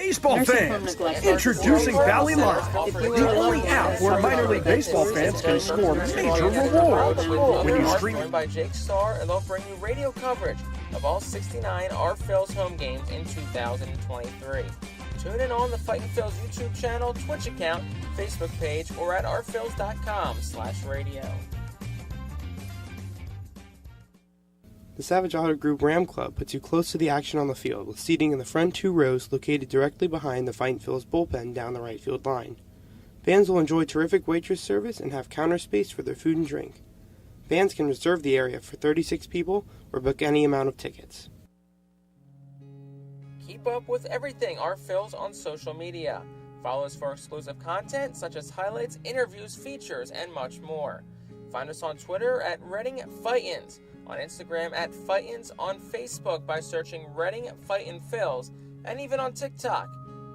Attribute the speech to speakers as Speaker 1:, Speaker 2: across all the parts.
Speaker 1: Baseball fans, introducing Valley Live, the only app where minor league baseball fans can score major rewards. When you stream
Speaker 2: Joined by Jake Starr, and they'll bring you radio coverage of all 69 our Phils home games in 2023. Tune in on the Fightin Phils YouTube channel, Twitch account, Facebook page, or at ourphils.com/radio.
Speaker 3: The Savage Auto Group Ram Club puts you close to the action on the field with seating in the front two rows located directly behind the Fightin Phils bullpen down the right field line. Fans will enjoy terrific waitress service and have counter space for their food and drink. Fans can reserve the area for 36 people or book any amount of tickets.
Speaker 2: Keep up with everything our Phils on social media. Follow us for exclusive content such as highlights, interviews, features, and much more. Find us on Twitter at Reading Fightins, on Instagram at Fightins, on Facebook by searching Reading Fightin Phils, and even on TikTok.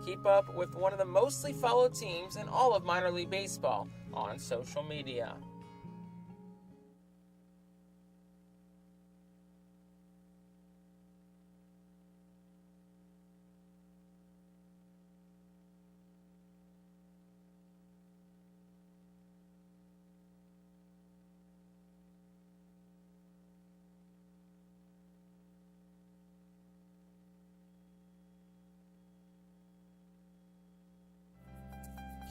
Speaker 2: Keep up with one of the mostly followed teams in all of minor league baseball on social media.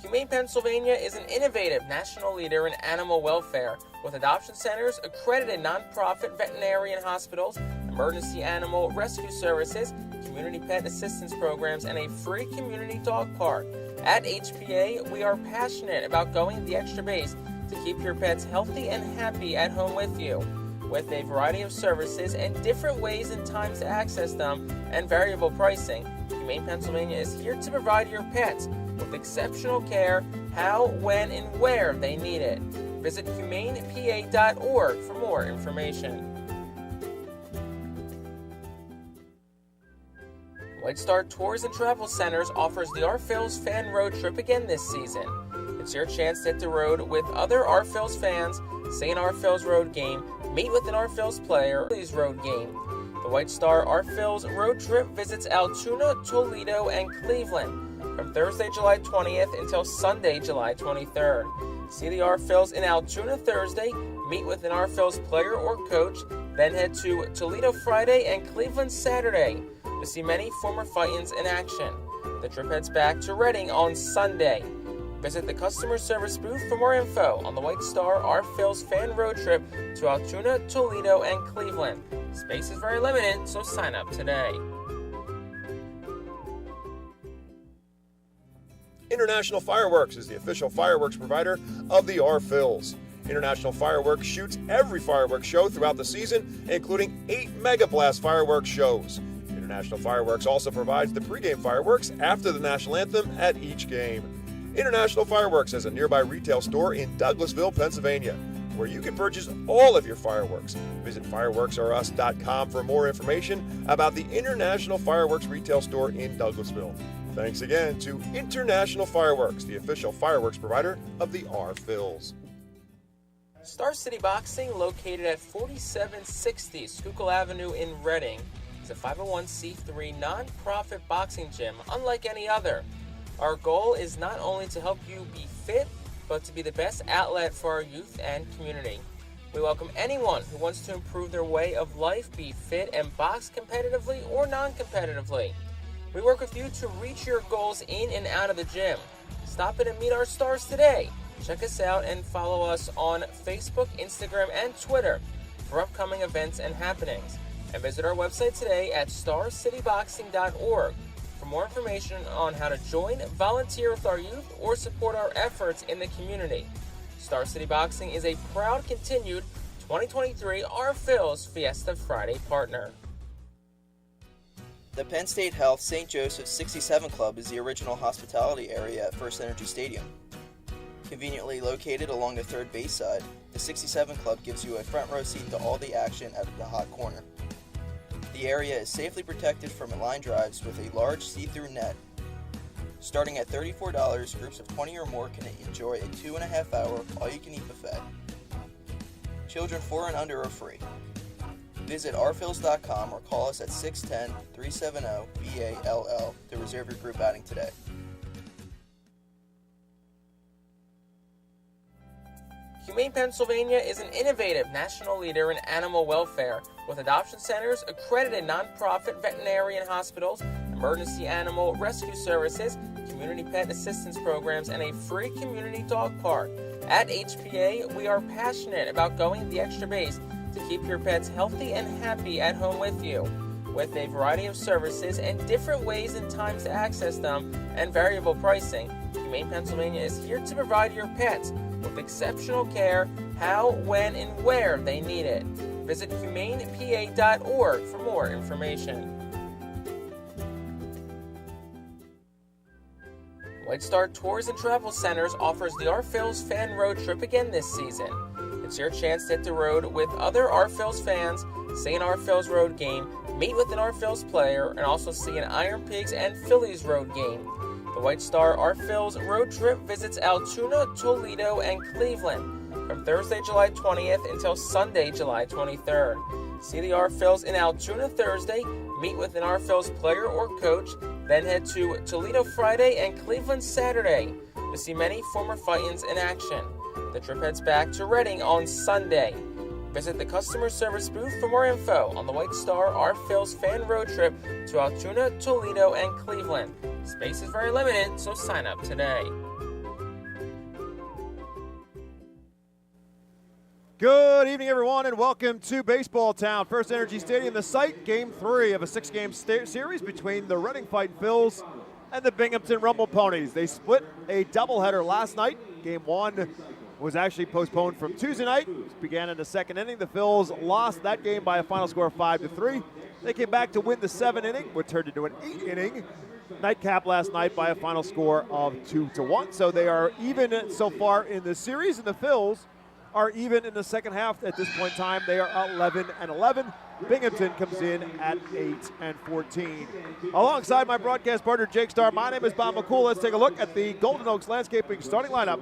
Speaker 2: Humane Pennsylvania is an innovative national leader in animal welfare with adoption centers, accredited nonprofit veterinarian hospitals, emergency animal rescue services, community pet assistance programs, and a free community dog park. At HPA, we are passionate about going the extra base to keep your pets healthy and happy at home with you. With a variety of services and different ways and times to access them and variable pricing, Humane Pennsylvania is here to provide your pets with exceptional care, how, when, and where they need it. Visit humanepa.org for more information. White Star Tours and Travel Centers offers the Our Phils Fan Road Trip again this season. It's your chance to hit the road with other Our Phils fans, see an Our Phils road game, meet with an Our Phils player, Phillies road game. The White Star Our Phils road trip visits Altoona, Toledo, and Cleveland from Thursday, July 20th until Sunday, July 23rd. See the Our Phils in Altoona Thursday, meet with an Our Phils player or coach, then head to Toledo Friday and Cleveland Saturday to see many former Fightins in action. The trip heads back to Reading on Sunday. Visit the customer service booth for more info on the White Star Our Phils fan road trip to Altoona, Toledo, and Cleveland. Space is very limited, so sign up today.
Speaker 4: International Fireworks is the official fireworks provider of the Our Phils. International Fireworks shoots every fireworks show throughout the season, including 8 Mega Blast fireworks shows. International Fireworks also provides the pregame fireworks after the national anthem at each game. International Fireworks has a nearby retail store in Douglasville, Pennsylvania, where you can purchase all of your fireworks. Visit fireworksorus.com for more information about the International Fireworks retail store in Douglasville. Thanks again to International Fireworks, the official fireworks provider of the Our Phils.
Speaker 2: Star City Boxing, located at 4760 Schuylkill Avenue in Reading, is a 501c3 non-profit boxing gym unlike any other. Our goal is not only to help you be fit, but to be the best outlet for our youth and community. We welcome anyone who wants to improve their way of life, be fit, and box competitively or non-competitively. We work with you to reach your goals in and out of the gym. Stop in and meet our stars today. Check us out and follow us on Facebook, Instagram, and Twitter for upcoming events and happenings. And visit our website today at starcityboxing.org for more information on how to join, volunteer with our youth, or support our efforts in the community. Star City Boxing is a proud continued 2023 Our Phils Fiesta Friday partner.
Speaker 5: The Penn State Health St. Joseph's 67 Club is the original hospitality area at FirstEnergy Stadium. Conveniently located along the third base side, the 67 Club gives you a front row seat to all the action out of the hot corner. The area is safely protected from line drives with a large see-through net. Starting at $34, groups of 20 or more can enjoy a 2.5-hour all-you-can-eat buffet. Children 4 and under are free. Visit rphils.com or call us at 610-370-BALL to reserve your group outing today.
Speaker 2: Humane Pennsylvania is an innovative national leader in animal welfare with adoption centers, accredited nonprofit veterinarian hospitals, emergency animal rescue services, community pet assistance programs, and a free community dog park. At HPA, we are passionate about going the extra base to keep your pets healthy and happy at home with you. With a variety of services and different ways and times to access them and variable pricing, Humane Pennsylvania is here to provide your pets with exceptional care, how, when, and where they need it. Visit humanepa.org for more information. White Star Tours and Travel Centers offers the R-Phils fan road trip again this season. It's your chance to hit the road with other R-Phils fans, see an R-Phils road game, meet with an R-Phils player, and also see an Iron Pigs and Phillies road game. The White Star R-Phils road trip visits Altoona, Toledo, and Cleveland from Thursday, July 20th until Sunday, July 23rd. See the R-Phils in Altoona Thursday, meet with an R-Phils player or coach, then head to Toledo Friday and Cleveland Saturday to see many former Fightins in action. The trip heads back to Reading on Sunday. Visit the customer service booth for more info on the White Star R-Phils fan road trip to Altoona, Toledo, and Cleveland. Space is very limited, so sign up today.
Speaker 4: Good evening, everyone, and welcome to Baseball Town, FirstEnergy Stadium, the site, Game 3 of a 6-game series between the Reading Fightin Phils and the Binghamton Rumble Ponies. They split a doubleheader last night. Game 1 was actually postponed from Tuesday night. It began in the second inning. The Phils lost that game by a final score of 5-3. They came back to win the 7th inning, which turned into an 8-inning nightcap last night by a final score of 2-1. So they are even so far in the series, and the Phils are even in the second half. At this point in time, they are 11-11. Binghamton comes in at 8-14. Alongside my broadcast partner, Jake Starr, my name is Bob McCool. Let's take a look at the Golden Oaks Landscaping starting lineup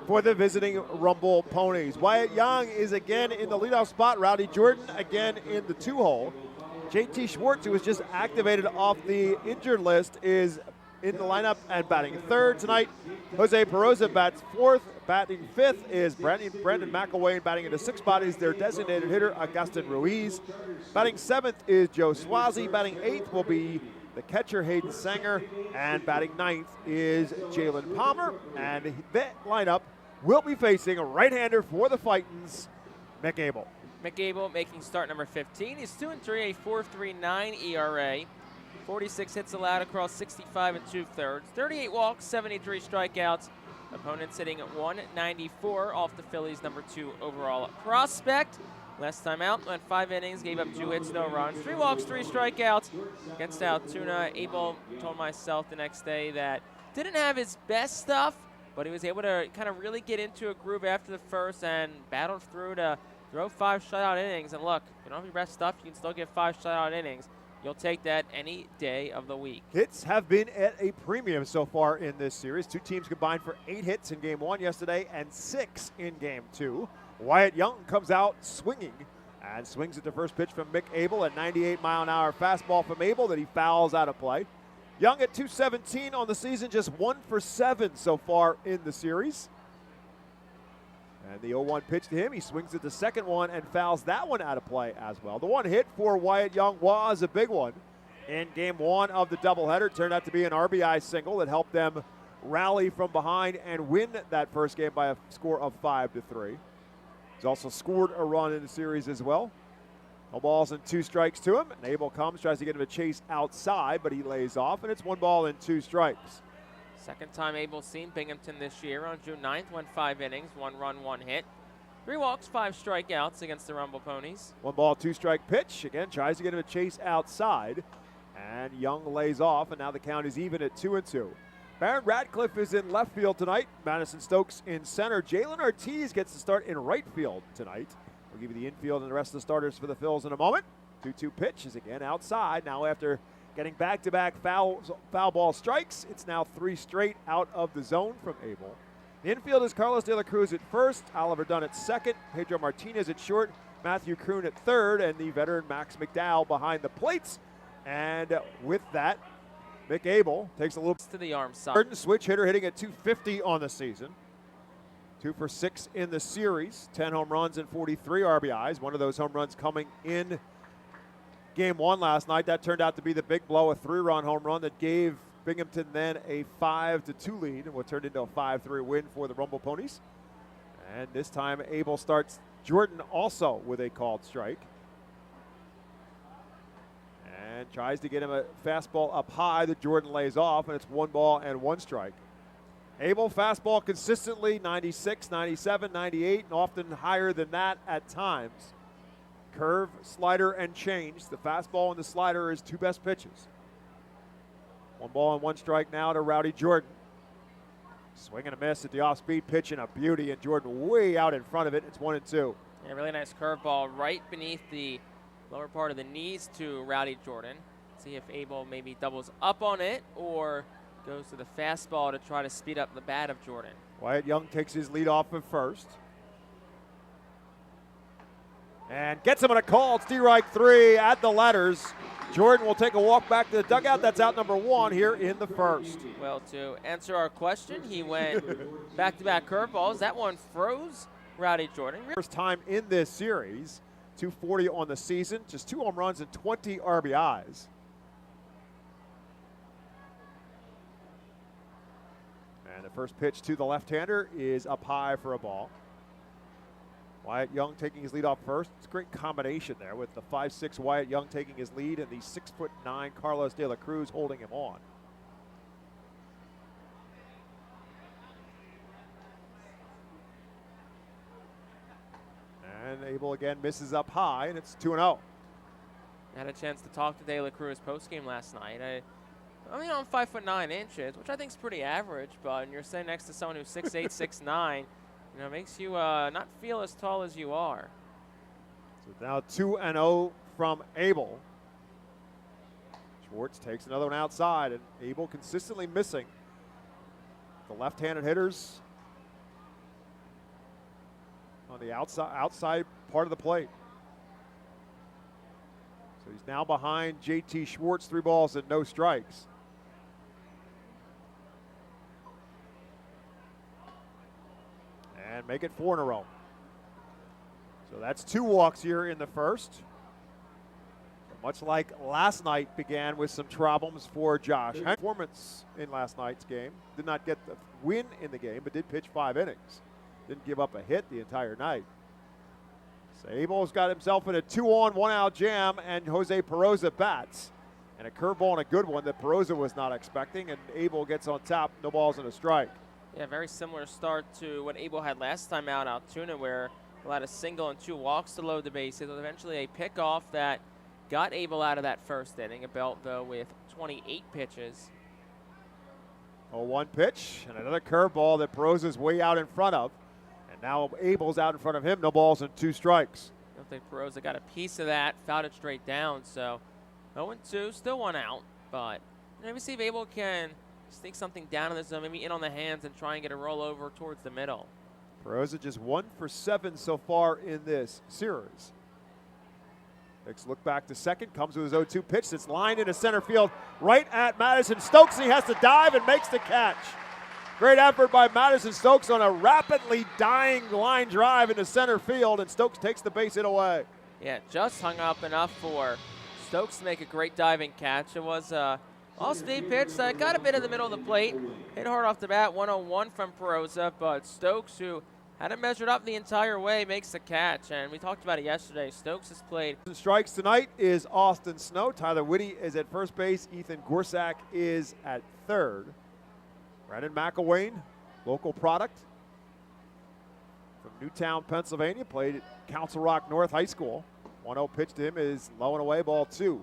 Speaker 4: for the visiting Rumble Ponies. Wyatt Young is again in the leadoff spot. Rowdy Jordan again in the 2-hole. JT Schwartz, who was just activated off the injured list, is in the lineup and batting third tonight. Jose Peroza bats fourth. Batting fifth is Brandon McElwain, and batting in the sixth spot is their designated hitter, Augustin Ruiz. Batting seventh is Joe Swazi. Batting eighth will be the catcher, Hayden Sanger. And batting ninth is Jalen Palmer. And that lineup will be facing a right-hander for the Fightins, Mick Abel.
Speaker 2: Mick Abel making start number 15. He's 2-3, a 4.39 ERA. 46 hits allowed across 65 2/3. 38 walks, 73 strikeouts. Opponent sitting at 194 off the Phillies' number 2 overall prospect. Last time out, went 5 innings, gave up 2 hits, no runs. 3 walks, 3 strikeouts against Altoona. Abel told myself the next day that didn't have his best stuff, but he was able to kind of really get into a groove after the first and battled through to throw 5 shutout innings. And look, if you don't have your best stuff, you can still get 5 shutout innings. You'll take that any day of the week.
Speaker 4: Hits have been at a premium so far in this series. 2 teams combined for 8 hits in Game 1 yesterday and 6 in Game 2. Wyatt Young comes out swinging and swings at the first pitch from Mick Abel, a 98-mile-an-hour fastball from Abel that he fouls out of play. Young at .217 on the season, just 1 for 7 so far in the series. And the 0-1 pitch to him, he swings at the second one and fouls that one out of play as well. The one hit for Wyatt Young was a big one in Game 1 of the doubleheader. Turned out to be an RBI single that helped them rally from behind and win that first game by a score of 5-3. He's also scored a run in the series as well. No balls and 2 strikes to him. And Abel comes, tries to get him a chase outside, but he lays off, and it's 1 ball and 2 strikes.
Speaker 2: Second time Abel's seen Binghamton this year. On June 9th, went 5 innings, 1 run, 1 hit. 3 walks, 5 strikeouts against the Rumble Ponies.
Speaker 4: 1 ball, 2 strike pitch. Again, tries to get him a chase outside. And Young lays off, and now the count is even at 2-2. Baron Radcliffe is in left field tonight. Madison Stokes in center. Jalen Ortiz gets to start in right field tonight. We'll give you the infield and the rest of the starters for the Phils in a moment. 2-2 pitch is again outside. Now after getting back-to-back foul ball strikes, it's now 3 straight out of the zone from Abel. The infield is Carlos De La Cruz at first, Oliver Dunn at second, Pedro Martinez at short,
Speaker 6: Matthew Kroon at third, and the veteran Max McDowell behind the plates. And with that, Mick Abel takes a little
Speaker 2: To the arm side.
Speaker 6: Jordan, switch hitter, hitting at .250 on the season. 2 for 6 in the series, 10 home runs and 43 RBIs. One of those home runs coming in game 1 last night. That turned out to be the big blow, a 3-run home run that gave Binghamton then a 5-2 lead and what turned into a 5-3 win for the Rumble Ponies. And this time Abel starts Jordan also with a called strike. And tries to get him a fastball up high that Jordan lays off, and it's 1 ball and 1 strike. Abel fastball consistently 96, 97, 98, and often higher than that at times. Curve, slider, and change. The fastball and the slider are his 2 best pitches. 1 ball and 1 strike now to Rowdy Jordan. Swing and a miss at the off-speed pitch, and a beauty, and Jordan way out in front of it. It's 1-2.
Speaker 2: Yeah, really nice curveball right beneath the lower part of the knees to Rowdy Jordan. See if Abel maybe doubles up on it or goes to the fastball to try to speed up the bat of Jordan.
Speaker 6: Wyatt Young takes his lead off at first. And gets him on a called strike 3 at the letters. Jordan will take a walk back to the dugout. That's out number 1 here in the first.
Speaker 2: Well, to answer our question, he went back-to-back curveballs. That one froze Rowdy Jordan.
Speaker 6: First time in this series. 240 on the season, just 2 home runs and 20 RBIs. And the first pitch to the left-hander is up high for a ball. Wyatt Young taking his lead off first. It's a great combination there with the 5'6" Wyatt Young taking his lead and the 6'9" Carlos De La Cruz holding him on. And Abel again misses up high, and it's 2-0.
Speaker 2: I had a chance to talk to De La Cruz postgame last night. I mean, I'm 5'9" inches, which I think is pretty average, but when you're sitting next to someone who's 6'8", 6'9", you know, it makes you not feel as tall as you are.
Speaker 6: So now 2-0 from Abel. Schwartz takes another one outside, and Abel consistently missing the left-handed hitters on the outside part of the plate. So he's now behind JT Schwartz, 3 balls and no strikes. And make it 4 in a row. So that's 2 walks here in the first. So much like last night began with some problems for Josh. Performance in last night's game. Did not get the win in the game, but did pitch 5 innings. Didn't give up a hit the entire night. So Abel's got himself in a 2-on, 1-out jam, and Jose Peroza bats. And a curveball and a good one that Peroza was not expecting, and Abel gets on top, no balls and a strike.
Speaker 2: Yeah, very similar start to what Abel had last time out Altoona, where he had a single and 2 walks to load the bases. Eventually a pickoff that got Abel out of that first inning. A belt, though, with 28 pitches.
Speaker 6: 0-1 pitch, and another curveball that Peroza's way out in front of. And now Abel's out in front of him, no balls and 2 strikes.
Speaker 2: I don't think Peroza got a piece of that, fouled it straight down. So 0-2, still 1 out. But maybe see if Abel can sneak something down in the zone, maybe in on the hands and try and get a rollover towards the middle.
Speaker 6: Peroza just 1 for 7 so far in this series. Next look back to second, comes with his 0-2 pitch that's lined into center field right at Madison Stokes, and he has to dive and makes the catch. Great effort by Madison Stokes on a rapidly dying line drive into center field, and Stokes takes the base hit away.
Speaker 2: Yeah, just hung up enough for Stokes to make a great diving catch. It was all-speed pitch that got a bit in the middle of the plate. Hit hard off the bat, 1-0-1 from Peroza, but Stokes, who hadn't measured up the entire way, makes the catch. And we talked about it yesterday. Stokes has played.
Speaker 6: Strikes tonight is Austin Snow. Tyler Whitty is at first base. Ethan Gorsak is at third. Brandon McElwain, local product from Newtown, Pennsylvania, played at Council Rock North High School. 1-0 pitch to him is low and away, ball 2.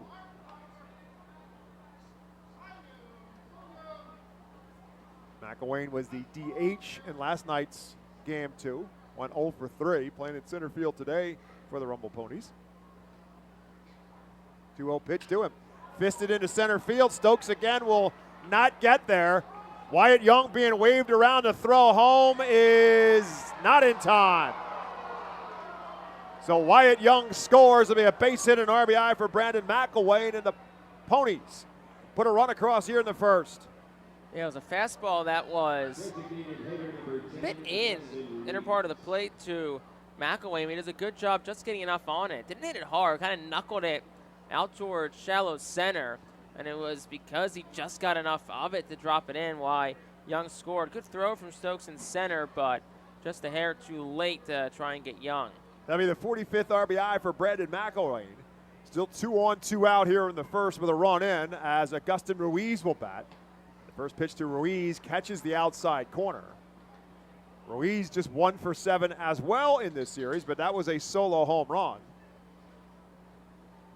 Speaker 6: McElwain was the DH in last night's game 2. Went 0 for 3, playing in center field today for the Rumble Ponies. 2-0 pitch to him. Fisted into center field. Stokes again will not get there. Wyatt Young being waved around to throw home is not in time. So Wyatt Young scores. It'll be a base hit and RBI for Brandon McElwain, and the Ponies put a run across here in the first.
Speaker 2: Yeah, it was a fastball that was a bit inner part of the plate to McElwain. He does a good job just getting enough on it. Didn't hit it hard, kind of knuckled it out towards shallow center, and it was because he just got enough of it to drop it in why Young scored. Good throw from Stokes in center, but just a hair too late to try and get Young.
Speaker 6: That'll be the 45th RBI for Brandon McElwain. Still 2 on, 2 out here in the first with a run in as Augustin Ruiz will bat. The first pitch to Ruiz catches the outside corner. Ruiz just 1 for 7 as well in this series, but that was a solo home run.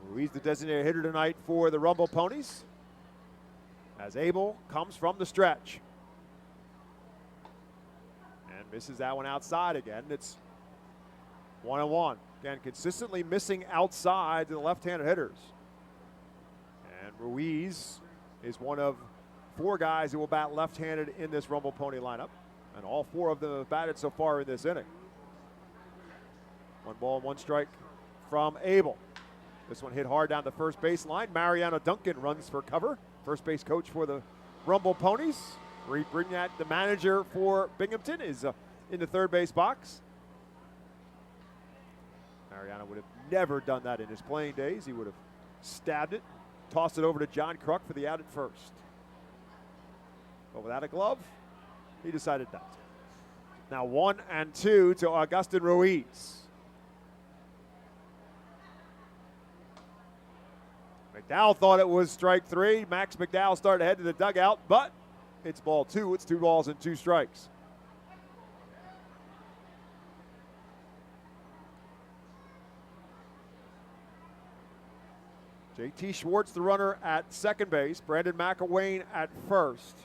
Speaker 6: Ruiz, the designated hitter tonight for the Rumble Ponies, as Abel comes from the stretch. And misses that one outside again. It's 1-1. Again, consistently missing outside to the left-handed hitters. And Ruiz is one of 4 guys who will bat left-handed in this Rumble Pony lineup. And all 4 of them have batted so far in this inning. 1 ball and 1 strike from Abel. This one hit hard down the first base line. Mariano Duncan runs for cover. First base coach for the Rumble Ponies. Reed Brignat, the manager for Binghamton, is in the third base box. Mariano would have never done that in his playing days. He would have stabbed it, tossed it over to John Kruk for the out at first. But without a glove, he decided not to. Now 1-2 to Augustin Ruiz. McDowell thought it was strike 3. Max McDowell started to head to the dugout, but it's ball 2. It's 2 balls and 2 strikes. J.T. Schwartz, the runner at second base. Brandon McElwain at first.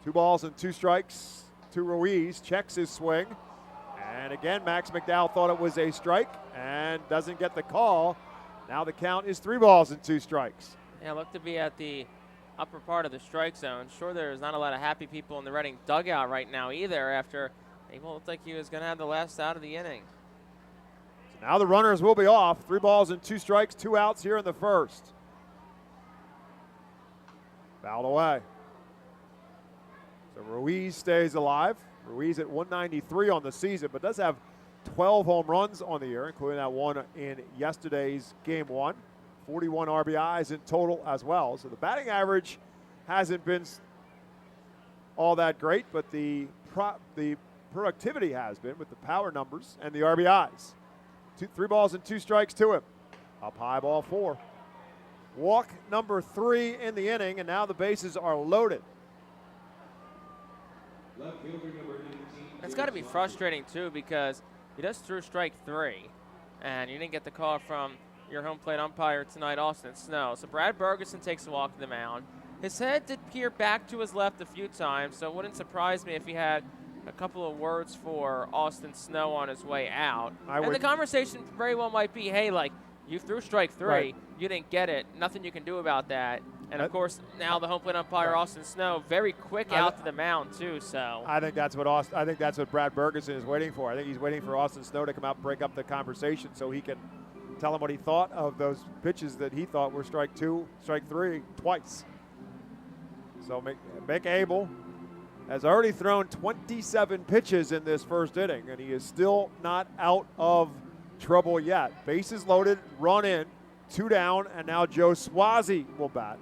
Speaker 6: 2 balls and 2 strikes to Ruiz. Checks his swing. And again, Max McDowell thought it was a strike and doesn't get the call. Now the count is 3 balls and 2 strikes.
Speaker 2: Yeah, looked to be at the upper part of the strike zone. Sure, there's not a lot of happy people in the Reading dugout right now either after Abel looked like he was going to have the last out of the inning.
Speaker 6: So now the runners will be off. 3 balls and 2 strikes, 2 outs here in the first. Fouled away. So Ruiz stays alive. Ruiz at 193 on the season, but does have 12 home runs on the year, including that one in yesterday's Game 1. 41 RBIs in total as well. So the batting average hasn't been all that great, but the productivity has been with the power numbers and the RBIs. 3 balls and 2 strikes to him. Up high, ball 4. Walk number 3 in the inning, and now the bases are loaded.
Speaker 2: It's got to be frustrating, too, because he just threw strike 3, and you didn't get the call from your home plate umpire tonight, Austin Snow. So Brad Bergeson takes a walk to the mound. His head did peer back to his left a few times, so it wouldn't surprise me if he had a couple of words for Austin Snow on his way out. And the conversation very well might be, hey, like, you threw strike 3, right. You didn't get it, nothing you can do about that. And, of course, now the home plate umpire, Austin Snow, very quick out to the mound, too. So
Speaker 6: I think that's what Brad Bergeson is waiting for. I think he's waiting for Austin Snow to come out and break up the conversation so he can tell him what he thought of those pitches that he thought were strike 2, strike 3 twice. So Mick Abel has already thrown 27 pitches in this first inning, and he is still not out of trouble yet. Bases loaded, run in, 2 down, and now Joe Swazi will bat.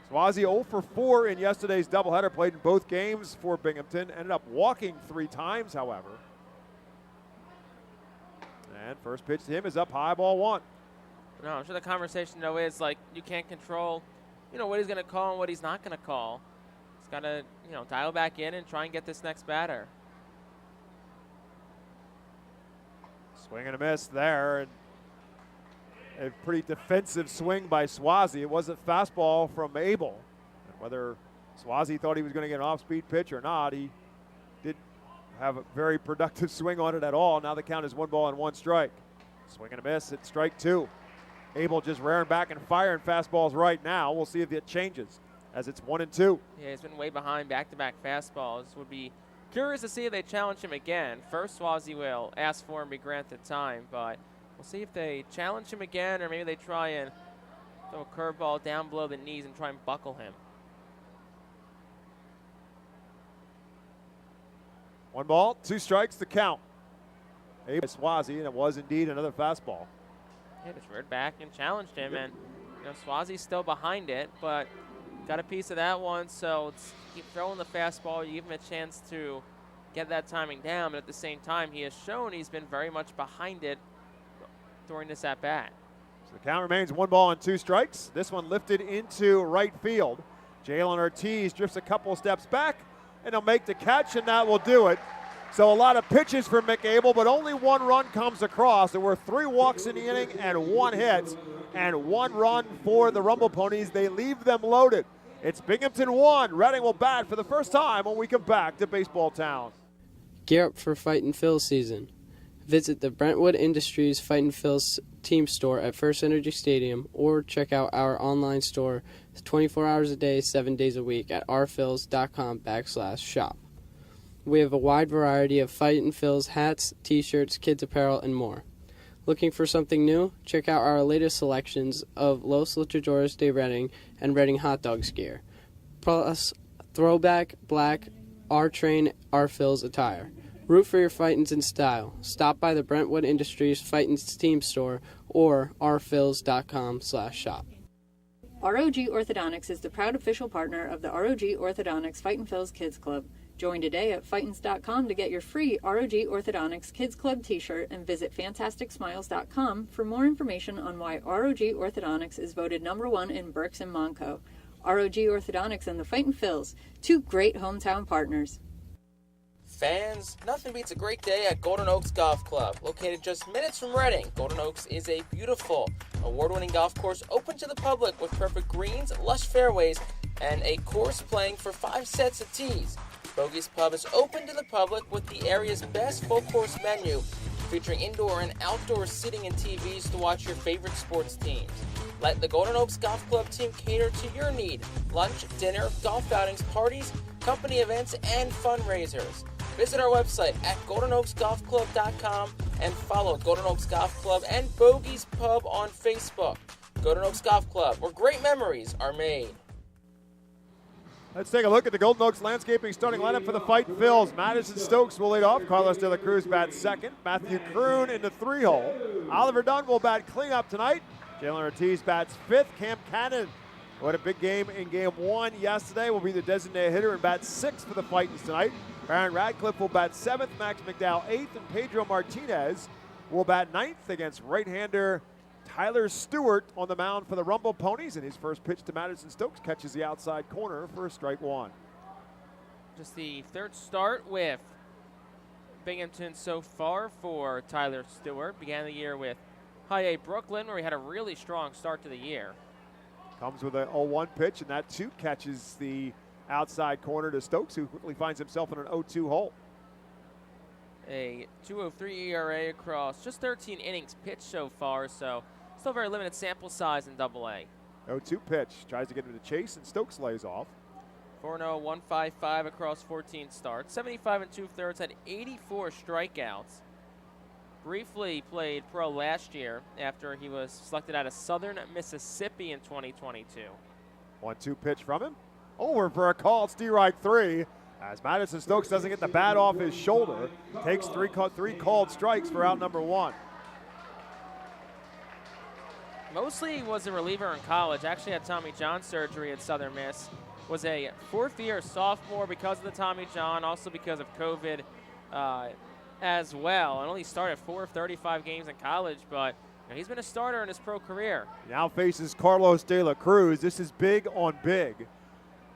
Speaker 6: Swazi 0 for 4 in yesterday's doubleheader, played in both games for Binghamton, ended up walking 3 times, however. And first pitch to him is up high, ball 1.
Speaker 2: No, I'm sure the conversation, though, is like you can't control, what he's going to call and what he's not going to call. He's got to, dial back in and try and get this next batter.
Speaker 6: Swing and a miss there. And a pretty defensive swing by Swazi. It was a fastball from Abel. And whether Swazi thought he was going to get an off-speed pitch or not, he did have a very productive swing on it at all. Now the count is 1 ball and 1 strike. Swing and a miss at strike 2. Abel just rearing back and firing fastballs right now. We'll see if it changes as it's 1 and 2.
Speaker 2: Yeah, he's been way behind back-to-back fastballs. Would be curious to see if they challenge him again. First, Swazi will ask for him, be granted time, but we'll see if they challenge him again, or maybe they try and throw a curveball down below the knees and try and buckle him.
Speaker 6: 1 ball, 2 strikes, the count. Swazi, and it was indeed another fastball.
Speaker 2: Yeah, just reared back and challenged him, and Swazi's still behind it, but got a piece of that one, so keep throwing the fastball. You give him a chance to get that timing down, but at the same time, he has shown he's been very much behind it during this at-bat.
Speaker 6: So the count remains 1 ball and 2 strikes. This one lifted into right field. Jalen Ortiz drifts a couple steps back, and he'll make the catch, and that will do it. So a lot of pitches for McAble, but only 1 run comes across. There were 3 walks in the inning and 1 hit, and 1 run for the Rumble Ponies. They leave them loaded. It's Binghamton 1. Reading will bat for the first time when we come back to Baseball Town.
Speaker 7: Gear up for Fightin Phillies season. Visit the Brentwood Industries Fightin Phillies team store at FirstEnergy Stadium, or check out our online store 24 hours a day, 7 days a week at rphils.com/shop. We have a wide variety of Fightin Phillies hats, t-shirts, kids apparel, and more. Looking for something new? Check out our latest selections of Los Luchadores de Reading and Reading Hot Dogs gear, plus throwback, black, R-Train, R-Phils attire. Root for your Fightins in style. Stop by the Brentwood Industries Fightins team store or rphils.com/shop.
Speaker 8: ROG Orthodontics is the proud official partner of the ROG Orthodontics Fightin Phillies Kids Club. Join today at Fightins.com to get your free ROG Orthodontics Kids Club t-shirt, and visit FantasticSmiles.com for more information on why ROG Orthodontics is voted #1 in Berks and Monco. ROG Orthodontics and the Fightin Phils, 2 great hometown partners.
Speaker 2: Fans, nothing beats a great day at Golden Oaks Golf Club. Located just minutes from Reading, Golden Oaks is a beautiful, award-winning golf course open to the public with perfect greens, lush fairways, and a course playing for 5 sets of tees. Bogey's Pub is open to the public with the area's best full-course menu, featuring indoor and outdoor seating and TVs to watch your favorite sports teams. Let the Golden Oaks Golf Club team cater to your need. Lunch, dinner, golf outings, parties, company events, and fundraisers. Visit our website at GoldenOaksGolfClub.com and follow Golden Oaks Golf Club and Bogey's Pub on Facebook. Golden Oaks Golf Club, where great memories are made.
Speaker 6: Let's take a look at the Golden Oaks Landscaping starting lineup for the Fightin Phillies. Madison Stokes will lead off. Carlos De La Cruz bats second. Matthew Kroon in the 3-hole. Oliver Dunn will bat cleanup tonight. Jalen Ortiz bats 5th. Cam Cannon, who had a big game in Game 1 yesterday, will be the designated hitter and bat 6th for the Fightins tonight. Baron Radcliffe will bat 7th. Max McDowell 8th. And Pedro Martinez will bat 9th against right-hander Tyler Stewart on the mound for the Rumble Ponies, and his first pitch to Madison Stokes catches the outside corner for a strike 1.
Speaker 2: Just the 3rd start with Binghamton so far for Tyler Stewart. Began the year with High A Brooklyn, where he had a really strong start to the year.
Speaker 6: Comes with a 0-1 pitch, and that too catches the outside corner to Stokes, who quickly finds himself in an 0-2 hole.
Speaker 2: A 2.03 ERA across just 13 innings pitched so far, so still very limited sample size in Double-A.
Speaker 6: 0-2 pitch, tries to get him to chase, and Stokes lays off.
Speaker 2: 4-0, 155 across 14 starts. 75 2/3, had 84 strikeouts. Briefly played pro last year after he was selected out of Southern Mississippi in 2022.
Speaker 6: 1-2 pitch from him. Over for a called strike 3. As Madison Stokes doesn't get the bat off his shoulder, takes three called strikes for out number 1.
Speaker 2: Mostly was a reliever in college. Actually had Tommy John surgery at Southern Miss. Was a 4th-year sophomore because of the Tommy John, also because of COVID as well. And only started 4 of 35 games in college, but he's been a starter in his pro career.
Speaker 6: He now faces Carlos De La Cruz. This is big on big.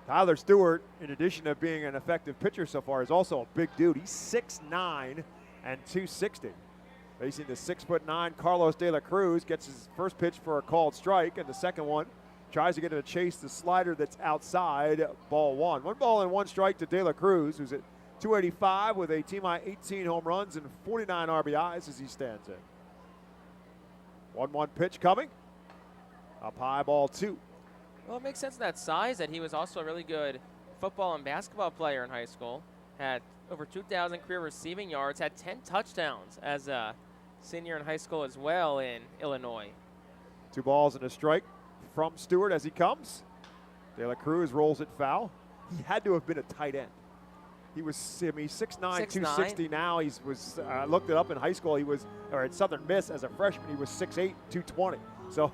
Speaker 6: Tyler Stewart, in addition to being an effective pitcher so far, is also a big dude. He's 6'9" and 260. Facing the 6'9" Carlos De La Cruz, gets his first pitch for a called strike, and the second one tries to get him to chase the slider that's outside, ball 1. 1 ball and 1 strike to De La Cruz, who's at 285 with a team-high 18 home runs and 49 RBIs as he stands in. 1-1 pitch coming. Up high, ball 2.
Speaker 2: Well, it makes sense in that size that he was also a really good football and basketball player in high school. had over 2,000 career receiving yards, had 10 touchdowns as a senior in high school as well in Illinois.
Speaker 6: 2 balls and a strike from Stewart as he comes. De La Cruz rolls it foul. He had to have been a tight end. He was, I mean, 6'9", 260 now. He was, I looked it up in high school. He was, or at Southern Miss as a freshman, he was 6'8", 220. So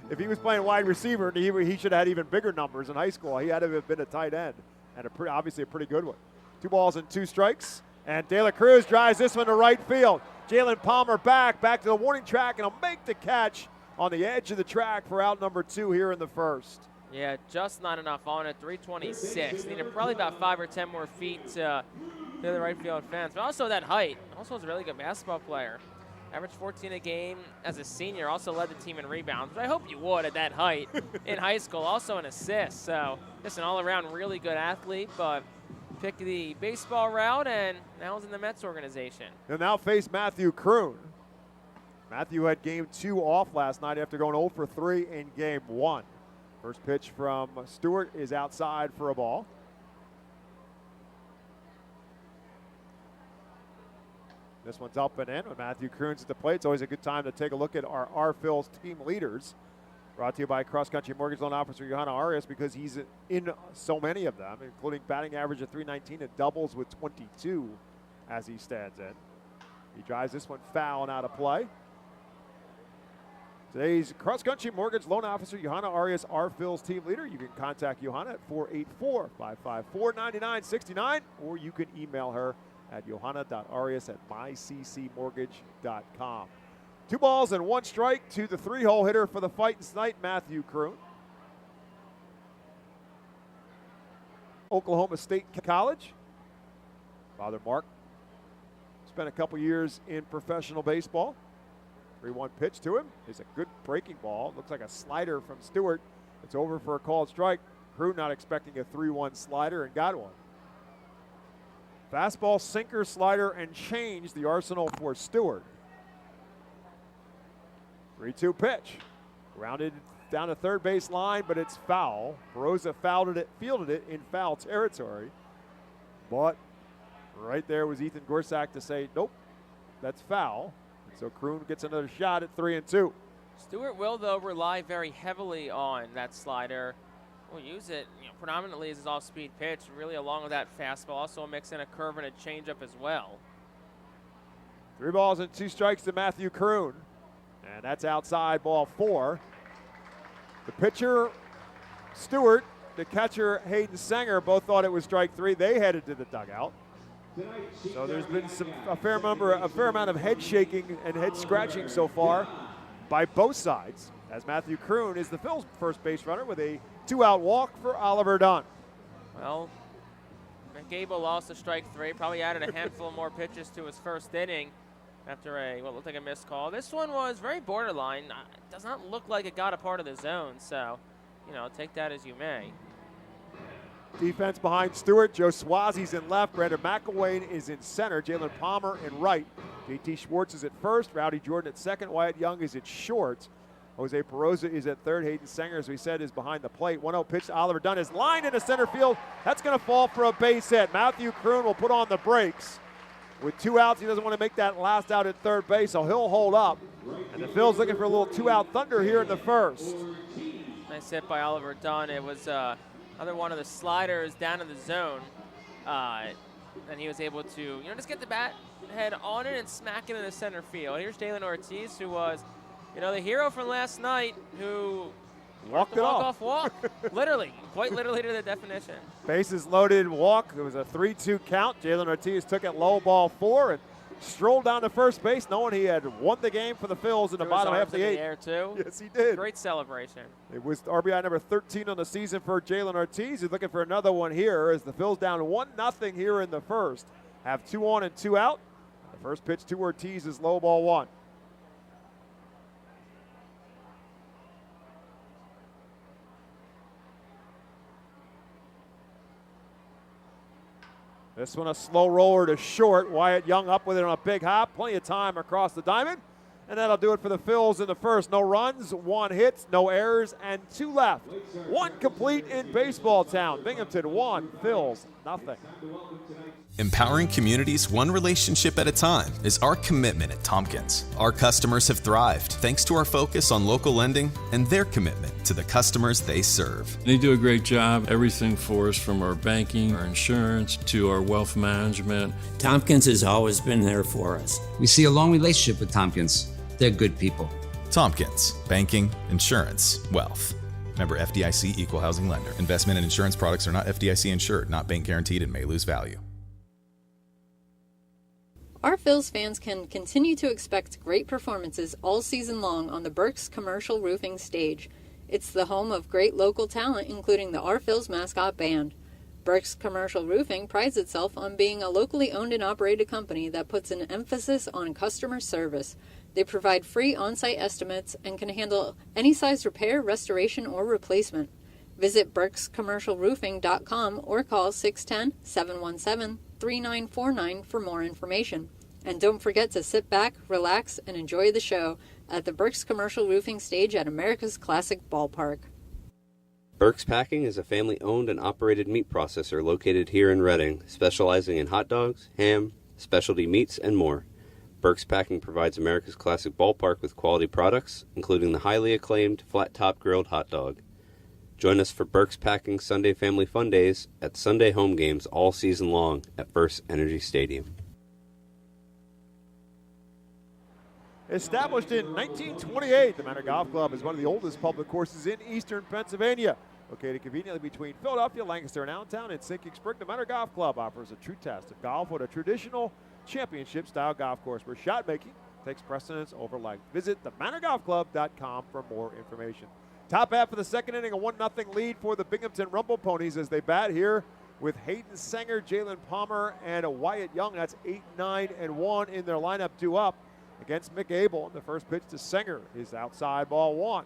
Speaker 6: if he was playing wide receiver, he should have had even bigger numbers in high school. He had to have been a tight end, and obviously a pretty good one. 2 balls and 2 strikes, and De La Cruz drives this one to right field. Jalen Palmer back to the warning track, and he'll make the catch on the edge of the track for out number 2 here in the first.
Speaker 2: Yeah, just not enough on it. 326. Needed probably about 5 or 10 more feet to clear the right field fence. But also that height. Also was a really good basketball player. Averaged 14 a game as a senior. Also led the team in rebounds, which I hope you would at that height in high school. Also an assist. So just an all-around really good athlete, but picked the baseball route and now is in the Mets organization.
Speaker 6: He'll now face Matthew Kroon. Matthew had game 2 off last night after going 0 for 3 in game 1. First pitch from Stewart is outside for a ball. This one's up and in with Matthew Kroon's at the plate. It's always a good time to take a look at our Phil's team leaders. Brought to you by Cross Country Mortgage Loan Officer Johanna Arias, because he's in so many of them, including batting average of .319 and doubles with 22 as he stands in. He drives this one foul and out of play. Today's Cross Country Mortgage Loan Officer, Johanna Arias, our Phil's team leader. You can contact Johanna at 484-554-9969, or you can email her at johanna.arias@myccmortgage.com. 2 balls and 1 strike to the 3-hole hitter for the Fightin tonight, Matthew Kroon. Oklahoma State College. Father Mark spent a couple years in professional baseball. 3-1 pitch to him is a good breaking ball. Looks like a slider from Stewart. It's over for a called strike. Kroon not expecting a 3-1 slider and got one. Fastball, sinker, slider, and change the arsenal for Stewart. 3-2 pitch. Grounded down the third base line, but it's foul. Perosa fielded it in foul territory. But right there was Ethan Gorsak to say, nope, that's foul. So Kroon gets another shot at 3-2.
Speaker 2: Stewart will, though, rely very heavily on that slider. We'll use it predominantly as his off-speed pitch, really along with that fastball. Also mix in a curve and a changeup as well.
Speaker 6: 3 balls and 2 strikes to Matthew Kroon. And that's outside, ball 4. The pitcher, Stewart, the catcher, Hayden Sanger, both thought it was strike 3. They headed to the dugout. So there's been a fair amount of head shaking and head scratching so far by both sides, as Matthew Kroon is the Phil's first base runner with a 2-out walk for Oliver Dunn.
Speaker 2: Well, McGable lost a strike 3, probably added a handful more pitches to his first inning after what looked like a missed call. This one was very borderline. Does not look like it got a part of the zone, so, take that as you may.
Speaker 6: Defense behind Stewart. Joe Swazi's in left. Brandon McElwain is in center. Jalen Palmer in right. JT Schwartz is at first. Rowdy Jordan at second. Wyatt Young is at short. Jose Perosa is at third. Hayden Sanger, as we said, is behind the plate. 1-0 pitch to Oliver Dunn is lined into center field. That's going to fall for a base hit. Matthew Kroon will put on the brakes. With 2 outs, he doesn't want to make that last out at third base, so he'll hold up. And the Phil's looking for a little 2-out thunder here in the first.
Speaker 2: Nice hit by Oliver Dunn. It was another one of the sliders down in the zone. And he was able to, just get the bat head on it and smack it in the center field. Here's Jalen Ortiz, who was, the hero from last night, who
Speaker 6: walked it off.
Speaker 2: Walk. Literally, quite literally to the definition.
Speaker 6: Bases loaded, walk. It was a 3-2 count. Jalen Ortiz took it low, ball 4, and strolled down to first base, knowing he had won the game for the Phils in the bottom half of the 8th.
Speaker 2: Air too.
Speaker 6: Yes, he did.
Speaker 2: Great celebration.
Speaker 6: It was RBI number 13 on the season for Jalen Ortiz. He's looking for another one here as the Phils down 1-0 here in the first. Have 2 on and 2 out. The first pitch to Ortiz is low, ball 1. This one a slow roller to short. Wyatt Young up with it on a big hop. Plenty of time across the diamond. And that'll do it for the Phils in the first. No runs, 1 hit, no errors, and 2 left. 1 complete in baseball town. Binghamton 1, Phils 0. 7-0.
Speaker 9: Empowering communities one relationship at a time is our commitment at Tompkins. Our customers have thrived thanks to our focus on local lending and their commitment to the customers they serve.
Speaker 10: They do a great job, everything for us from our banking, our insurance, to our wealth management.
Speaker 11: Tompkins has always been there for us.
Speaker 12: We see a long relationship with Tompkins. They're good people.
Speaker 9: Tompkins, banking, insurance, wealth. Member FDIC Equal Housing Lender. Investment and insurance products are not FDIC insured, not bank guaranteed, and may lose value.
Speaker 8: Our Phils fans can continue to expect great performances all season long on the Burke's Commercial Roofing stage. It's the home of great local talent, including the Our Phils mascot band. Burke's Commercial Roofing prides itself on being a locally owned and operated company that puts an emphasis on customer service. They provide free on-site estimates and can handle any size repair, restoration, or replacement. Visit burkscommercialroofing.com or call 610-717-3949 for more information. And don't forget to sit back, relax, and enjoy the show at the Burke's Commercial Roofing stage at America's Classic Ballpark.
Speaker 13: Burke's Packing is a family-owned and operated meat processor located here in Reading, specializing in hot dogs, ham, specialty meats, and more. Burke's Packing provides America's Classic Ballpark with quality products, including the highly acclaimed flat-top grilled hot dog. Join us for Burke's Packing Sunday Family Fun Days at Sunday home games all season long at FirstEnergy Stadium.
Speaker 6: Established in 1928, the Manor Golf Club is one of the oldest public courses in eastern Pennsylvania. Located conveniently between Philadelphia, Lancaster, and Allentown and Sinking Spring, the Manor Golf Club offers a true test of golf with a traditional championship-style golf course where shot making takes precedence over length. Visit themanorgolfclub.com for more information. Top half of the second inning, a 1-0 lead for the Binghamton Rumble Ponies as they bat here with Hayden Sanger, Jalen Palmer, and Wyatt Young. That's 8, 9, and 1 in their lineup due up against Mick Abel. And the first pitch to Sanger is outside, ball 1.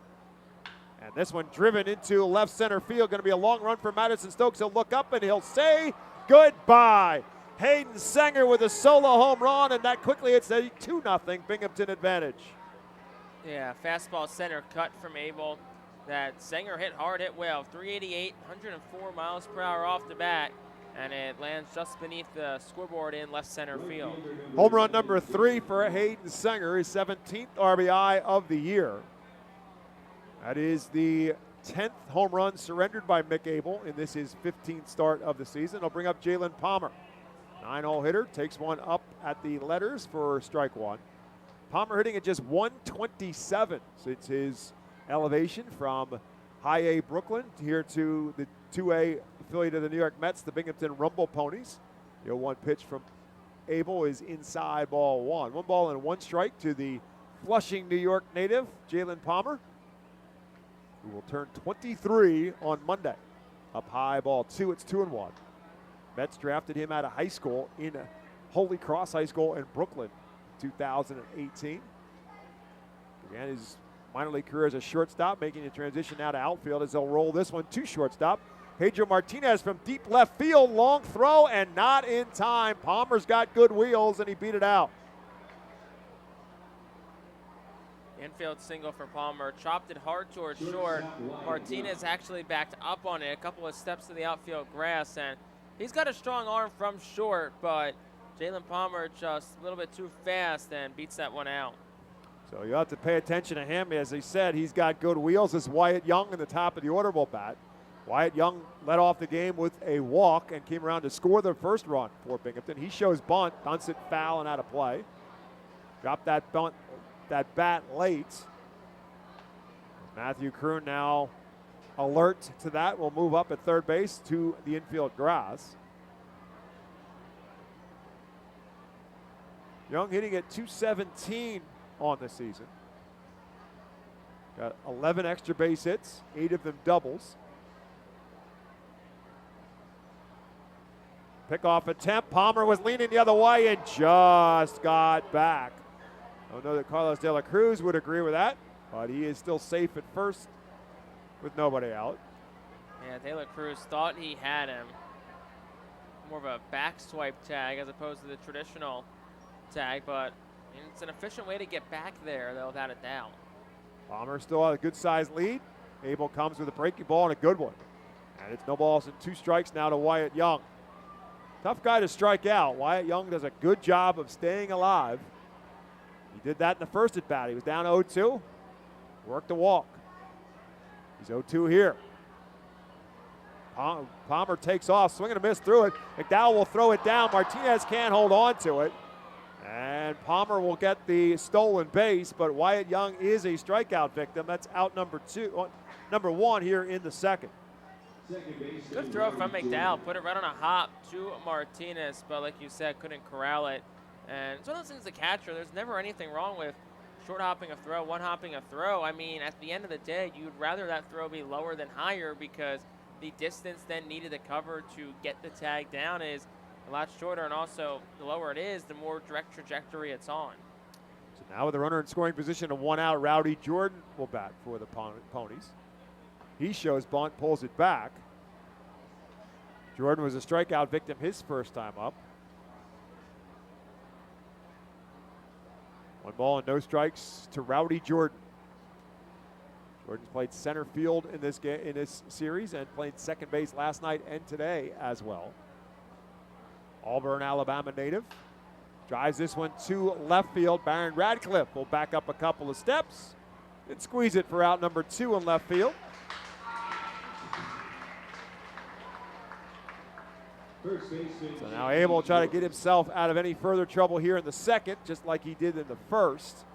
Speaker 6: And this one driven into left center field. Going to be a long run for Madison Stokes. He'll look up and he'll say goodbye. Hayden Sanger with a solo home run, and that quickly it's a 2-0 Binghamton advantage.
Speaker 2: Yeah, fastball center cut from Abel. That Sanger hit hard, hit well. 388, 104 miles per hour off the bat, and it lands just beneath the scoreboard in left center field.
Speaker 6: Home run number 3 for Hayden Sanger, his 17th RBI of the year. That is the 10th home run surrendered by Mick Abel in this his 15th start of the season. I'll bring up Jalen Palmer. 9-hole hitter, takes one up at the letters for strike 1. Palmer hitting at just 127 since his elevation from high A Brooklyn here to the 2A affiliate of the New York Mets, the Binghamton Rumble Ponies. The 0-1 pitch from Abel is inside, ball 1. 1 ball and 1 strike to the Flushing, New York native, Jalen Palmer, who will turn 23 on Monday. Up high, ball 2, it's 2-1. Mets drafted him out of high school in Holy Cross High School in Brooklyn, 2018. Began his minor league career as a shortstop, making a transition now to outfield as they'll roll this one to shortstop. Pedro Martinez from deep left field, long throw and not in time. Palmer's got good wheels and he beat it out.
Speaker 2: Infield single for Palmer, chopped it hard towards short. Martinez actually backed up on it, a couple of steps to the outfield grass, and he's got a strong arm from short, but Jalen Palmer just a little bit too fast and beats that one out.
Speaker 6: So you have to pay attention to him. As he said, he's got good wheels. This is Wyatt Young in the top of the order will bat. Wyatt Young led off the game with a walk and came around to score the first run for Binghamton. He shows bunt, bunts it foul and out of play. Dropped that bunt, that bat late. Matthew Kroon now alert to that. Will move up at third base to the infield grass. Young hitting at 217 on the season. Got 11 extra base hits, 8 of them doubles. Pickoff attempt. Palmer was leaning the other way and just got back. I don't know that Carlos De La Cruz would agree with that, but he is still safe at first with nobody out.
Speaker 2: Yeah, De La Cruz thought he had him. More of a back swipe tag as opposed to the traditional tag, but it's an efficient way to get back there, though, without a doubt.
Speaker 6: Palmer still has a good-sized lead. Abel comes with a breaking ball and a good one. And it's no balls and 2 strikes now to Wyatt Young. Tough guy to strike out. Wyatt Young does a good job of staying alive. He did that in the first at bat. He was down 0-2. Worked the walk. He's 0-2 here. Palmer takes off, swing and a miss through it. McDowell will throw it down. Martinez can't hold on to it. And Palmer will get the stolen base, but Wyatt Young is a strikeout victim. That's out number 1 here in the second.
Speaker 2: Good throw from McDowell. Put it right on a hop to Martinez, but like you said, couldn't corral it. And it's one of those things, the catcher, there's never anything wrong with short hopping a throw, one hopping a throw. I mean, at the end of the day, you'd rather that throw be lower than higher because the distance then needed to cover to get the tag down is a lot shorter, and also the lower it is, the more direct trajectory it's on.
Speaker 6: So now with the runner in scoring position and 1 out, Rowdy Jordan will bat for the Ponies. He shows bunt, pulls it back. Jordan was a strikeout victim his first time up. 1 ball and no strikes to Rowdy Jordan. Jordan's played center field in this series and played second base last night and today as well. Auburn, Alabama native. Drives this one to left field. Baron Radcliffe will back up a couple of steps and squeeze it for out number 2 in left field. So now Abel will try to get himself out of any further trouble here in the second, just like he did in the first,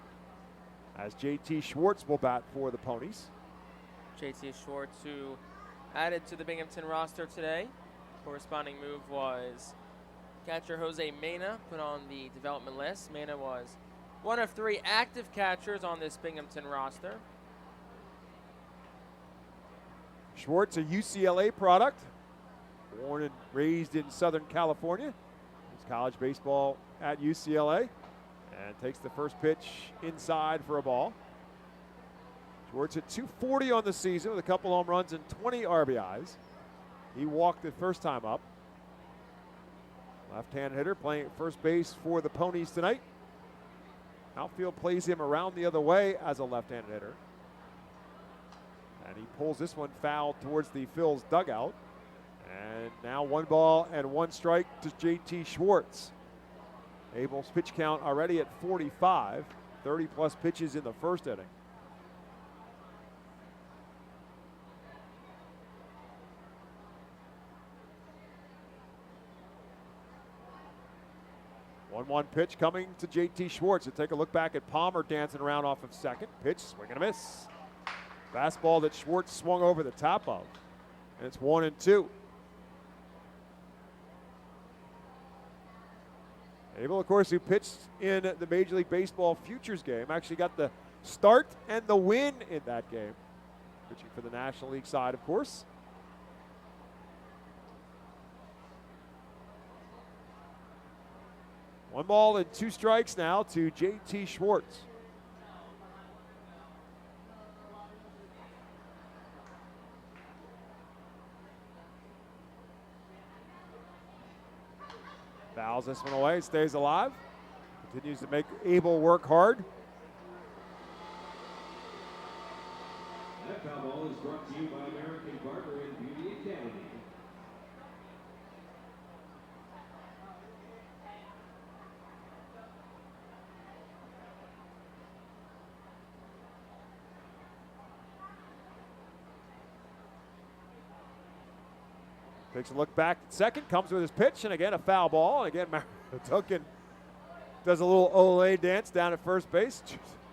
Speaker 6: as J.T. Schwartz will bat for the Ponies.
Speaker 2: J.T. Schwartz, who added to the Binghamton roster today. Corresponding move was catcher Jose Mena, put on the development list. Mena was one of 3 active catchers on this Binghamton roster.
Speaker 6: Schwartz, a UCLA product, born and raised in Southern California. He's college baseball at UCLA and takes the first pitch inside for a ball. Schwartz at 240 on the season with a couple home runs and 20 RBIs. He walked the first time up. Left-hand hitter playing at first base for the Ponies tonight. Outfield plays him around the other way as a left-handed hitter. And he pulls this one foul towards the Phil's dugout. And now 1 ball and 1 strike to J.T. Schwartz. Abel's pitch count already at 45, 30-plus pitches in the first inning. One pitch coming to J.T. Schwartz. And take a look back at Palmer dancing around off of second. Pitch, swing and a miss. Fastball that Schwartz swung over the top of. And it's 1-2. Abel, of course, who pitched in the Major League Baseball Futures game, actually got the start and the win in that game. Pitching for the National League side, of course. One ball and 2 strikes now to J.T. Schwartz. Fouls this one away, stays alive. Continues to make Abel work hard.
Speaker 14: That foul ball is brought to you by American Barber and Beauty Academy.
Speaker 6: Takes a look back at second, comes with his pitch, and again a foul ball. And again, Duncan does a little Olay dance down at first base.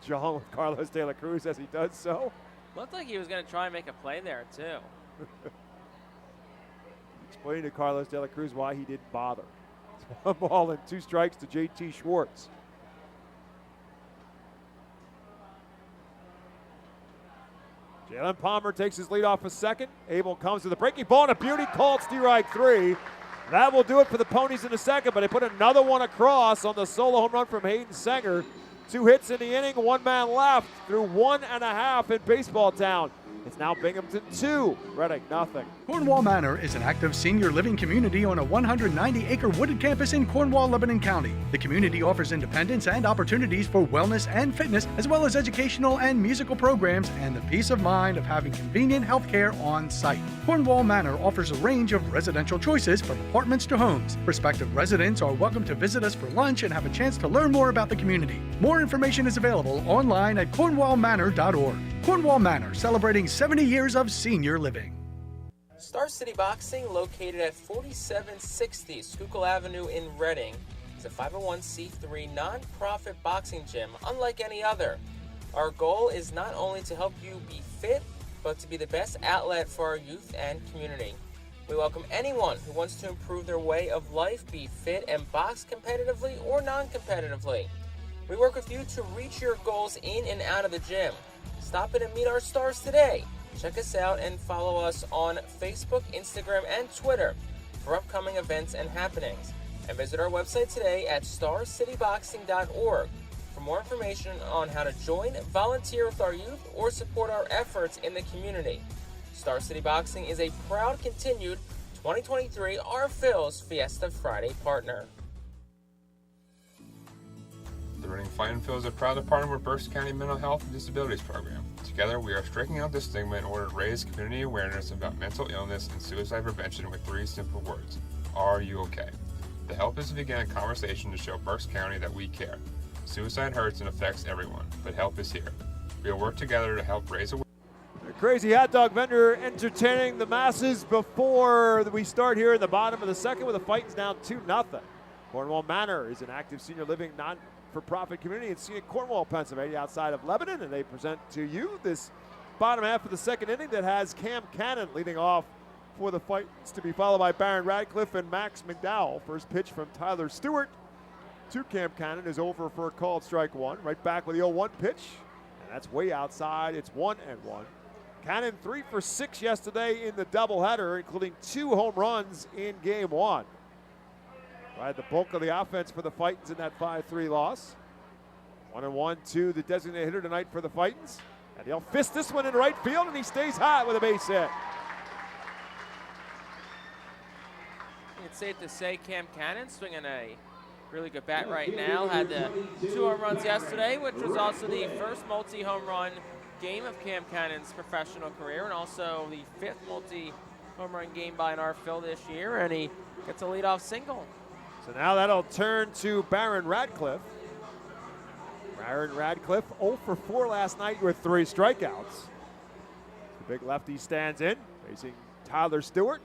Speaker 6: John with Carlos De La Cruz as he does so.
Speaker 2: Looked like he was going to try and make a play there, too.
Speaker 6: Explaining to Carlos De La Cruz why he didn't bother. It's 1 ball and 2 strikes to J.T. Schwartz. Jalen Palmer takes his lead off a second. Abel comes to the breaking ball and a beauty called strike 3. That will do it for the Ponies in the second, but they put another one across on the solo home run from Hayden Sanger. 2 hits in the inning, 1 man left through 1.5 in Baseball Town. It's now Binghamton 2, Reading nothing.
Speaker 1: Cornwall Manor is an active senior living community on a 190-acre wooded campus in Cornwall, Lebanon County. The community offers independence and opportunities for wellness and fitness, as well as educational and musical programs and the peace of mind of having convenient health care on site. Cornwall Manor offers a range of residential choices from apartments to homes. Prospective residents are welcome to visit us for lunch and have a chance to learn more about the community. More information is available online at cornwallmanor.org. Cornwall Manor, celebrating 70 years of senior living.
Speaker 2: Star City Boxing, located at 4760 Schuylkill Avenue in Reading, is a 501c3 non-profit boxing gym unlike any other. Our goal is not only to help you be fit, but to be the best outlet for our youth and community. We welcome anyone who wants to improve their way of life, be fit, and box competitively or non-competitively. We work with you to reach your goals in and out of the gym. Stop in and meet our stars today. Check us out and follow us on Facebook, Instagram, and Twitter for upcoming events and happenings. And visit our website today at starcityboxing.org for more information on how to join, volunteer with our youth, or support our efforts in the community. Star City Boxing is a proud continued 2023 Our Phil's Fiesta Friday partner.
Speaker 15: The Reading Fightin' Phillies are proud to partner with Berks County Mental Health and Disabilities Program. Together, we are striking out the stigma in order to raise community awareness about mental illness and suicide prevention with 3 simple words. Are you okay? The help is to begin a conversation to show Berks County that we care. Suicide hurts and affects everyone, but help is here. We will work together to help raise awareness.
Speaker 6: A crazy hot dog vendor entertaining the masses before we start here in the bottom of the second, with the Fightin's down 2-0. Cornwall Manor is an active senior living non-for-profit community in scenic Cornwall, Pennsylvania, outside of Lebanon, and they present to you this bottom half of the second inning that has Cam Cannon leading off for the Fights, to be followed by Baron Radcliffe and Max McDowell. First pitch from Tyler Stewart to Cam Cannon is over for a called strike one. Right back with the 0-1 pitch, and that's way outside. It's 1-1. Cannon 3 for 6 yesterday in the doubleheader, including 2 home runs in game 1. Right, the bulk of the offense for the Fightins in that 5-3 loss. 1-1 to the designated hitter tonight for the Fightins. And he'll fist this one in right field, and he stays hot with a base hit.
Speaker 2: It's safe to say Cam Cannon swinging a really good bat right now. Had the 2 home runs yesterday, which was also the first multi-home run game of Cam Cannon's professional career, and also the 5th multi-home run game by an RFL this year, and he gets a leadoff single.
Speaker 6: So now that'll turn to Baron Radcliffe. Baron Radcliffe 0 for 4 last night with 3 strikeouts. The big lefty stands in, facing Tyler Stewart.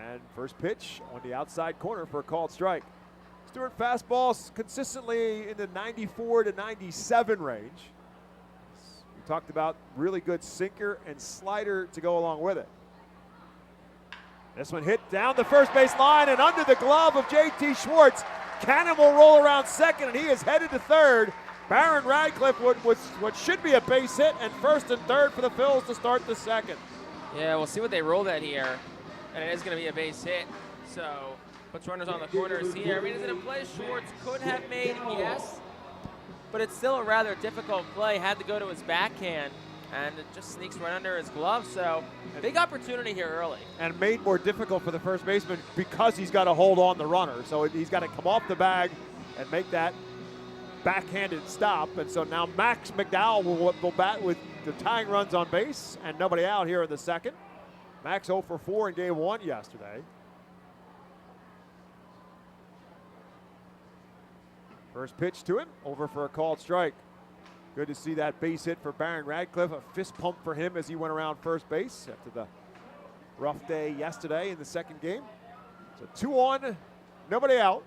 Speaker 6: And first pitch on the outside corner for a called strike. Stewart fastballs consistently in the 94 to 97 range. We talked about really good sinker and slider to go along with it. This one hit down the first base line and under the glove of J.T. Schwartz. Cannon will roll around second, and he is headed to third. Baron Radcliffe with what should be a base hit, and first and third for the Phils to start the second.
Speaker 2: Yeah, we'll see what they roll that here, and it is going to be a base hit. So puts runners on the corners here. I mean, is it a play Schwartz could have made? Yes. But it's still a rather difficult play. Had to go to his backhand, and it just sneaks right under his glove. So big opportunity here early.
Speaker 6: And made more difficult for the first baseman because he's got to hold on the runner. So he's got to come off the bag and make that backhanded stop. And so now Max McDowell will bat with the tying runs on base and nobody out here in the second. Max 0 for 4 in game 1 yesterday. First pitch to him, over for a called strike. Good to see that base hit for Baron Radcliffe. A fist pump for him as he went around first base after the rough day yesterday in the second game. So 2-on, nobody out.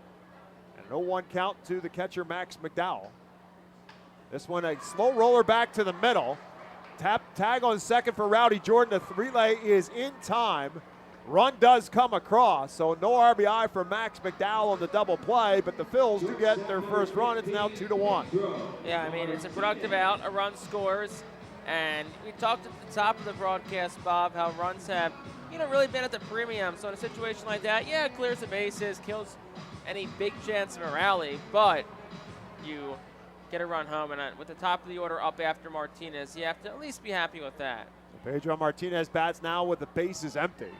Speaker 6: And an 0-1 count to the catcher, Max McDowell. This one a slow roller back to the middle. Tag on second for Rowdy Jordan. The relay is in time. Run does come across, so no RBI for Max McDowell on the double play, but the Phils do get their first run. It's now 2-1.
Speaker 2: Yeah, I mean, it's a productive out. A run scores. And we talked at the top of the broadcast, Bob, how runs have, really been at the premium. So in a situation like that, yeah, it clears the bases, kills any big chance of a rally, but you get a run home. And with the top of the order up after Martinez, you have to at least be happy with that.
Speaker 6: Pedro Martinez bats now with the bases empty.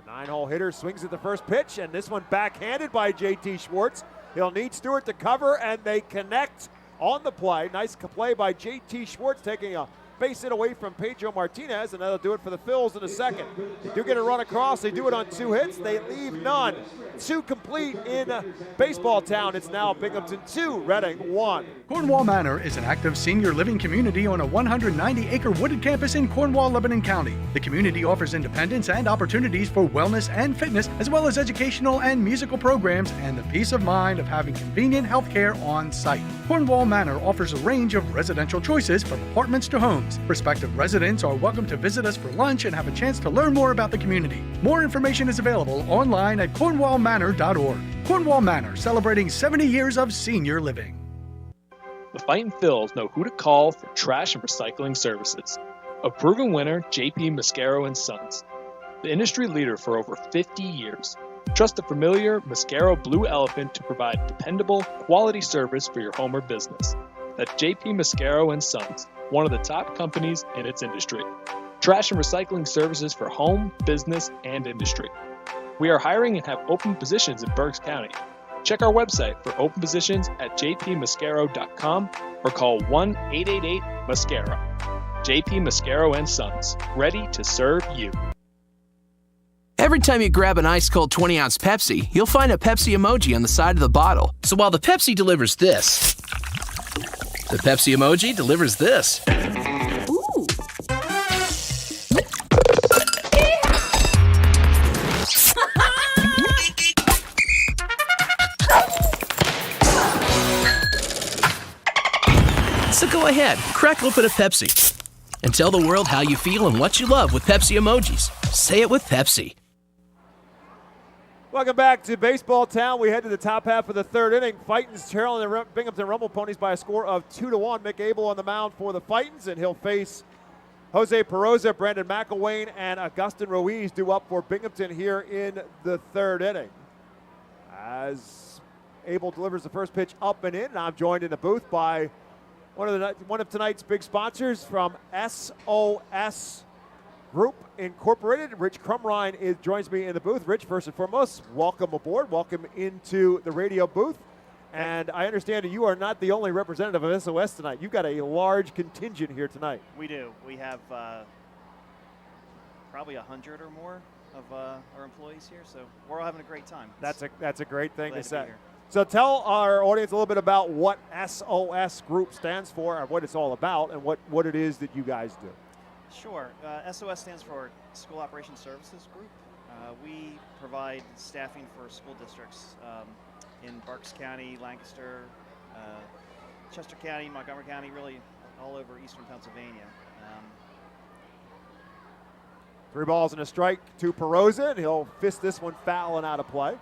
Speaker 6: The 9-hole hitter swings at the first pitch, and this one backhanded by J.T. Schwartz. He'll need Stewart to cover, and they connect on the play. Nice play by J.T. Schwartz, taking a base hit away from Pedro Martinez, and that'll do it for the Phils in a second. They do get a run across. They do it on 2 hits. They leave none. 2 complete in Baseball Town. It's now Binghamton 2, Reading 1.
Speaker 1: Cornwall Manor is an active senior living community on a 190-acre wooded campus in Cornwall, Lebanon County. The community offers independence and opportunities for wellness and fitness, as well as educational and musical programs, and the peace of mind of having convenient health care on site. Cornwall Manor offers a range of residential choices from apartments to homes. Prospective residents are welcome to visit us for lunch and have a chance to learn more about the community. More information is available online at cornwallmanor.org. Cornwall Manor, celebrating 70 years of senior living.
Speaker 16: The Fightin Phils know who to call for trash and recycling services. A proven winner, JP Mascaro & Sons. The industry leader for over 50 years. Trust the familiar Mascaro Blue Elephant to provide dependable, quality service for your home or business. That's JP Mascaro & Sons, one of the top companies in its industry. Trash and recycling services for home, business, and industry. We are hiring and have open positions in Berks County. Check our website for open positions at jpmascaro.com or call 1-888-MASCARO. JP Mascaro & Sons, ready to serve you.
Speaker 17: Every time you grab an ice-cold 20-ounce Pepsi, you'll find a Pepsi emoji on the side of the bottle. So while the Pepsi delivers this, the Pepsi emoji delivers this.
Speaker 18: Ooh.
Speaker 17: So go ahead, crack open a Pepsi and tell the world how you feel and what you love with Pepsi emojis. Say it with Pepsi.
Speaker 6: Welcome back to Baseball Town. We head to the top half of the 3rd inning. Fightin's trailing the Binghamton Rumble Ponies by a score of 2-1. Mick Abel on the mound for the Fightins, and he'll face Jose Peroza, Brandon McElwain, and Augustin Ruiz due up for Binghamton here in the 3rd inning. As Abel delivers the first pitch up and in, and I'm joined in the booth by one of tonight's big sponsors from SOS Group Incorporated. Rich Crumrine joins me in the booth. Rich, first and foremost, welcome aboard. Welcome into the radio booth. And I understand that you are not the only representative of SOS tonight. You've got a large contingent here tonight.
Speaker 19: We do. We have probably 100 or more of our employees here, so we're all having a great time.
Speaker 6: That's a great thing to say.
Speaker 19: Here.
Speaker 6: So tell our audience a little bit about what SOS Group stands for, and what it's all about, and what it is that you guys do.
Speaker 19: Sure. SOS stands for School Operations Services Group. We provide staffing for school districts in Berks County, Lancaster, Chester County, Montgomery County, really all over eastern Pennsylvania.
Speaker 6: 3 balls and a strike to Peroza, and he'll fist this one foul and out of play.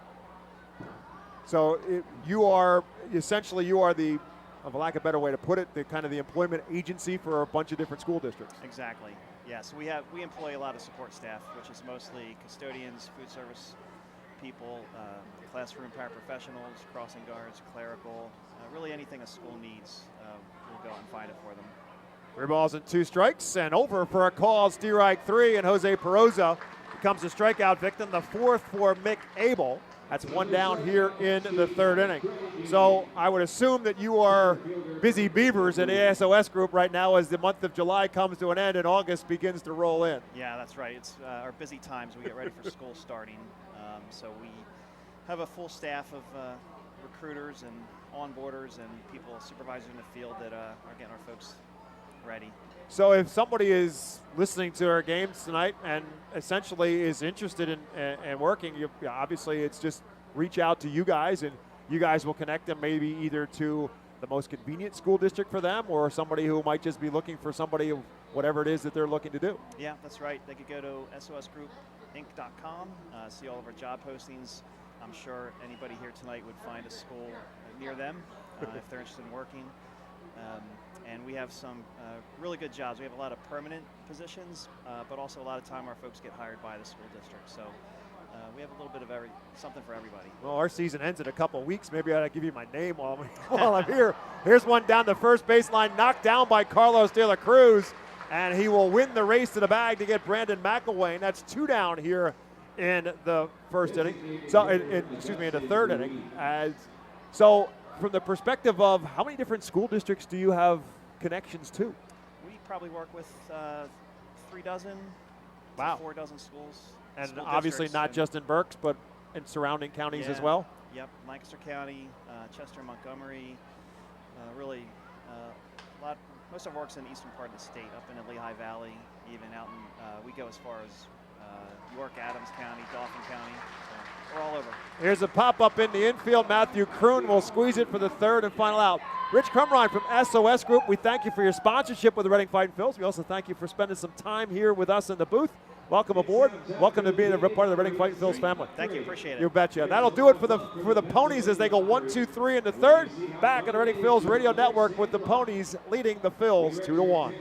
Speaker 6: So you are the, of a lack of a better way to put it, the kind of the employment agency for a bunch of different school districts.
Speaker 19: Exactly. Yeah, so we employ a lot of support staff, which is mostly custodians, food service people, classroom paraprofessionals, crossing guards, clerical, really anything a school needs, we'll go out and find it for them.
Speaker 6: 3 balls and 2 strikes, and over for a call, strike 3, and Jose Peroza becomes a strikeout victim, the 4th for Mick Abel. That's 1 down here in the 3rd inning. So I would assume that you are busy beavers at the SOS Group right now as the month of July comes to an end and August begins to roll in.
Speaker 19: Yeah, that's right. It's our busy times. We get ready for school starting. So we have a full staff of recruiters and onboarders and people, supervisors in the field that are getting our folks ready.
Speaker 6: So if somebody is listening to our games tonight and essentially is interested in working, obviously it's just reach out to you guys, and you guys will connect them maybe either to the most convenient school district for them or somebody who might just be looking for somebody, whatever it is that they're looking to do.
Speaker 19: Yeah, that's right. They could go to sosgroupinc.com, see all of our job postings. I'm sure anybody here tonight would find a school near them if they're interested in working. And we have some really good jobs. We have a lot of permanent positions, but also a lot of time our folks get hired by the school district. So we have a little bit of something for everybody.
Speaker 6: Well, our season ends in a couple weeks. Maybe I ought to give you my name while I'm here. Here's one down the first baseline, knocked down by Carlos De La Cruz, and he will win the race to the bag to get Brandon McElwain. That's 2 down here in the first inning. So, in the third inning. So, from the perspective of how many different school districts do you have connections to?
Speaker 19: We probably work with 3 dozen,
Speaker 6: wow,
Speaker 19: 4 dozen schools.
Speaker 6: And
Speaker 19: school
Speaker 6: obviously
Speaker 19: districts,
Speaker 6: not just in Berks, but in surrounding counties as well?
Speaker 19: Yep, Lancaster County, Chester, Montgomery, really most of our work's in the eastern part of the state, up in the Lehigh Valley, even out in, we go as far as York, Adams County, Dauphin County, so we're all over.
Speaker 6: Here's a pop-up in the infield. Matthew Kroon will squeeze it for the third and final out. Rich Crumrine from SOS Group, we thank you for your sponsorship with the Reading Fightin' Phils. We also thank you for spending some time here with us in the booth. Welcome aboard. Welcome to being a part of the Reading Fightin' Phils family.
Speaker 19: Thank you, appreciate it.
Speaker 6: You betcha. That'll do it for the Ponies as they go 1-2-3 in the third. Back at the Reading Phils Radio Network with the Ponies leading the Phils 2-1.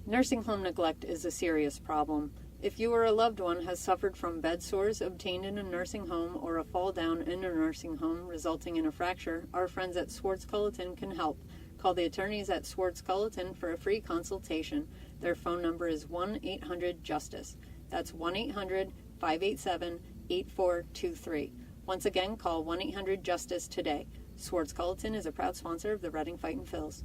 Speaker 8: Nursing home neglect is a serious problem. If you or a loved one has suffered from bed sores obtained in a nursing home or a fall down in a nursing home resulting in a fracture, our friends at Swartz Culleton can help. Call the attorneys at Swartz Culleton for a free consultation. Their phone number is 1-800-JUSTICE. That's 1-800-587-8423. Once again, call 1-800-JUSTICE today. Swartz Culleton is a proud sponsor of the Reading Fightin' Phils.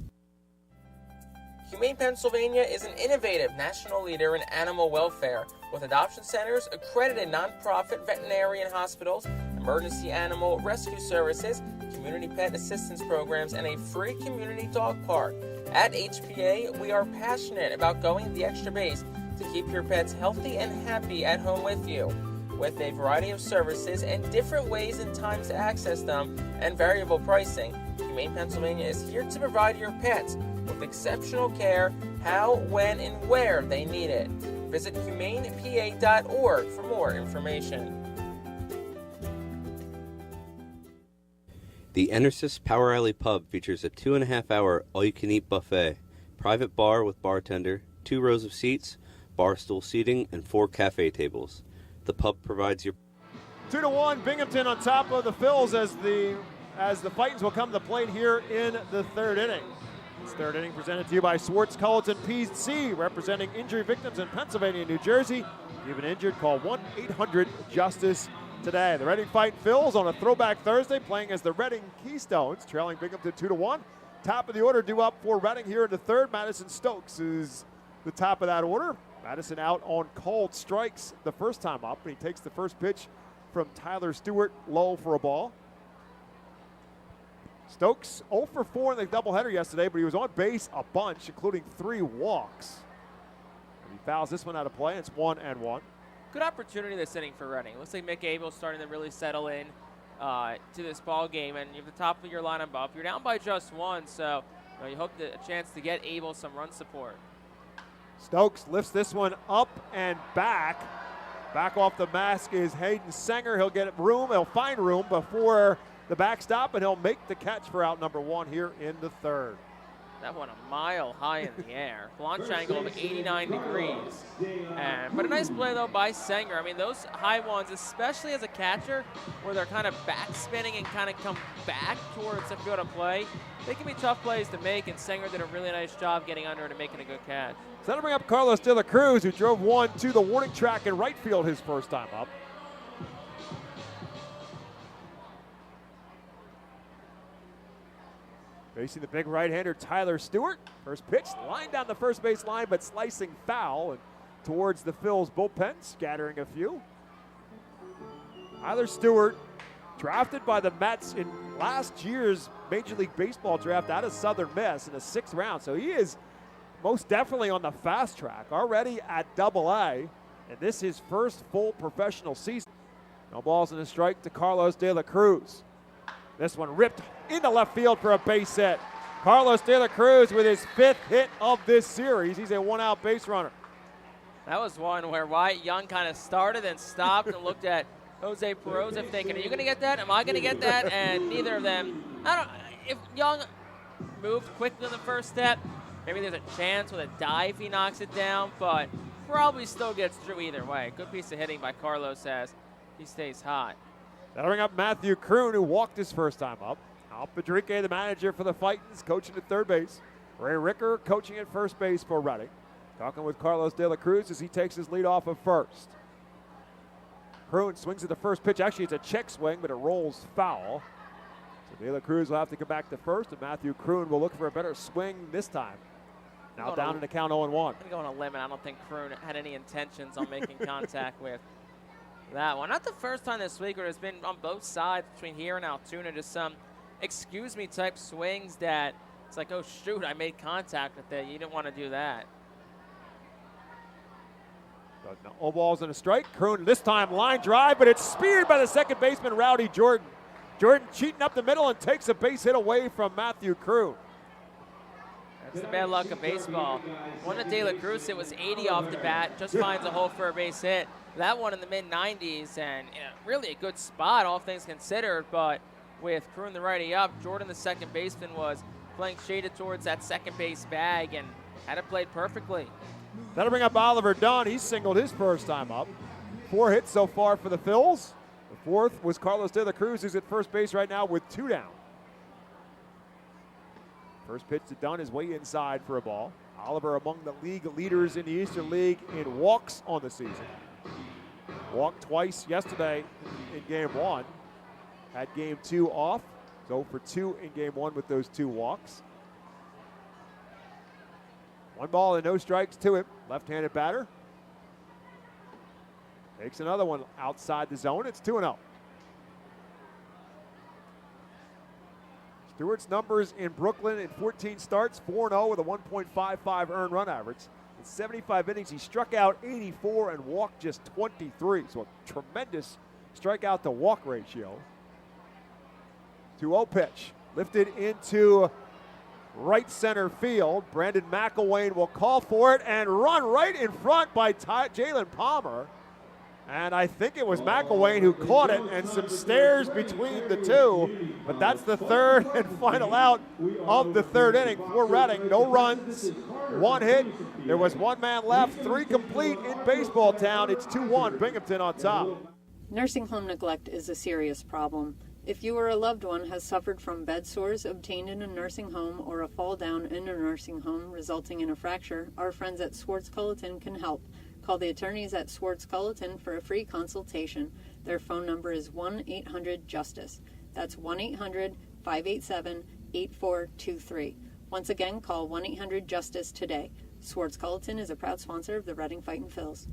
Speaker 2: Humane Pennsylvania is an innovative national leader in animal welfare with adoption centers, accredited nonprofit veterinarian hospitals, emergency animal rescue services, community pet assistance programs, and a free community dog park. At HPA, we are passionate about going the extra base to keep your pets healthy and happy at home with you. With a variety of services and different ways and times to access them and variable pricing, Humane Pennsylvania is here to provide your pets with exceptional care how, when, and where they need it. Visit humanepa.org for more information.
Speaker 13: The Enersys Power Alley Pub features a 2.5-hour all-you-can-eat buffet, private bar with bartender, 2 rows of seats, bar stool seating, and 4 cafe tables. The pub provides your
Speaker 6: 2-1, Binghamton on top of the Phils as the Fightins will come to the plate here in the third inning. This third inning presented to you by Swartz Culleton PC, representing injury victims in Pennsylvania and New Jersey. If you've been injured, call 1-800-JUSTICE today. The Reading Fightin' Phils on a Throwback Thursday, playing as the Reading Keystones, trailing Binghamton 2-1. Top of the order due up for Reading here in the third. Madison Stokes is the top of that order. Madison out on called strikes the first time up, and he takes the first pitch from Tyler Stewart, low for a ball. Stokes 0 for 4 in the doubleheader yesterday, but he was on base a bunch, including 3 walks. And he fouls this one out of play. It's 1-1.
Speaker 18: Good opportunity this inning for Reading. Looks like Mick Abel's starting to really settle in to this ball game, and you have the top of your lineup up. You're down by just 1, so you hope a chance to get Abel some run support.
Speaker 6: Stokes lifts this one up and back. Back off the mask is Hayden Sanger. He'll get room. He'll find room before the backstop, and he'll make the catch for out number 1 here in the third.
Speaker 18: That one a mile high in the air. Launch angle of 89 degrees. But a nice play, though, by Sanger. I mean, those high ones, especially as a catcher, where they're kind of back spinning and kind of come back towards the field of play, they can be tough plays to make, and Sanger did a really nice job getting under it and making a good catch.
Speaker 6: So that'll bring up Carlos De La Cruz, who drove one to the warning track in right field his first time up. Facing the big right-hander, Tyler Stewart. First pitch, line down the first base line, but slicing foul and towards the Phil's bullpen, scattering a few. Tyler Stewart, drafted by the Mets in last year's Major League Baseball draft out of Southern Miss in the 6th round. So he is most definitely on the fast track, already at Double-A, and this is his first full professional season. No balls and a strike to Carlos De La Cruz. This one ripped into left field for a base hit. Carlos De La Cruz with his 5th hit of this series. He's a 1-out base runner.
Speaker 18: That was one where Wyatt Young kind of started and stopped and looked at Jose Peroza thinking, are you going to get that? Am I going to get that? And neither of them. If Young moved quickly in the first step, maybe there's a chance with a dive he knocks it down, but probably still gets through either way. Good piece of hitting by Carlos as he stays hot.
Speaker 6: That'll bring up Matthew Kroon, who walked his first time up. Al Padrique, the manager for the Fightins, coaching at third base. Ray Ricker coaching at first base for Reading. Talking with Carlos De La Cruz as he takes his lead off of first. Kroon swings at the first pitch. Actually, it's a check swing, but it rolls foul. So De La Cruz will have to come back to first, and Matthew Kroon will look for a better swing this time. Now down in the count 0-1.
Speaker 18: I'm going to go on a limb, and I don't think Kroon had any intentions on making contact with that one. Not the first time this week where it's been on both sides between here and Altoona, just some excuse me type swings that it's like, oh shoot, I made contact with it. You didn't want to do that.
Speaker 6: No balls and a strike. Kroon this time line drive, but it's speared by the second baseman, Rowdy Jordan. Jordan cheating up the middle and takes a base hit away from Matthew Kroon.
Speaker 18: That's the bad luck of baseball. One of De La Cruz, it was 80 off the bat, just finds a hole for a base hit. That one in the mid-90s, and really a good spot, all things considered, but with Kroon the righty up, Jordan the second baseman was playing shaded towards that second base bag and had it played perfectly.
Speaker 6: That'll bring up Oliver Dunn. He singled his first time up. 4 hits so far for the Phils. The fourth was Carlos De La Cruz, who's at first base right now with 2 down. First pitch to Dunn is way inside for a ball. Oliver among the league leaders in the Eastern League in walks on the season. Walked twice yesterday in game 1. Had game 2 off. So for 2 in game 1 with those 2 walks. 1 ball and no strikes to him. Left-handed batter. Takes another one outside the zone. It's 2-0. Stewart's numbers in Brooklyn in 14 starts, 4-0 with a 1.55 earned run average. In 75 innings, he struck out 84 and walked just 23. So a tremendous strikeout to walk ratio. 2-0 pitch. Lifted into right center field. Brandon McElwain will call for it and run right in front by Jalen Palmer. And I think it was McElwain who caught it, and some stairs between the two. But that's the third and final out of the third inning for Reading. No runs, 1 hit. There was 1 man left, 3 complete in baseball town. It's 2-1, Binghamton on top.
Speaker 8: Nursing home neglect is a serious problem. If you or a loved one has suffered from bed sores obtained in a nursing home or a fall down in a nursing home resulting in a fracture, our friends at Swartz-Culleton can help. Call the attorneys at Swartz-Culleton for a free consultation. Their phone number is 1-800-JUSTICE. That's 1-800-587-8423. Once again, call 1-800-JUSTICE today. Swartz-Culleton is a proud sponsor of the Reading Fightin' Phils.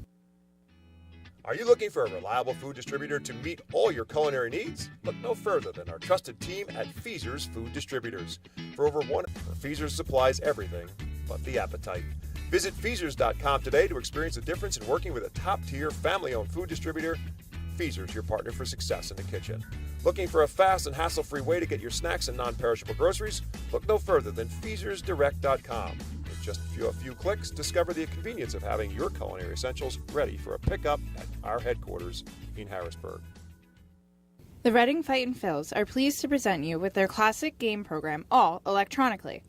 Speaker 4: Are you looking for a reliable food distributor to meet all your culinary needs? Look no further than our trusted team at Feaser's Food Distributors. Feaser's supplies everything but the appetite. Visit Feasers.com today to experience the difference in working with a top-tier, family-owned food distributor. Feasers, your partner for success in the kitchen. Looking for a fast and hassle-free way to get your snacks and non-perishable groceries? Look no further than FeasersDirect.com. With just a few clicks, discover the convenience of having your culinary essentials ready for a pickup at our headquarters in Harrisburg.
Speaker 20: The Reading Fightin' Phils are pleased to present you with their classic game program, all electronically.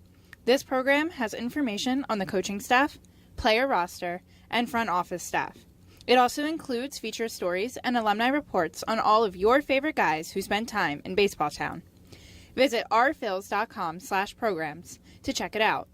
Speaker 20: This program has information on the coaching staff, player roster, and front office staff. It also includes feature stories and alumni reports on all of your favorite guys who spent time in baseball town. Visit ourphils.com/programs to check it out.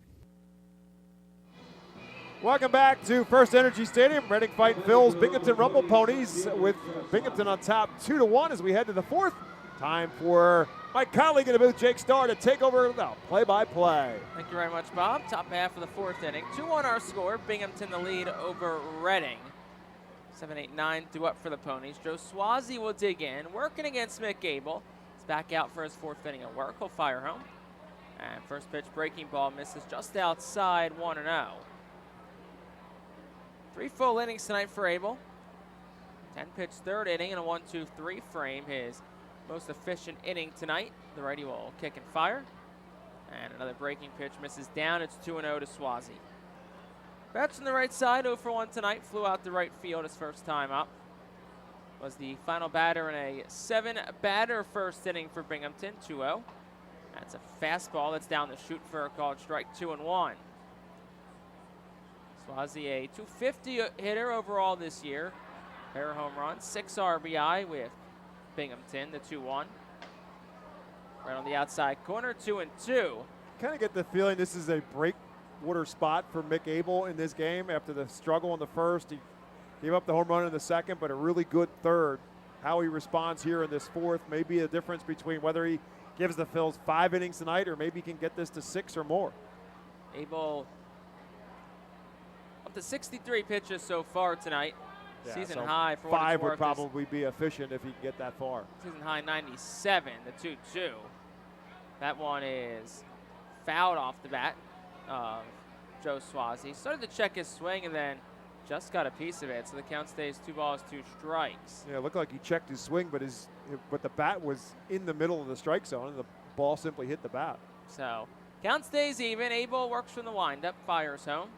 Speaker 6: Welcome back to FirstEnergy Stadium. Reading Fightin' Phils, Binghamton Rumble Ponies with Binghamton on top 2-1 as we head to the 4th. Time for my colleague in the booth, Jake Starr, to take over the play-by-play.
Speaker 18: Thank you very much, Bob. Top half of the 4th inning. 2-1 our score. Binghamton the lead over Reading. 7-8-9 due up for the Ponies. Joe Swazi will dig in, working against Mick Gable. He's back out for his 4th inning of work. He'll fire home. And first pitch breaking ball misses just outside 1-0. 3 full innings tonight for Abel. 10-pitch 3rd inning and a 1-2-3 frame. His most efficient inning tonight. The righty will kick and fire. And another breaking pitch misses down. It's 2-0 to Swazi. Bats on the right side, 0 for 1 tonight. Flew out to right field his first time up. Was the final batter in a 7-batter first inning for Binghamton, 2-0. That's a fastball that's down the chute for a called strike, 2-1. Swazi, a .250 hitter overall this year. Pair of home runs, 6 RBI with Binghamton, the 2-1. Right on the outside corner, 2-2.
Speaker 6: Kind of get the feeling this is a breakwater spot for Mick Abel in this game after the struggle in the first. He gave up the home run in the second, but a really good third. How he responds here in this fourth may be a difference between whether he gives the Phils 5 innings tonight or maybe he can get this to 6 or more.
Speaker 18: Abel up to 63 pitches so far tonight.
Speaker 6: Yeah,
Speaker 18: Season
Speaker 6: so
Speaker 18: high for
Speaker 6: 5
Speaker 18: what
Speaker 6: would probably be efficient if he can get that far.
Speaker 18: Season high 97, the 2-2. That one is fouled off the bat of Joe Swazi. Started to check his swing and then just got a piece of it, so the count stays 2 balls, 2 strikes.
Speaker 6: Yeah, it looked like he checked his swing, but the bat was in the middle of the strike zone, and the ball simply hit the bat.
Speaker 18: So count stays even. Abel works from the windup, fires home.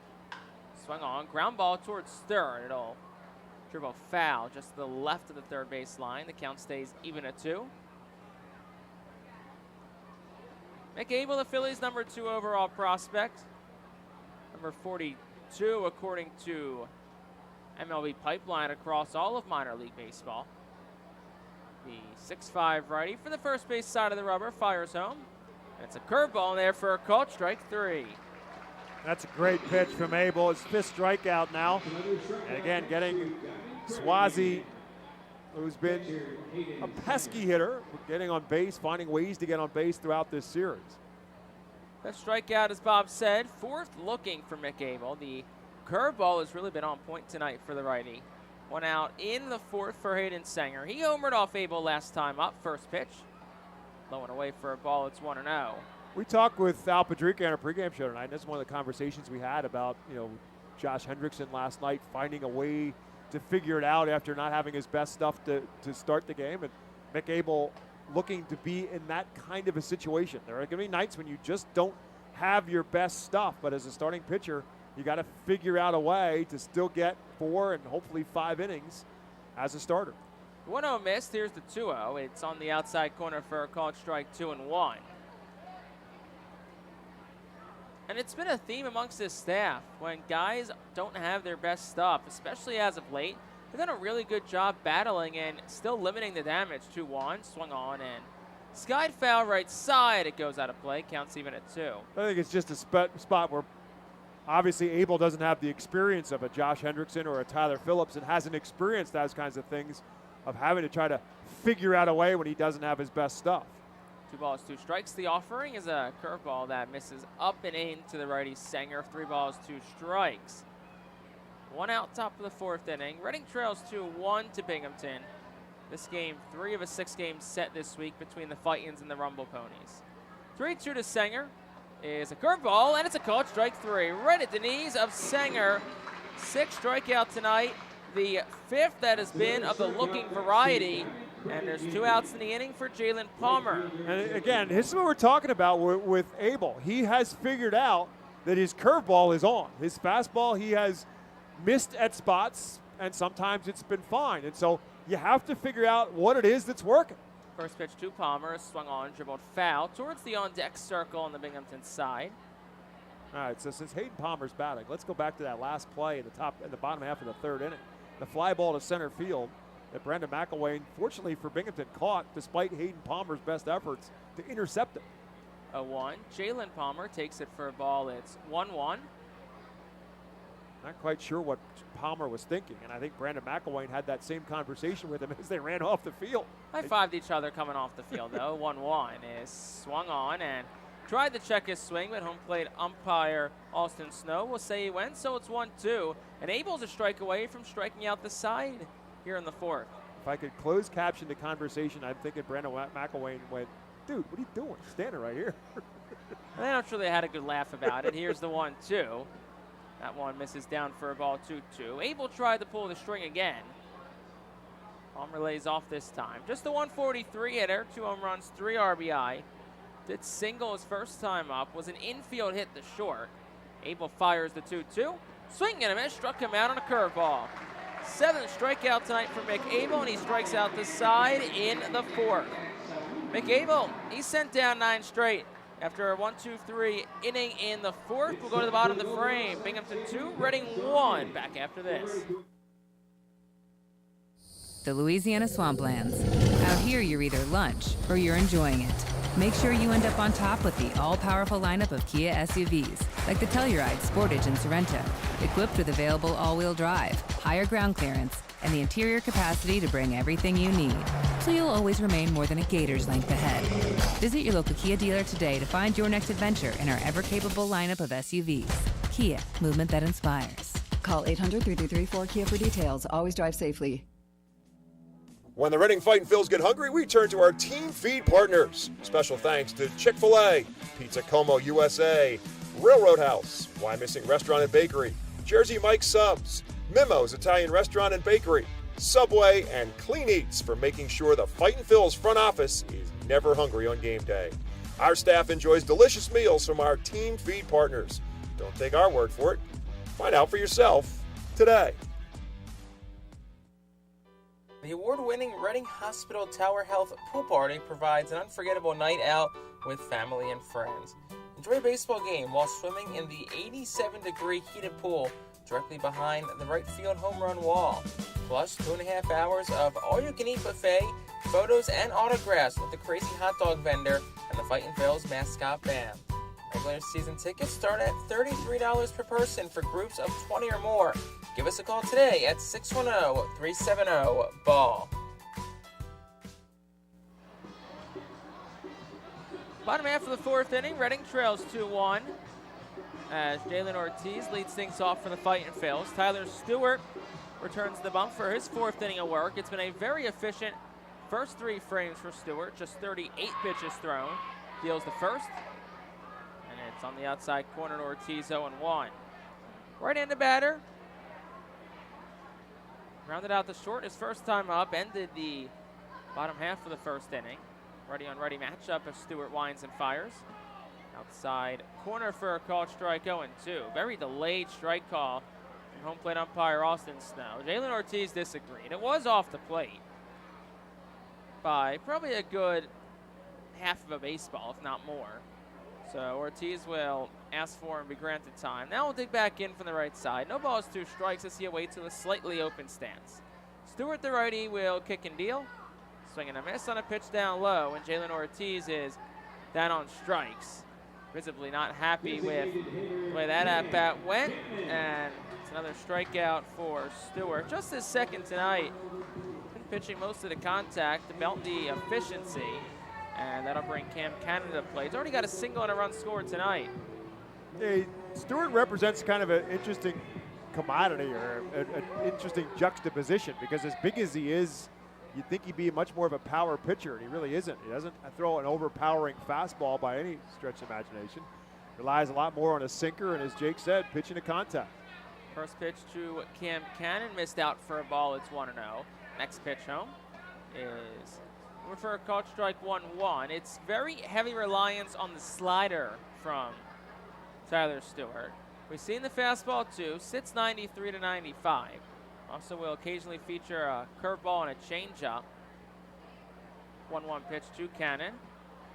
Speaker 18: Swung on, ground ball towards third. It'll dribble foul just to the left of the third base line. The count stays even at 2. Mick Abel, the Phillies' number 2 overall prospect. Number 42, according to MLB Pipeline, across all of minor league baseball. The 6'5" righty for the first base side of the rubber fires home. And it's a curveball in there for a called strike 3.
Speaker 6: That's a great pitch from Abel. His 5th strikeout now. And again, getting Swazi, who's been a pesky hitter, getting on base, finding ways to get on base throughout this series.
Speaker 18: That strikeout, as Bob said, 4th looking for Mick Abel. The curveball has really been on point tonight for the righty. 1 out in the 4th for Hayden Sanger. He homered off Abel last time up, first pitch. Low and away for a ball, it's 1-0.
Speaker 6: We talked with Al Padrica on our pregame show tonight. That's one of the conversations we had about, Josh Hendrickson last night finding a way to figure it out after not having his best stuff to start the game. And Mick Abel looking to be in that kind of a situation. There are going to be nights when you just don't have your best stuff, but as a starting pitcher, you got to figure out a way to still get 4 and hopefully 5 innings as a starter.
Speaker 18: 1-0 missed. Here's the 2-0. It's on the outside corner for a called strike, 2-1. And it's been a theme amongst this staff. When guys don't have their best stuff, especially as of late, they've done a really good job battling and still limiting the damage. 2-1, swung on and skied foul right side. It goes out of play, counts even at 2.
Speaker 6: I think it's just a spot where obviously Abel doesn't have the experience of a Josh Hendrickson or a Tyler Phillips and hasn't experienced those kinds of things of having to try to figure out a way when he doesn't have his best stuff.
Speaker 18: 2 balls, 2 strikes. The offering is a curveball that misses up and in to the righty Sanger. 3 balls, 2 strikes. 1 out, top of the 4th inning. Reading trails 2-1 to Binghamton. This game, 3 of a 6-game set this week between the Fightins and the Rumble Ponies. 3-2 to Sanger is a curveball, and it's a called strike 3. Right at the knees of Sanger. 6th strikeout tonight. The 5th that has been of the looking variety. And there's 2 outs in the inning for Jalen Palmer.
Speaker 6: And again, this is what we're talking about with Abel. He has figured out that his curveball is on. His fastball, he has missed at spots, and sometimes it's been fine. And so you have to figure out what it is that's working.
Speaker 18: First pitch to Palmer, swung on, dribbled foul towards the on-deck circle on the Binghamton side.
Speaker 6: All right, so since Hayden Palmer's batting, let's go back to that last play in the bottom half of the 3rd inning. The fly ball to center field that Brendan McElwain, fortunately for Binghamton, caught despite Hayden Palmer's best efforts to intercept it.
Speaker 18: 0-1. Jalen Palmer takes it for a ball. It's 1-1.
Speaker 6: Not quite sure what Palmer was thinking, and I think Brandon McElwain had that same conversation with him as they ran off the field.
Speaker 18: High-fived each other coming off the field, though. 1-1 is swung on and tried to check his swing, but home plate umpire Alston Snow will say he went, so it's 1-2. And able to strike away from striking out the side here in the 4th.
Speaker 6: If I could close caption the conversation, I'm thinking Brandon McElwain went, dude, what are you doing? Standing right here.
Speaker 18: They don't really had a good laugh about it. Here's the 1-2. That one misses down for a ball, 2-2. Abel tried to pull the string again. Palmer lays off this time. Just the 143 hitter, 2 home runs, 3 RBI. Did single his first time up, was an infield hit to short. Abel fires the 2-2. Swing and a miss, struck him out on a curveball. 7th strikeout tonight for Mick Abel, and he strikes out the side in the 4th. Mick Abel, he's sent down 9 straight. After a 1-2-3 inning in the 4th, we'll go to the bottom of the frame. Binghamton 2, Reading 1. Back after this.
Speaker 21: the Louisiana Swamplands. Out here, you're either lunch or you're enjoying it. Make sure you end up on top with the all-powerful lineup of Kia SUVs, like the Telluride, Sportage, and Sorento, equipped with available all-wheel drive, higher ground clearance, and the interior capacity to bring everything you need, so you'll always remain more than a gator's length ahead. Visit your local Kia dealer today to find your next adventure in our ever-capable lineup of SUVs. Kia, movement that inspires.
Speaker 22: Call 800-3334-KIA for details. Always drive safely.
Speaker 4: When the Reading Fightin' Phils get hungry, we turn to our team feed partners. Special thanks to Chick-fil-A, Pizza Como USA, Railroad House, Why Missing Restaurant and Bakery, Jersey Mike's Subs, Mimo's Italian Restaurant and Bakery, Subway, and Clean Eats for making sure the Fightin' Phils front office is never hungry on game day. Our staff enjoys delicious meals from our team feed partners. Don't take our word for it. Find out for yourself today.
Speaker 2: The award-winning Reading Hospital Tower Health Pool Party provides an unforgettable night out with family and friends. Enjoy a baseball game while swimming in the 87-degree heated pool directly behind the right field home run wall. Plus 2.5 hours of all-you-can-eat buffet, photos, and autographs with the crazy hot dog vendor and the Fightin' Phils mascot band. Regular season tickets start at $33 per person for groups of 20 or more. Give us a call today at 610-370-BALL.
Speaker 18: Bottom half of the fourth inning, Reading trails 2-1 as Jalen Ortiz leads things off for the Fightin' Phils. Tyler Stewart returns the bump for his fourth inning of work. It's been a very efficient first 3 frames for Stewart, just 38 pitches thrown. Deals the first, and it's on the outside corner to Ortiz, 0-1. Right-handed batter. Rounded out the short his first time up, ended the bottom half of the first inning. Righty-on-righty matchup as Stewart winds and fires. Outside corner for a called strike, 0-2. Very delayed strike call from home plate umpire Austin Snow. Jalen Ortiz disagreed. It was off the plate by probably a good half of a baseball, if not more. So Ortiz will ask for and be granted time. Now we'll dig back in from the right side. No balls, 2 strikes as he awaits with a slightly open stance. Stewart, the righty, will kick and deal. Swing and a miss on a pitch down low, and Jalen Ortiz is down on strikes. Visibly not happy with the way that at-bat went, and it's another strikeout for Stewart. Just his second tonight. Been pitching most of the contact to belt the efficiency. And that'll bring Cam Cannon to play. He's already got a single and a run scored tonight.
Speaker 6: Hey, Stewart represents kind of an interesting commodity or an interesting juxtaposition because as big as he is, you'd think he'd be much more of a power pitcher, and he really isn't. He doesn't throw an overpowering fastball by any stretch of imagination. Relies a lot more on a sinker, and as Jake said, pitching to contact.
Speaker 18: First pitch to Cam Cannon, missed out for a ball. It's 1-0. Next pitch home is for a called strike, 1-1. It's very heavy reliance on the slider from Tyler Stewart. We've seen the fastball too, sits 93 to 95. Also will occasionally feature a curveball and a changeup. 1-1 pitch to Cannon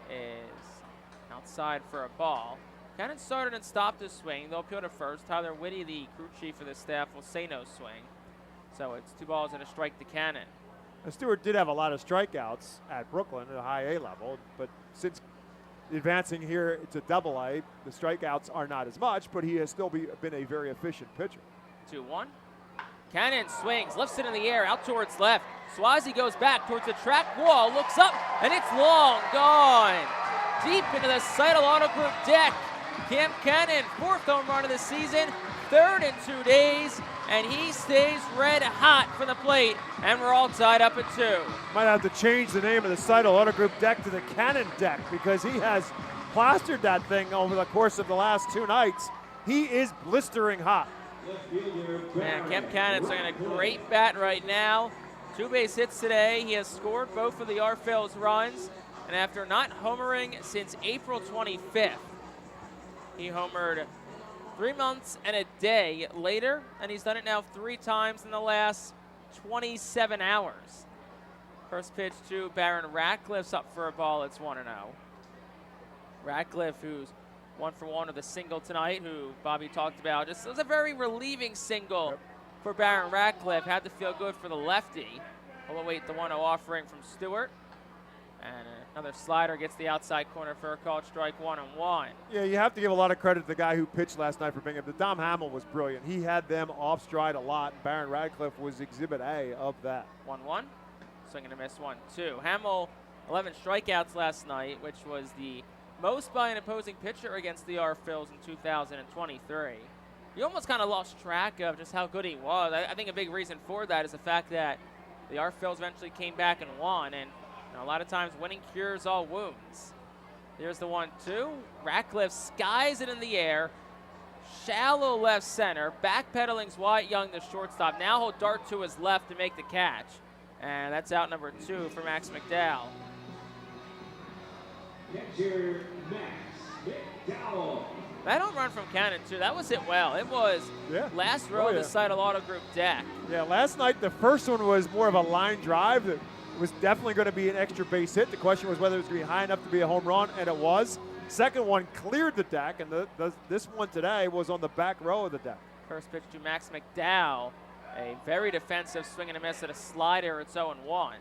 Speaker 18: is outside for a ball. Cannon started and stopped his swing. They'll appeal to first. Tyler Whitty, the crew chief of the staff, will say no swing. So it's 2 balls and a strike to Cannon.
Speaker 6: Stewart did have a lot of strikeouts at Brooklyn at a high A level, but since advancing here to Double A, the strikeouts are not as much, but he has still been a very efficient pitcher.
Speaker 18: 2-1. Cannon swings, lifts it in the air, out towards left. Swazi goes back towards the track wall, looks up, and it's long gone. Deep into the Seidel Auto Group deck. Cam Cannon, 4th home run of the season, 3rd in 2 days, and he stays red hot for the plate, and we're all tied up at 2.
Speaker 6: Might have to change the name of the Seidel Auto Group deck to the Cannon deck because he has plastered that thing over the course of the last 2 nights. He is blistering hot.
Speaker 18: Man, Cam Cannon's on a great bat right now. 2 base hits today. He has scored both of the R-Phil's runs, and after not homering since April 25th, he homered 3 months and a day later, and he's done it now 3 times in the last 27 hours. First pitch to Barron Ratcliffe's up for a ball. It's 1-0. Ratcliffe, who's 1 for 1 with a single tonight, who Bobby talked about. Just was a very relieving single for Barron Ratcliffe. Had to feel good for the lefty. We'll await the 1-0 offering from Stewart. And another slider gets the outside corner for a called strike, 1-1.
Speaker 6: Yeah, you have to give a lot of credit to the guy who pitched last night for Binghamton. Dom Hamill was brilliant. He had them off stride a lot, and Baron Radcliffe was exhibit A of that.
Speaker 18: 1-1. Swing and a miss, 1-2. Hamill, 11 strikeouts last night, which was the most by an opposing pitcher against the R-Phils in 2023. You almost kind of lost track of just how good he was. I think a big reason for that is the fact that the R-Phils eventually came back and won, and a lot of times winning cures all wounds. Here's the 1-2. Ratcliffe skies it in the air. Shallow left center. Backpedaling's Wyatt Young, the shortstop. Now he'll dart to his left to make the catch. And that's out number 2 for Max McDowell.
Speaker 14: Catcher Max McDowell.
Speaker 18: That home run from Cannon, too. That was hit well. It was last row of the Seidel Auto Group deck.
Speaker 6: Yeah, last night the first one was more of a line drive that was definitely going to be an extra base hit. The question was whether it was going to be high enough to be a home run, and it was. Second one cleared the deck, and this one today was on the back row of the deck.
Speaker 18: First pitch to Max McDowell. A very defensive swing and a miss at a slider. It's 0-1.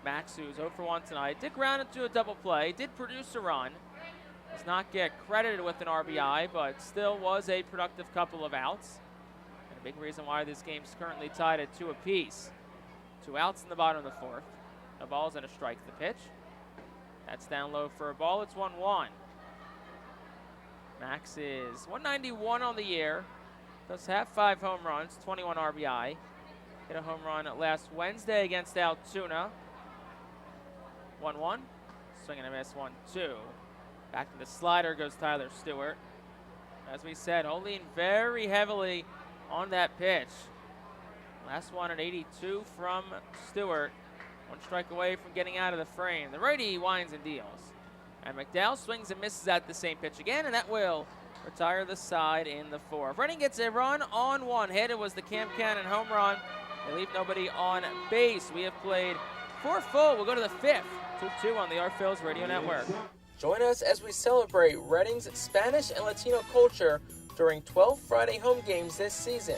Speaker 18: Max, who's 0 for 1 tonight, did ground into a double play, did produce a run. Does not get credited with an RBI, but still was a productive couple of outs. And a big reason why this game's currently tied at 2 apiece. 2 outs in the bottom of the 4th. A ball's and a strike the pitch. That's down low for a ball. It's 1-1. Max is 191 on the year. Does have 5 home runs, 21 RBI. Hit a home run last Wednesday against Altoona. 1-1. Swing and a miss, 1-2. Back to the slider goes Tyler Stewart. As we said, holding very heavily on that pitch. Last one at 82 from Stewart. 1 strike away from getting out of the frame. The righty winds and deals. And McDowell swings and misses at the same pitch again, and that will retire the side in the 4th. Reading gets a run on 1 hit. It was the Cam Cannon home run. They leave nobody on base. We have played 4 full. We'll go to the 5th. 2-2 on the R-Phils Radio Network.
Speaker 2: Join us as we celebrate Reading's Spanish and Latino culture during 12 Friday home games this season.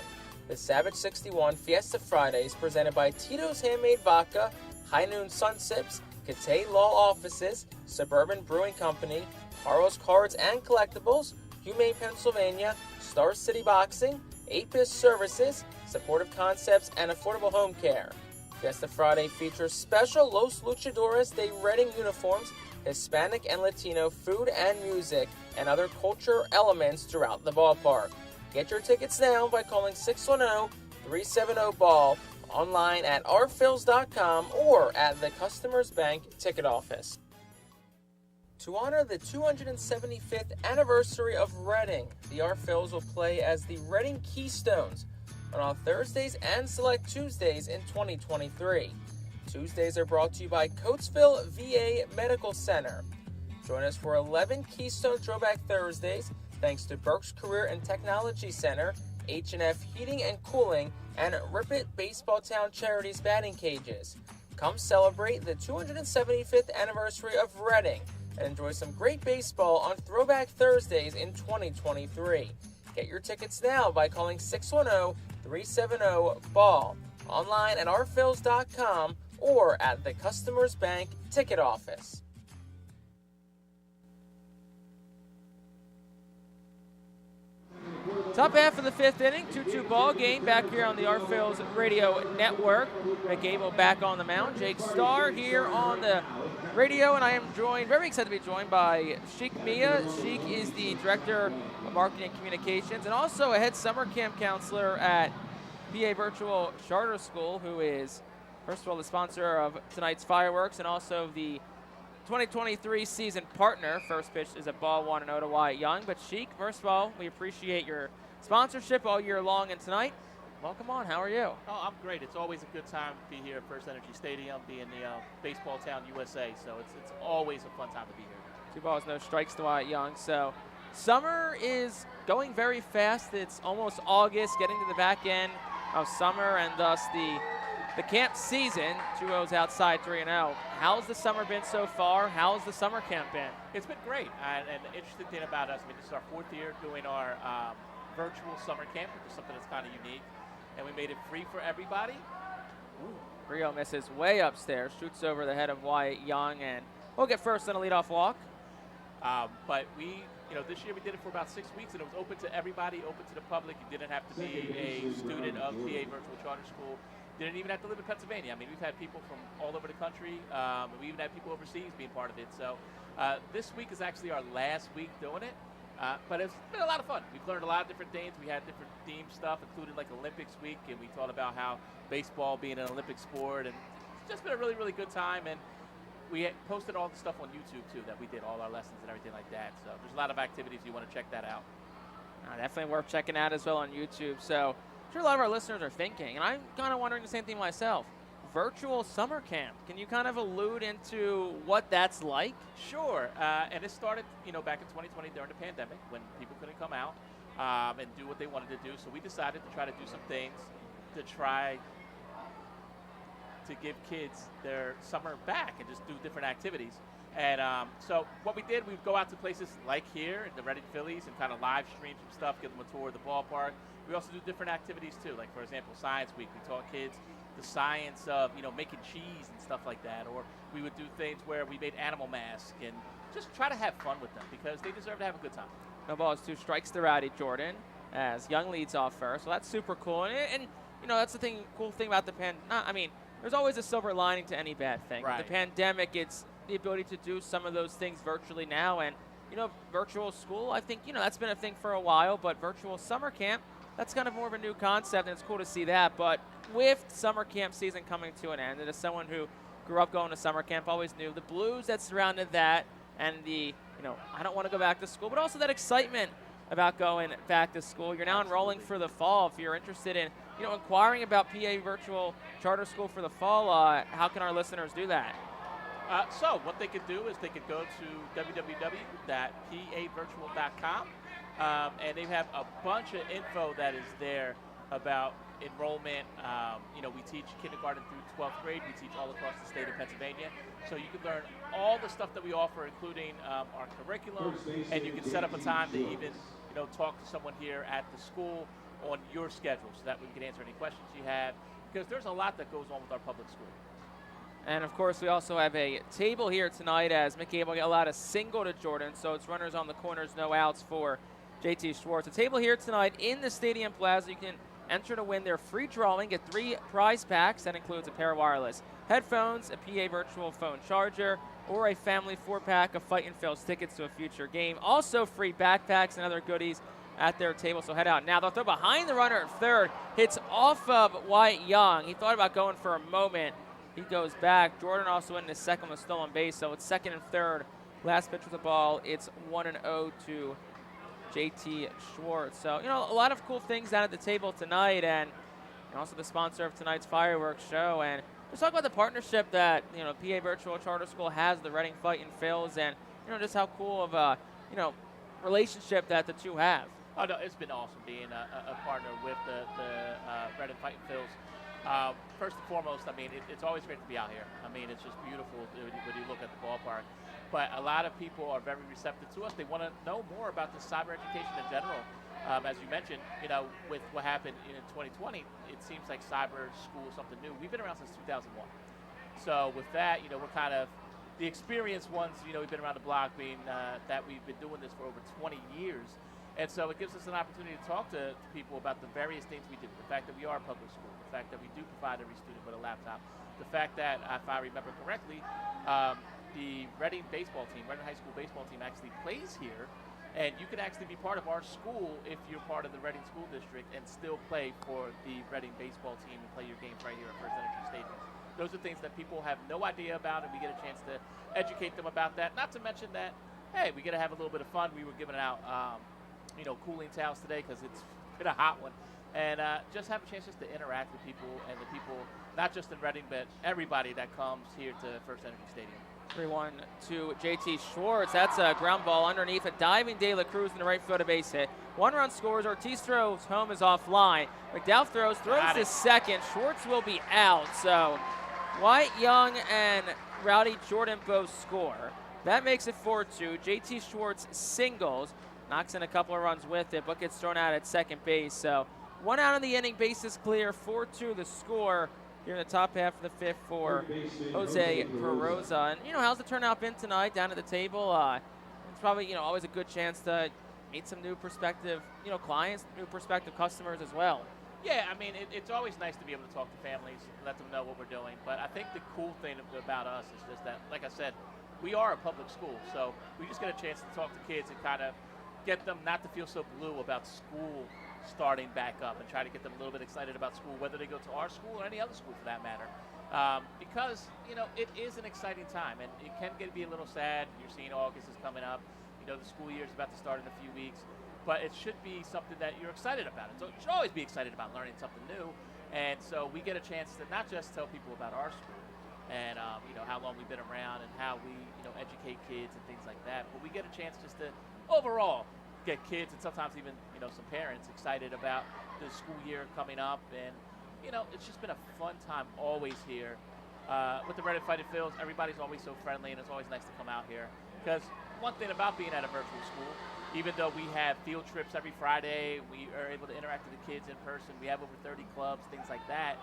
Speaker 2: The Savage 61 Fiesta Fridays presented by Tito's Handmade Vodka, High Noon Sun Sips, Catay Law Offices, Suburban Brewing Company, Carlos Cards and Collectibles, Humane Pennsylvania, Star City Boxing, Apis Services, Supportive Concepts, and Affordable Home Care. Fiesta Friday features special Los Luchadores de Reading uniforms, Hispanic and Latino food and music, and other culture elements throughout the ballpark. Get your tickets now by calling 610-370-BALL, online at rphils.com or at the Customers Bank ticket office. To honor the 275th anniversary of Reading, the R-Phils will play as the Reading Keystones on Thursdays and select Tuesdays in 2023. Tuesdays are brought to you by Coatesville VA Medical Center. Join us for 11 Keystone Throwback Thursdays thanks to Burke's Career and Technology Center, H&F Heating and Cooling, and Rip It Baseball Town Charities batting cages. Come celebrate the 275th anniversary of Reading and enjoy some great baseball on Throwback Thursdays in 2023. Get your tickets now by calling 610-370-BALL, online at rphils.com or at the Customers Bank ticket office.
Speaker 18: Top half of the 5th inning, 2-2 ball game back here on the R-Phils Radio Network. Rick Abel back on the mound. Jake Starr here on the radio, and I am very excited to be joined by Sheik Mia. Sheik is the Director of Marketing and Communications and also a head summer camp counselor at PA Virtual Charter School, who is, first of all, the sponsor of tonight's fireworks and also the 2023 season partner. First pitch is a ball 1-0 to Wyatt Young. But Sheik, first of all, we appreciate your sponsorship all year long, and tonight, welcome on. How are you?
Speaker 3: Oh, I'm great. It's always a good time to be here at FirstEnergy Stadium, being the baseball town USA. So it's always a fun time to be here.
Speaker 18: 2 balls, no strikes to Wyatt Young. So summer is going very fast. It's almost August, getting to the back end of summer, and thus the camp season. 2-0s outside, 3-0. How's the summer been so far? How's the summer camp been?
Speaker 3: It's been great. And the interesting thing about us, this is our 4th year doing our virtual summer camp, which is something that's kind of unique. And we made it free for everybody. Ooh.
Speaker 18: Rio misses way upstairs, shoots over the head of Wyatt Young, and we'll get first on a leadoff walk.
Speaker 3: But we, this year we did it for about 6 weeks, and it was open to everybody, open to the public. You didn't have to be a student of PA Virtual Charter School. Didn't even have to live in Pennsylvania. I mean, we've had people from all over the country. We even had people overseas being part of it. So this week is actually our last week doing it. But it's been a lot of fun. We've learned a lot of different things. We had different theme stuff, including like Olympics week, and we thought about how baseball being an Olympic sport, and it's just been a really, really good time. And we had posted all the stuff on YouTube too that we did, all our lessons and everything like that. So there's a lot of activities. You want to check that out.
Speaker 18: Definitely worth checking out as well on YouTube. So I'm sure a lot of our listeners are thinking, and I'm kind of wondering the same thing myself. Virtual summer camp. Can you kind of allude into what that's like?
Speaker 3: Sure. And it started, back in 2020 during the pandemic when people couldn't come out and do what they wanted to do. So we decided to try to do some things to try to give kids their summer back and just do different activities. And so what we did, we'd go out to places like here at the Reading Phillies and kind of live stream some stuff, give them a tour of the ballpark. We also do different activities too, like for example, Science Week. We taught kids the science of, making cheese and stuff like that. Or we would do things where we made animal masks and just try to have fun with them because they deserve to have a good time.
Speaker 18: No balls, 2 strikes to Rowdy Jordan as Young leads off first. So that's super cool. And that's the cool thing about the there's always a silver lining to any bad thing.
Speaker 3: Right.
Speaker 18: The pandemic, it's the ability to do some of those things virtually now. And, virtual school, I think, that's been a thing for a while. But virtual summer camp, that's kind of more of a new concept, and it's cool to see that. But with summer camp season coming to an end, and as someone who grew up going to summer camp, always knew the blues that surrounded that and the, I don't want to go back to school, but also that excitement about going back to school. You're now enrolling for the fall. If you're interested in, inquiring about PA Virtual Charter School for the fall, how can our listeners do that?
Speaker 3: So what they could do is they could go to www.pavirtual.com, and they have a bunch of info that is there about enrollment. We teach kindergarten through 12th grade. We teach all across the state of Pennsylvania. So you can learn all the stuff that we offer, including our curriculum, and you can set up a time to even, talk to someone here at the school on your schedule so that we can answer any questions you have, because there's a lot that goes on with our public school.
Speaker 18: And, of course, we also have a table here tonight as McCable allowed a single to Jordan, so it's runners on the corners, no outs for JT Schwartz. A table here tonight in the Stadium Plaza. You can enter to win their free drawing, get 3 prize packs. That includes a pair of wireless headphones, a PA Virtual phone charger, or a family 4-pack of Fightin' Phil's tickets to a future game. Also free backpacks and other goodies at their table, so head out now. They'll throw behind the runner at third. Hits off of Wyatt Young. He thought about going for a moment. He goes back. Jordan also in his second with stolen base, so it's second and third. Last pitch with the ball. It's 1-0 to JT Schwartz. So, a lot of cool things down at the table tonight, and also the sponsor of tonight's fireworks show. And let's talk about the partnership that, PA Virtual Charter School has, the Reading Fightin' Phils, and, just how cool of a, relationship that the two have.
Speaker 3: Oh, no, it's been awesome being a partner with the Reading Fightin' Phils. First and foremost, it's always great to be out here. It's just beautiful when you look at the ballpark. But a lot of people are very receptive to us. They want to know more about the cyber education in general. As you mentioned, with what happened in 2020, it seems like cyber school is something new. We've been around since 2001. So with that, we're kind of the experienced ones. We've been around the block, being that we've been doing this for over 20 years. And so it gives us an opportunity to talk to people about the various things we do. The fact that we are a public school, the fact that we do provide every student with a laptop, the fact that, if I remember correctly, the Reading baseball team, Reading High School baseball team actually plays here, and you can actually be part of our school if you're part of the Reading School District and still play for the Reading baseball team and play your games right here at FirstEnergy Stadium. Those are things that people have no idea about, and we get a chance to educate them about that. Not to mention that, hey, we get to have a little bit of fun. We were giving out cooling towels today because it's been a hot one. And just have a chance just to interact with people, and the people, not just in Reading, but everybody that comes here to FirstEnergy Stadium.
Speaker 18: 3-1 to JT Schwartz. That's a ground ball underneath a diving De La Cruz in the right field, a base hit. 1 run scores. Ortiz throws. Home is offline. McDowell throws to second. Schwartz will be out. So Wyatt Young and Rowdy Jordan both score. That makes it 4-2. JT Schwartz singles. Knocks in a couple of runs with it, but gets thrown out at second base. So 1 out in the inning, bases clear, 4-2 the score. here in the top half of the fifth for Jose Perosa. And, how's the turnout been tonight down at the table? It's probably, always a good chance to meet some new prospective, clients, new prospective customers as well.
Speaker 3: Yeah, I mean, it's always nice to be able to talk to families, let them know what we're doing. But I think the cool thing about us is just that, like I said, we are a public school. So we just get a chance to talk to kids and kind of get them not to feel so blue about school starting back up and try to get them a little bit excited about school, whether they go to our school or any other school for that matter. Because, it is an exciting time, and it can be a little sad. You're seeing August is coming up. The school year is about to start in a few weeks. But it should be something that you're excited about. So you should always be excited about learning something new. And so we get a chance to not just tell people about our school and, how long we've been around and how we, educate kids and things like that. But we get a chance just to, overall, get kids and sometimes even, some parents excited about the school year coming up. And, it's just been a fun time always here. With the Reddit Fightin Phils, everybody's always so friendly, and it's always nice to come out here. Because one thing about being at a virtual school, even though we have field trips every Friday, we are able to interact with the kids in person. We have over 30 clubs, things like that.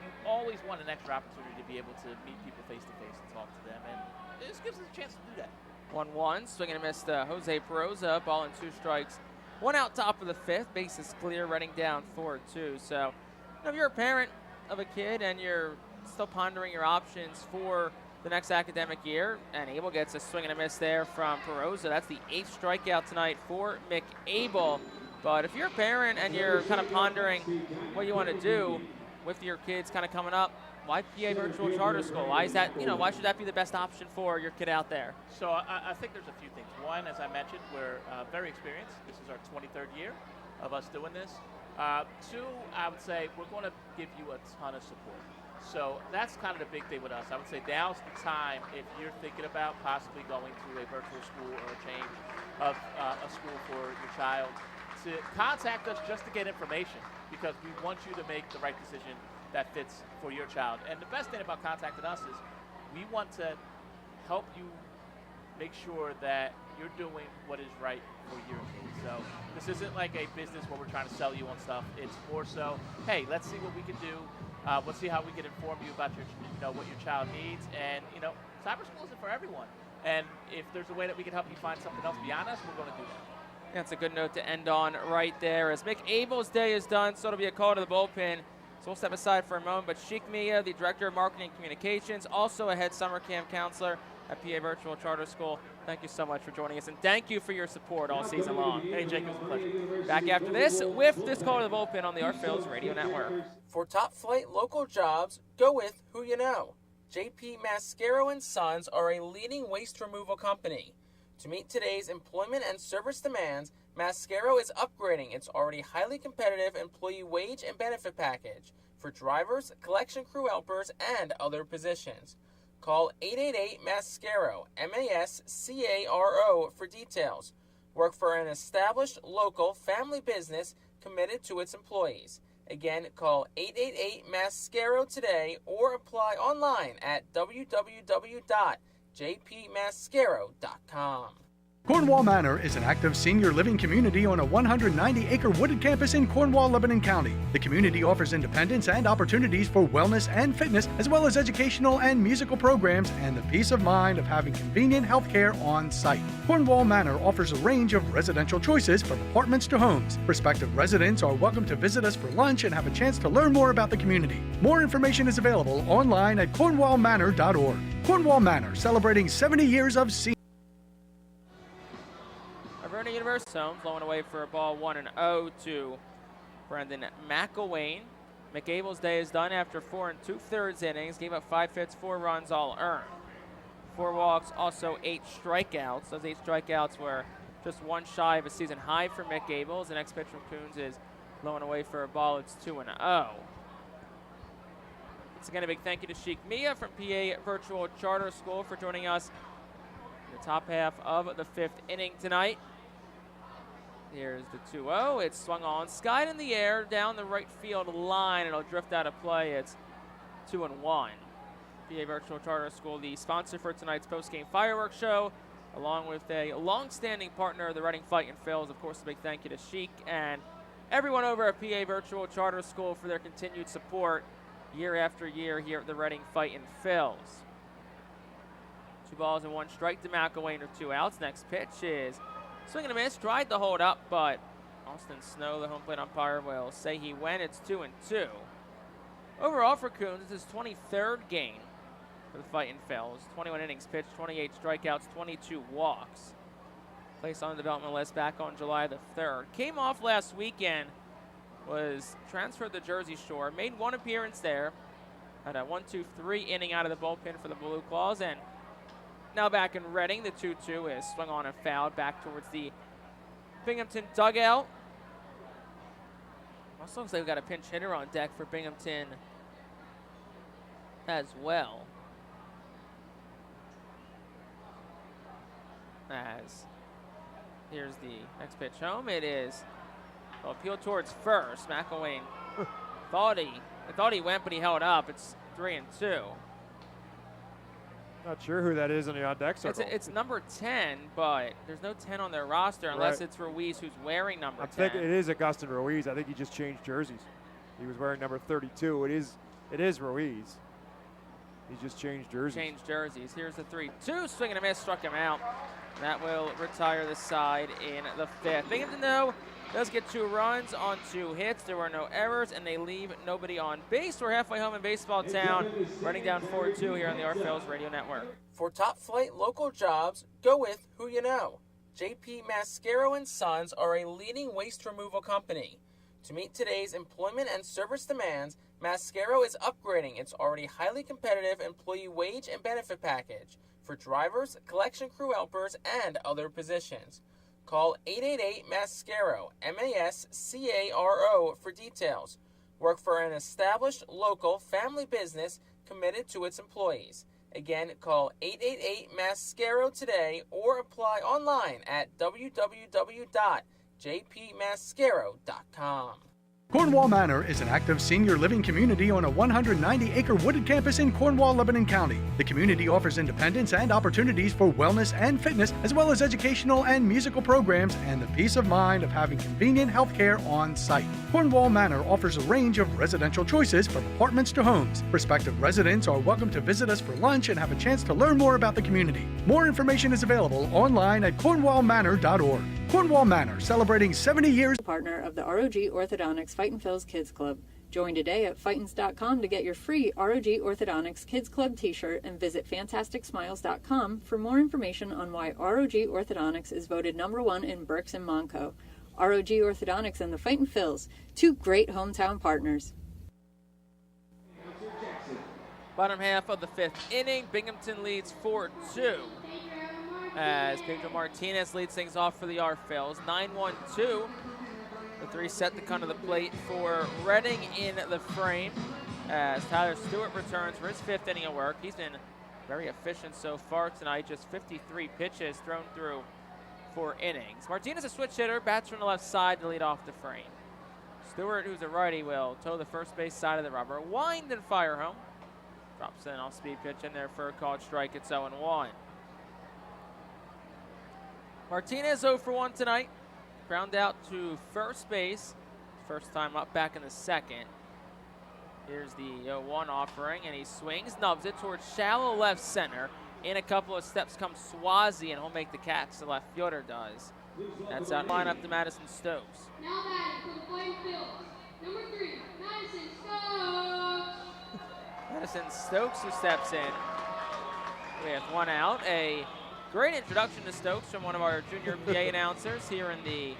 Speaker 3: You always want an extra opportunity to be able to meet people face-to-face and talk to them. And this gives us a chance to do that.
Speaker 18: 1-1, swing and a miss to Jose Perosa. Ball and 2 strikes. 1 out top of the fifth. Bases clear, Reading down 4-2. So, if you're a parent of a kid and you're still pondering your options for the next academic year, and Abel gets a swing and a miss there from Perosa. That's the 8th strikeout tonight for McAbel. But if you're a parent and you're kind of pondering what you want to do with your kids kind of coming up, why PA Virtual Charter School? Why is that, why should that be the best option for your kid out there?
Speaker 3: So I think there's a few things. One, as I mentioned, we're very experienced. This is our 23rd year of us doing this. 2, I would say we're going to give you a ton of support. So that's kind of the big thing with us. I would say now's the time, if you're thinking about possibly going to a virtual school or a change of a school for your child, to contact us just to get information, because we want you to make the right decision that fits for your child. And the best thing about contacting us is we want to help you make sure that you're doing what is right for your kids. So this isn't like a business where we're trying to sell you on stuff. It's more so, hey, let's see what we can do. Let's see how we can inform you about your, what your child needs. And, cyber school isn't for everyone. And if there's a way that we can help you find something else beyond us, we're going to do that.
Speaker 18: That's a good note to end on right there. As McAbel's day is done, so it'll be a call to the bullpen. So we'll step aside for a moment. But Sheik Mia, the Director of Marketing and Communications, also a head summer camp counselor at PA Virtual Charter School. Thank you so much for joining us, and thank you for your support all season long. Hey, Jake, it was a pleasure. Back after this with this call to the bullpen on the Art Phillies Radio Network.
Speaker 2: For top flight local jobs, go with who you know. JP Mascaro & Sons are a leading waste removal company. To meet today's employment and service demands, Mascaro is upgrading its already highly competitive employee wage and benefit package for drivers, collection crew helpers, and other positions. Call 888-MASCARO, M-A-S-C-A-R-O, for details. Work for an established local family business committed to its employees. Again, call 888-MASCARO today or apply online at www.jpmascaro.com.
Speaker 1: Cornwall Manor is an active senior living community on a 190-acre wooded campus in Cornwall, Lebanon County. The community offers independence and opportunities for wellness and fitness, as well as educational and musical programs, and the peace of mind of having convenient health care on site. Cornwall Manor offers a range of residential choices from apartments to homes. Prospective residents are welcome to visit us for lunch and have a chance to learn more about the community. More information is available online at cornwallmanor.org. Cornwall Manor, celebrating 70 years of senior.
Speaker 18: Vernon University home, flowing away for a ball 1-0 to Brendan McElwain. McAbel's day is done after 4 2/3 innings. Gave up 5 hits, 4 runs, all earned. 4 walks, also 8 strikeouts. Those 8 strikeouts were just one shy of a season high for McAbel. The next pitch from Coons is blowing away for a ball. It's 2-0. Once again, a big thank you to Sheik Mia from PA Virtual Charter School for joining us in the top half of the 5th inning tonight. Here's the 2-0. It's swung on, skied in the air, down the right field line. It'll drift out of play. It's 2-1. PA Virtual Charter School, the sponsor for tonight's post-game fireworks show, along with a long-standing partner of the Reading Fightin Phils. Of course, a big thank you to Sheik and everyone over at PA Virtual Charter School for their continued support year after year here at the Reading Fightin' Phils. 2 balls and 1 strike to McElwain with 2 outs. Next pitch is swing and a miss. Tried to hold up, but Austin Snow, the home plate umpire, will say he went. It's 2-2. Overall for Coons, it's his 23rd game for the Fightin' Phils. 21 innings pitched, 28 strikeouts, 22 walks. Placed on the development list back on July the 3rd. Came off last weekend, was transferred to Jersey Shore, made 1 appearance there. Had a 1-2-3 inning out of the bullpen for the Blue Claws, and now back in Reading. The 2-2 is swung on and fouled back towards the Binghamton dugout. Also looks like we've got a pinch hitter on deck for Binghamton as well. As here's the next pitch home. It is appeal towards first. McElwain thought he went, but he held up. It's 3-2.
Speaker 6: Not sure who that is on the on-deck circle.
Speaker 18: It's number 10, but there's no 10 on their roster unless it's Ruiz who's wearing number 10.
Speaker 6: I think it is Augustin Ruiz. I think he just changed jerseys. He was wearing number 32. It is Ruiz. He just changed jerseys.
Speaker 18: Here's the 3-2. Swing and a miss. Struck him out. That will retire the side in the 5th. Binghamton, though, does get 2 runs on 2 hits. There were no errors, and they leave nobody on base. We're halfway home in baseball town, running down 4-2 here on the RFL's Radio Network.
Speaker 2: For top-flight local jobs, go with who you know. JP Mascaro & Sons are a leading waste removal company. To meet today's employment and service demands, Mascaro is upgrading its already highly competitive employee wage and benefit package for drivers, collection crew helpers, and other positions. Call 888-MASCARO, M-A-S-C-A-R-O, for details. Work for an established local family business committed to its employees. Again, call 888-MASCARO today or apply online at www.jpmascaro.com.
Speaker 1: Cornwall Manor is an active senior living community on a 190-acre wooded campus in Cornwall, Lebanon County. The community offers independence and opportunities for wellness and fitness, as well as educational and musical programs and the peace of mind of having convenient health care on site. Cornwall Manor offers a range of residential choices from apartments to homes. Prospective residents are welcome to visit us for lunch and have a chance to learn more about the community. More information is available online at cornwallmanor.org. Cornwall Manor, celebrating 70 years.
Speaker 8: Partner of the ROG Orthodontics Fightin' Phil's Kids Club. Join today at Fightins.com to get your free ROG Orthodontics Kids Club t-shirt and visit FantasticSmiles.com for more information on why ROG Orthodontics is voted #1 in Berks and Monco. ROG Orthodontics and the Fightin' Phils, 2 great hometown partners.
Speaker 18: Bottom half of the 5th inning, Binghamton leads 4-2. As Pedro Martinez leads things off for the RFLs. 9-1-2. The 3 set to come to the plate for Reading in the frame. As Tyler Stewart returns for his 5th inning of work. He's been very efficient so far tonight. Just 53 pitches thrown through 4 innings. Martinez, a switch hitter, bats from the left side to lead off the frame. Stewart, who's a righty, will toe the first base side of the rubber. Wind and fire home. Drops in an off-speed pitch in there for a called strike. It's 0-1. Martinez 0 for 1 tonight. Ground out to first base. First time up back in the 2nd. Here's the 0-1 offering, and he swings, nubs it towards shallow left center. In a couple of steps comes Swazi, and he'll make the catch. The left fielder does. That's out line up to Madison Stokes.
Speaker 5: Now batting for the Fightin' Phils, number 3, Madison Stokes.
Speaker 18: Madison Stokes who steps in with 1 out. A great introduction to Stokes from one of our junior PA announcers here in the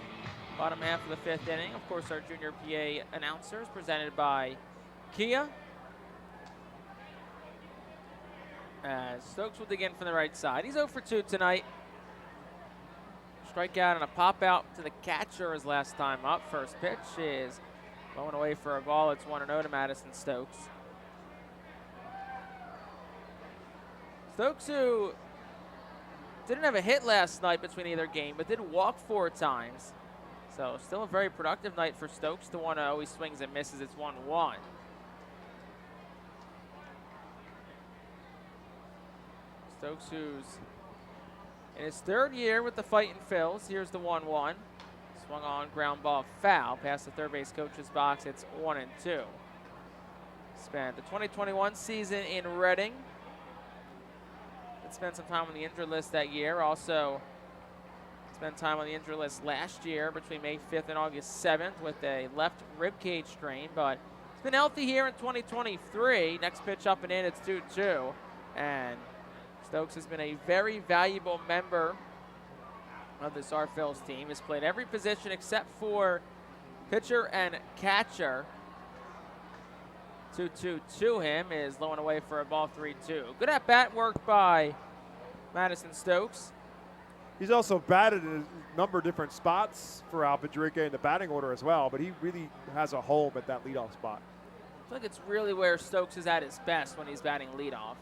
Speaker 18: bottom half of the 5th inning. Of course, our junior PA announcers presented by Kia. As Stokes will dig in from the right side. He's 0 for 2 tonight. Strikeout and a pop out to the catcher his last time up. First pitch is going away for a ball. It's 1-0 to Madison Stokes. Stokes, who didn't have a hit last night between either game, but did walk 4 times. So still a very productive night for Stokes. The 1-0, he swings and misses. It's 1-1. Stokes, who's in his 3rd year with the Fightin' Phils. Here's the 1-1. Swung on, ground ball, foul. Past the third base coach's box, it's 1-2. Spent the 2021 season in Reading. Spent some time on the injured list that year. Also spent time on the injured list last year between May 5th and August 7th with a left rib cage strain, but he's been healthy here in 2023. Next pitch up and in, it's 2-2. And Stokes has been a very valuable member of this Phillies team. Has played every position except for pitcher and catcher. 2-2 to him is low and away for a ball, 3-2. Good at bat work by Madison Stokes.
Speaker 6: He's also batted in a number of different spots for Alpadrique in the batting order as well, but he really has a home at that leadoff spot.
Speaker 18: I feel like it's really where Stokes is at his best when he's batting leadoff.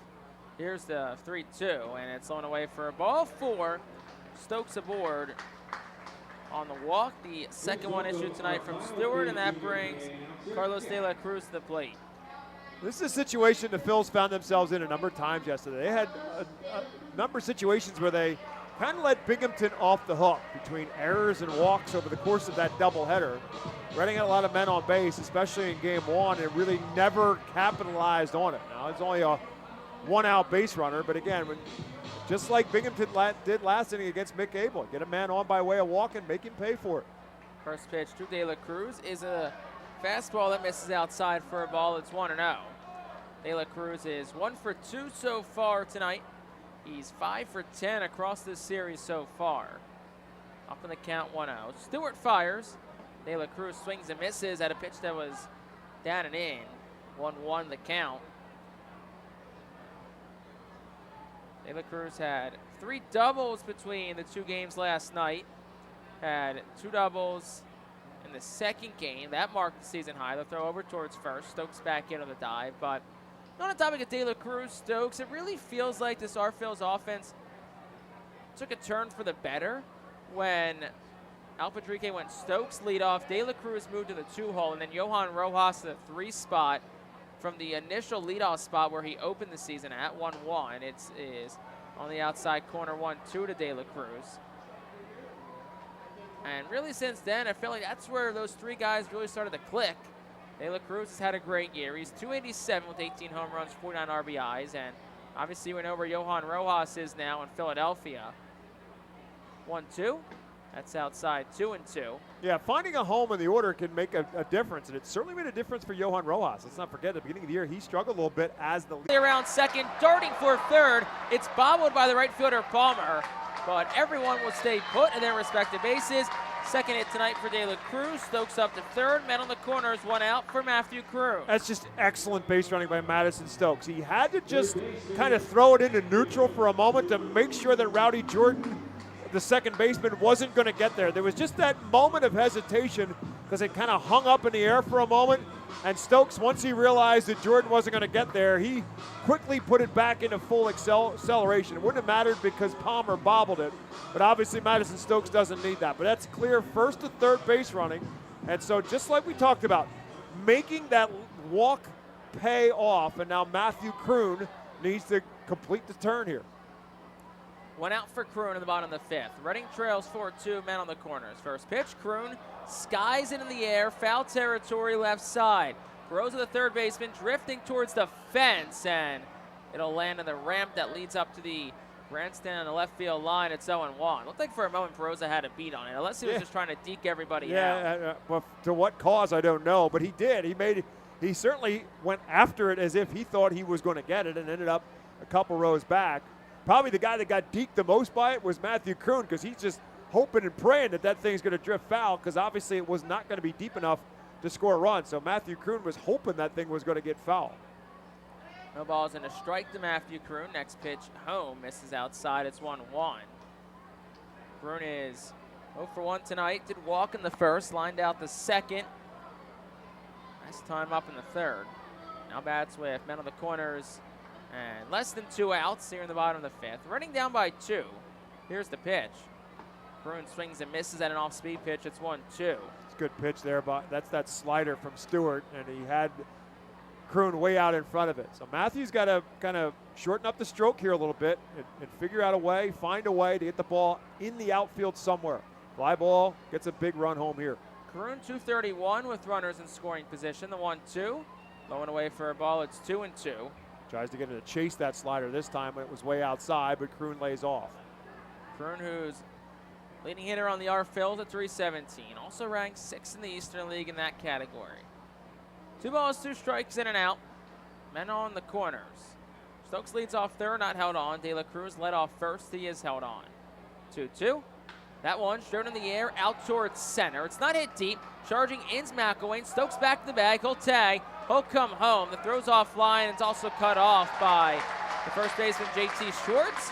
Speaker 18: Here's the 3-2, and it's low and away for a ball, 4. Stokes aboard on the walk. The second one issued tonight from Stewart, and that brings Carlos De La Cruz to the plate.
Speaker 6: This is a situation the Phils found themselves in a number of times yesterday. They had a number of situations where they kind of let Binghamton off the hook between errors and walks over the course of that doubleheader. Reading had a lot of men on base, especially in game 1, and really never capitalized on it. Now, it's only a one-out base runner, but again, just like Binghamton did last inning against Mick Abel, get a man on by way of walk and make him pay for it.
Speaker 18: First pitch to De La Cruz is a fastball that misses outside for a ball. It's 1-0. De La Cruz is 1 for 2 so far tonight. He's 5 for 10 across this series so far. Up in the count, 1-0. Stewart fires. De La Cruz swings and misses at a pitch that was down and in. 1-1 the count. De La Cruz had 3 doubles between the 2 games last night. Had 2 doubles in the second game. That marked the season high. They'll throw over towards first. Stokes back in on the dive, but on the topic of De La Cruz, Stokes, it really feels like this Phillies offense took a turn for the better when Alpadrique went Stokes lead off, De La Cruz moved to the 2-hole, and then Johan Rojas to the 3 spot from the initial leadoff spot where he opened the season at 1-1. It is on the outside corner 1-2 to De La Cruz. And really since then, I feel like that's where those 3 guys really started to click. De La Cruz has had a great year. He's 287 with 18 home runs, 49 RBIs, and obviously we know where Johan Rojas is now in Philadelphia. 1-2. That's outside, 2-2.
Speaker 6: Yeah, finding a home in the order can make a difference, and it certainly made a difference for Johan Rojas. Let's not forget, at the beginning of the year, he struggled a little bit as the lead.
Speaker 18: Around second, darting for third. It's bobbled by the right fielder, Palmer, but everyone will stay put in their respective bases. Second hit tonight for De La Cruz. Stokes up to third. Men on the corners, 1 out for Matthew Cruz.
Speaker 6: That's just excellent base running by Madison Stokes. He had to just kind of throw it into neutral for a moment to make sure that Rowdy Jordan, the second baseman, wasn't going to get there. There was just that moment of hesitation because it kind of hung up in the air for a moment. And Stokes, once he realized that Jordan wasn't going to get there, he quickly put it back into full acceleration. It wouldn't have mattered because Palmer bobbled it, but obviously Madison Stokes doesn't need that. But that's clear first to third base running. And so just like we talked about, making that walk pay off, and now Matthew Kroon needs to complete the turn here.
Speaker 18: 1 out for Kroon in the bottom of the 5th. Reading trails 4-2, men on the corners. First pitch, Kroon skies it in the air, foul territory left side. Throws to the third baseman, drifting towards the fence, and it'll land on the ramp that leads up to the grandstand on the left field line. It's 0-1. Looked like for a moment Perosa had a beat on it, unless he was just trying to deke everybody out.
Speaker 6: Well, to what cause, I don't know, but he did. He certainly went after it as if he thought he was going to get it and ended up a couple rows back. Probably the guy that got deked the most by it was Matthew Kroon, because he's just hoping and praying that thing's going to drift foul, because obviously it was not going to be deep enough to score a run. So Matthew Kroon was hoping that thing was going to get foul.
Speaker 18: No balls and a strike to Matthew Kroon. Next pitch home, misses outside. It's 1-1. Kroon is 0 for 1 tonight. Did walk in the first, lined out the second. Nice time up in the third. Now bats with men on the corners. And less than 2 outs here in the bottom of the 5th. Running down by 2. Here's the pitch. Kroon swings and misses at an off-speed pitch. It's 1-2.
Speaker 6: It's a good pitch there, but that's that slider from Stewart, and he had Kroon way out in front of it. So Matthew's got to kind of shorten up the stroke here a little bit and figure out a way, find a way to get the ball in the outfield somewhere. Fly ball gets a big run home here.
Speaker 18: Kroon 231 with runners in scoring position. The 1-2. Low and away for a ball. It's 2-2.
Speaker 6: Tries to get him to chase that slider this time. It was way outside, but Kroon lays off.
Speaker 18: Kroon, who's leading hitter on the R-Phils at 317. Also ranked 6th in the Eastern League in that category. 2 balls, 2 strikes, in and out. Men on the corners. Stokes leads off third, not held on. De La Cruz led off first. He is held on. 2-2. That one straight in the air, out towards center. It's not hit deep. Charging ins McElwain. Stokes back to the bag. He'll tag. He'll come home. The throw's offline. It's also cut off by the first baseman, J.T. Schwartz.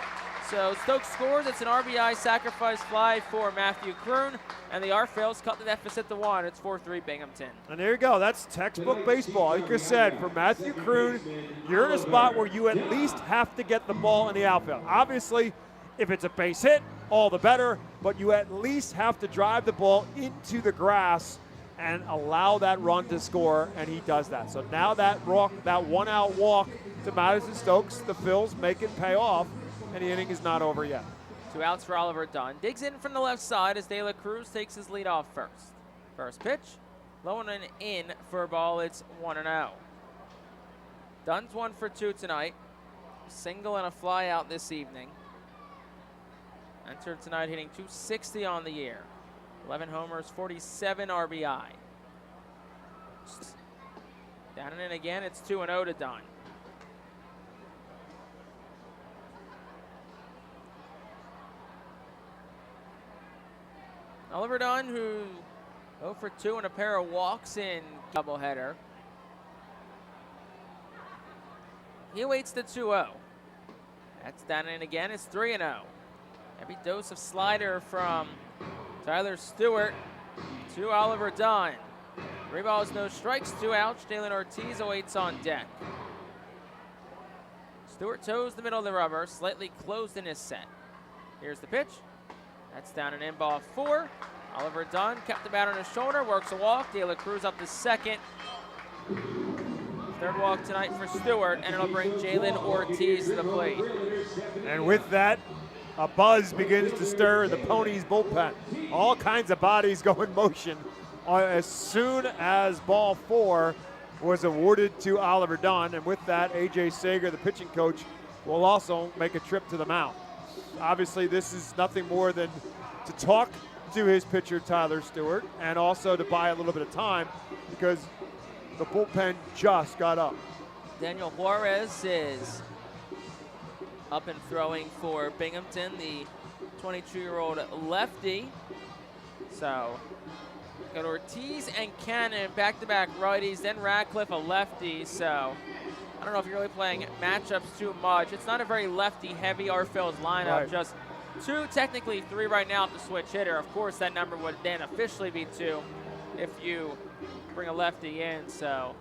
Speaker 18: So Stokes scores. It's an RBI sacrifice fly for Matthew Kroon. And the R-Phils cut the deficit to 1. It's 4-3 Binghamton.
Speaker 6: And there you go. That's textbook baseball. Like I said, for Matthew Kroon, you're in a spot where you at least have to get the ball in the outfield. Obviously, if it's a base hit, all the better, but you at least have to drive the ball into the grass and allow that run to score, and he does that. So now that one-out walk to Madison Stokes, the Phils make it pay off, and the inning is not over yet.
Speaker 18: 2 outs for Oliver Dunn. Digs in from the left side as De La Cruz takes his lead off first. First pitch, low and in for a ball. It's 1-0. Dunn's 1 for 2 tonight. Single and a fly out this evening. Entered tonight hitting 260 on the year. 11 homers, 47 RBI. Down and in again, it's 2-0 to Dunn. Oliver Dunn, who 0 for 2 and a pair of walks in doubleheader. He awaits the 2-0. That's down and in again, it's 3-0. Heavy dose of slider from Tyler Stewart to Oliver Dunn. 3 balls, no strikes, 2 outs. Jalen Ortiz awaits on deck. Stewart toes the middle of the rubber, slightly closed in his set. Here's the pitch. That's down and in, ball 4. Oliver Dunn kept the bat on his shoulder, works a walk. De La Cruz up to second. 3rd walk tonight for Stewart, and it'll bring Jalen Ortiz to the plate.
Speaker 6: And with that, a buzz begins to stir in the Ponies bullpen. All kinds of bodies go in motion as soon as ball 4 was awarded to Oliver Dunn. And with that, A.J. Sager, the pitching coach, will also make a trip to the mound. Obviously, this is nothing more than to talk to his pitcher, Tyler Stewart, and also to buy a little bit of time because the bullpen just got up.
Speaker 18: Daniel Juarez is up and throwing for Binghamton, the 22-year-old lefty. So, got Ortiz and Cannon, back-to-back righties, then Radcliffe, a lefty. So, I don't know if you're really playing matchups too much. It's not a very lefty-heavy R-Phils lineup.
Speaker 6: Right.
Speaker 18: Just 2, technically 3 right now with the switch hitter. Of course, that number would then officially be 2 if you bring a lefty in. So,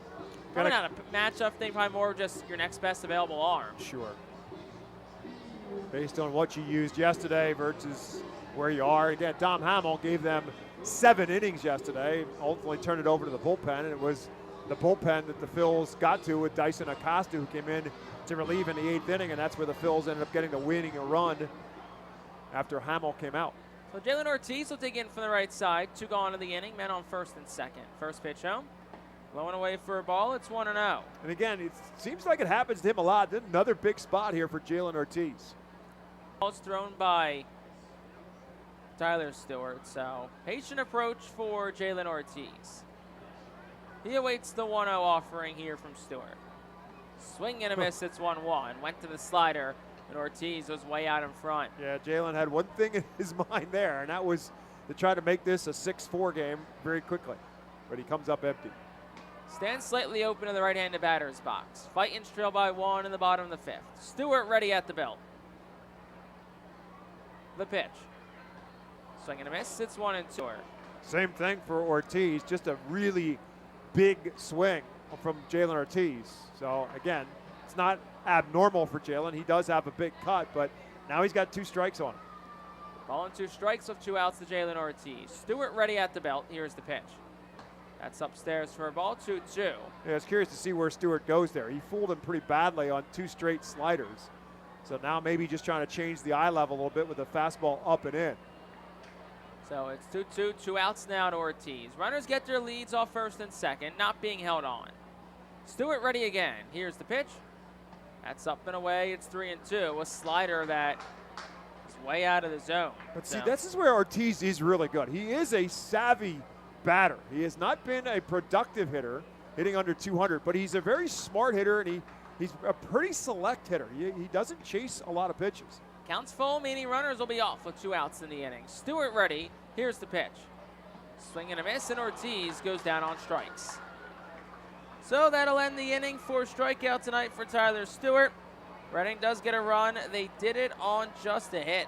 Speaker 18: probably not a matchup thing, probably more just your next best available arm.
Speaker 6: Sure. Based on what you used yesterday versus where you are. Again, Dom Hamill gave them 7 innings yesterday, ultimately turned it over to the bullpen, and it was the bullpen that the Phils got to with Dyson Acosta, who came in to relieve in the 8th inning, and that's where the Phils ended up getting the winning run after Hamill came out.
Speaker 18: So Jalen Ortiz will dig in from the right side. 2 gone in the inning, men on first and second. First pitch home. Low and away for a ball. It's 1-0.
Speaker 6: And again, it seems like it happens to him a lot. Another big spot here for Jalen Ortiz.
Speaker 18: Ball's thrown by Tyler Stewart. So patient approach for Jalen Ortiz. He awaits the 1-0 offering here from Stewart. Swing and a miss. It's 1-1. Went to the slider, and Ortiz was way out in front.
Speaker 6: Yeah, Jalen had one thing in his mind there, and that was to try to make this a 6-4 game very quickly. But he comes up empty.
Speaker 18: Stands slightly open in the right-handed batter's box. Fightin trail by 1 in the bottom of the 5th. Stewart ready at the belt. The pitch. Swing and a miss. It's 1-2.
Speaker 6: Same thing for Ortiz. Just a really big swing from Jalen Ortiz. So again, it's not abnormal for Jalen. He does have a big cut, but now he's got 2 strikes on him.
Speaker 18: Ball and 2 strikes with 2 outs to Jalen Ortiz. Stewart ready at the belt. Here's the pitch. That's upstairs for a ball, 2-2.
Speaker 6: Yeah, I was curious to see where Stewart goes there. He fooled him pretty badly on 2 straight sliders. So now maybe just trying to change the eye level a little bit with the fastball up and in.
Speaker 18: So it's 2-2, 2 outs now to Ortiz. Runners get their leads off first and second, not being held on. Stewart ready again. Here's the pitch. That's up and away. It's 3-2. A slider that is way out of the zone.
Speaker 6: But see, this is where Ortiz is really good. He is a savvy batter. He has not been a productive hitter, hitting under 200, but he's a very smart hitter, and he's a pretty select hitter. He doesn't chase a lot of pitches.
Speaker 18: Counts full, meaning runners will be off with 2 outs in the inning. Stewart ready. Here's the pitch. Swing and a miss, and Ortiz goes down on strikes. So that'll end the inning for strikeout tonight for Tyler Stewart. Reading does get a run. They did it on just a hit.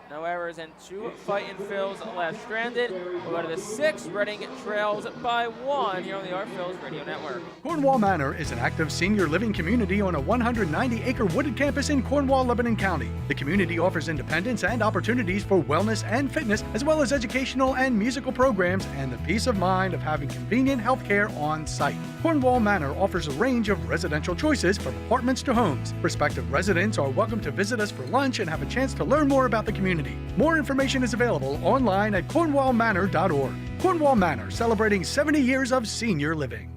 Speaker 18: No errors and 2 Fightin' Phils left stranded. We'll go to the 6th. Reading trails by 1 here on the Phils Radio Network.
Speaker 1: Cornwall Manor is an active senior living community on a 190-acre wooded campus in Cornwall, Lebanon County. The community offers independence and opportunities for wellness and fitness, as well as educational and musical programs, and the peace of mind of having convenient health care on site. Cornwall Manor offers a range of residential choices from apartments to homes. Prospective residents are welcome to visit us for lunch and have a chance to learn more about the community. More information is available online at cornwallmanor.org. Cornwall Manor, celebrating 70 years of senior living.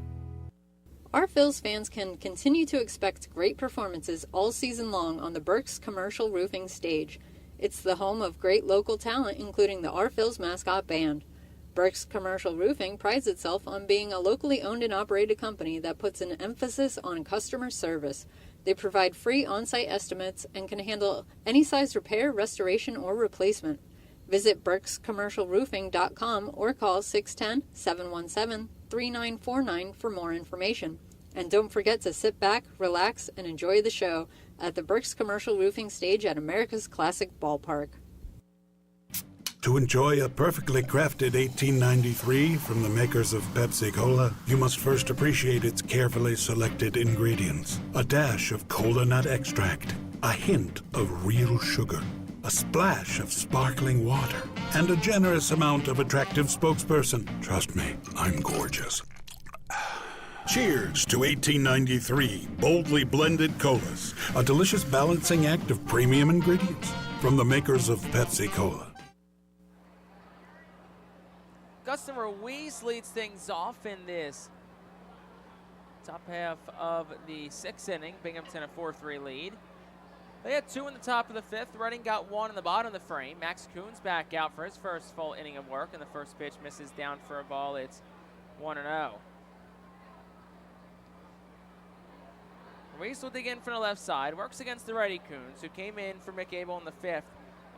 Speaker 8: Our Phils fans can continue to expect great performances all season long on the Burke's Commercial Roofing stage. It's the home of great local talent, including the Our Phils mascot band. Burke's Commercial Roofing prides itself on being a locally owned and operated company that puts an emphasis on customer service. They provide free on-site estimates and can handle any size repair, restoration, or replacement. Visit burkscommercialroofing.com or call 610-717-3949 for more information. And don't forget to sit back, relax, and enjoy the show at the Burke's Commercial Roofing stage at America's Classic Ballpark.
Speaker 7: To enjoy a perfectly crafted 1893 from the makers of Pepsi Cola, you must first appreciate its carefully selected ingredients. A dash of cola nut extract, a hint of real sugar, a splash of sparkling water, and a generous amount of attractive spokesperson. Trust me, I'm gorgeous. Cheers to 1893 boldly blended colas, a delicious balancing act of premium ingredients from the makers of Pepsi Cola.
Speaker 18: Gustin Ruiz leads things off in this top half of the 6th inning. Binghamton a 4-3 lead. They had 2 in the top of the 5th. Reading got 1 in the bottom of the frame. Max Coons back out for his first full inning of work, and the first pitch misses down for a ball. It's 1-0. Ruiz will dig in from the left side. Works against the righty Coons, who came in for Mick Abel in the 5th.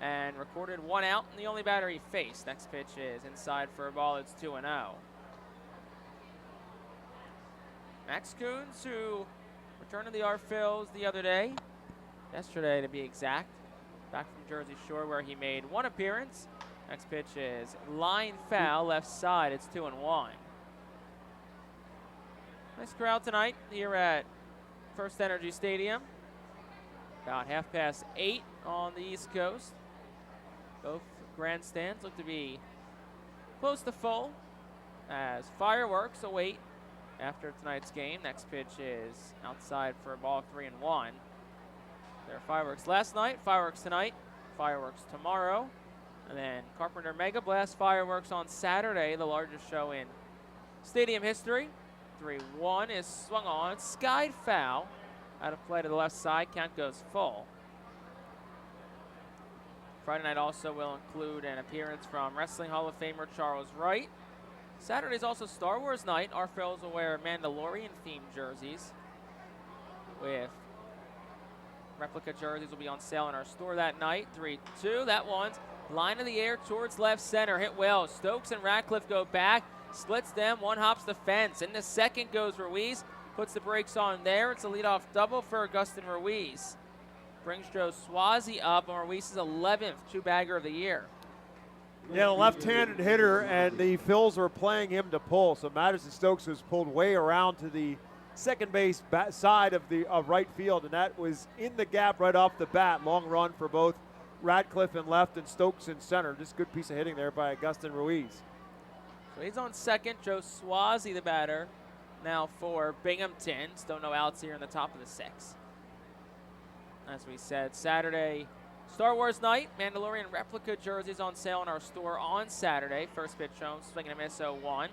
Speaker 18: And recorded 1 out, and the only batter he faced. Next pitch is inside for a ball. It's 2-0. Max Coons, who returned to the Our Phils the other day, yesterday to be exact, back from Jersey Shore where he made 1 appearance. Next pitch is line foul, left side. It's 2-1. Nice crowd tonight here at FirstEnergy Stadium. About 8:30 on the East Coast. Both grandstands look to be close to full as fireworks await after tonight's game. Next pitch is outside for a ball. 3-1. There were fireworks last night, fireworks tonight, fireworks tomorrow, and then Carpenter Mega Blast fireworks on Saturday, the largest show in stadium history. 3-1 is swung on, skied foul, out of play to the left side. Count goes full. Friday night also will include an appearance from Wrestling Hall of Famer Charles Wright. Saturday is also Star Wars night. Our Phils will wear Mandalorian-themed jerseys, with replica jerseys will be on sale in our store that night. 3-2, that one's line of the air towards left center, hit well. Stokes and Ratcliffe go back, splits them, 1 hops the fence. In the second goes Ruiz, puts the brakes on there. It's a leadoff double for Gustin Ruiz. Brings Joe Swazi up on Ruiz's 11th two-bagger of the year.
Speaker 6: Yeah, a left-handed hitter, and the Phils are playing him to pull. So Madison Stokes was pulled way around to the second base side of the right field, and that was in the gap right off the bat. Long run for both Radcliffe in left and Stokes in center. Just good piece of hitting there by Gustin Ruiz.
Speaker 18: So he's on second. Joe Swazi, the batter, now for Binghamton. Still no outs here in the top of the 6th. As we said, Saturday, Star Wars Night, Mandalorian replica jerseys on sale in our store on Saturday. First pitch home, swinging a miss 0-1.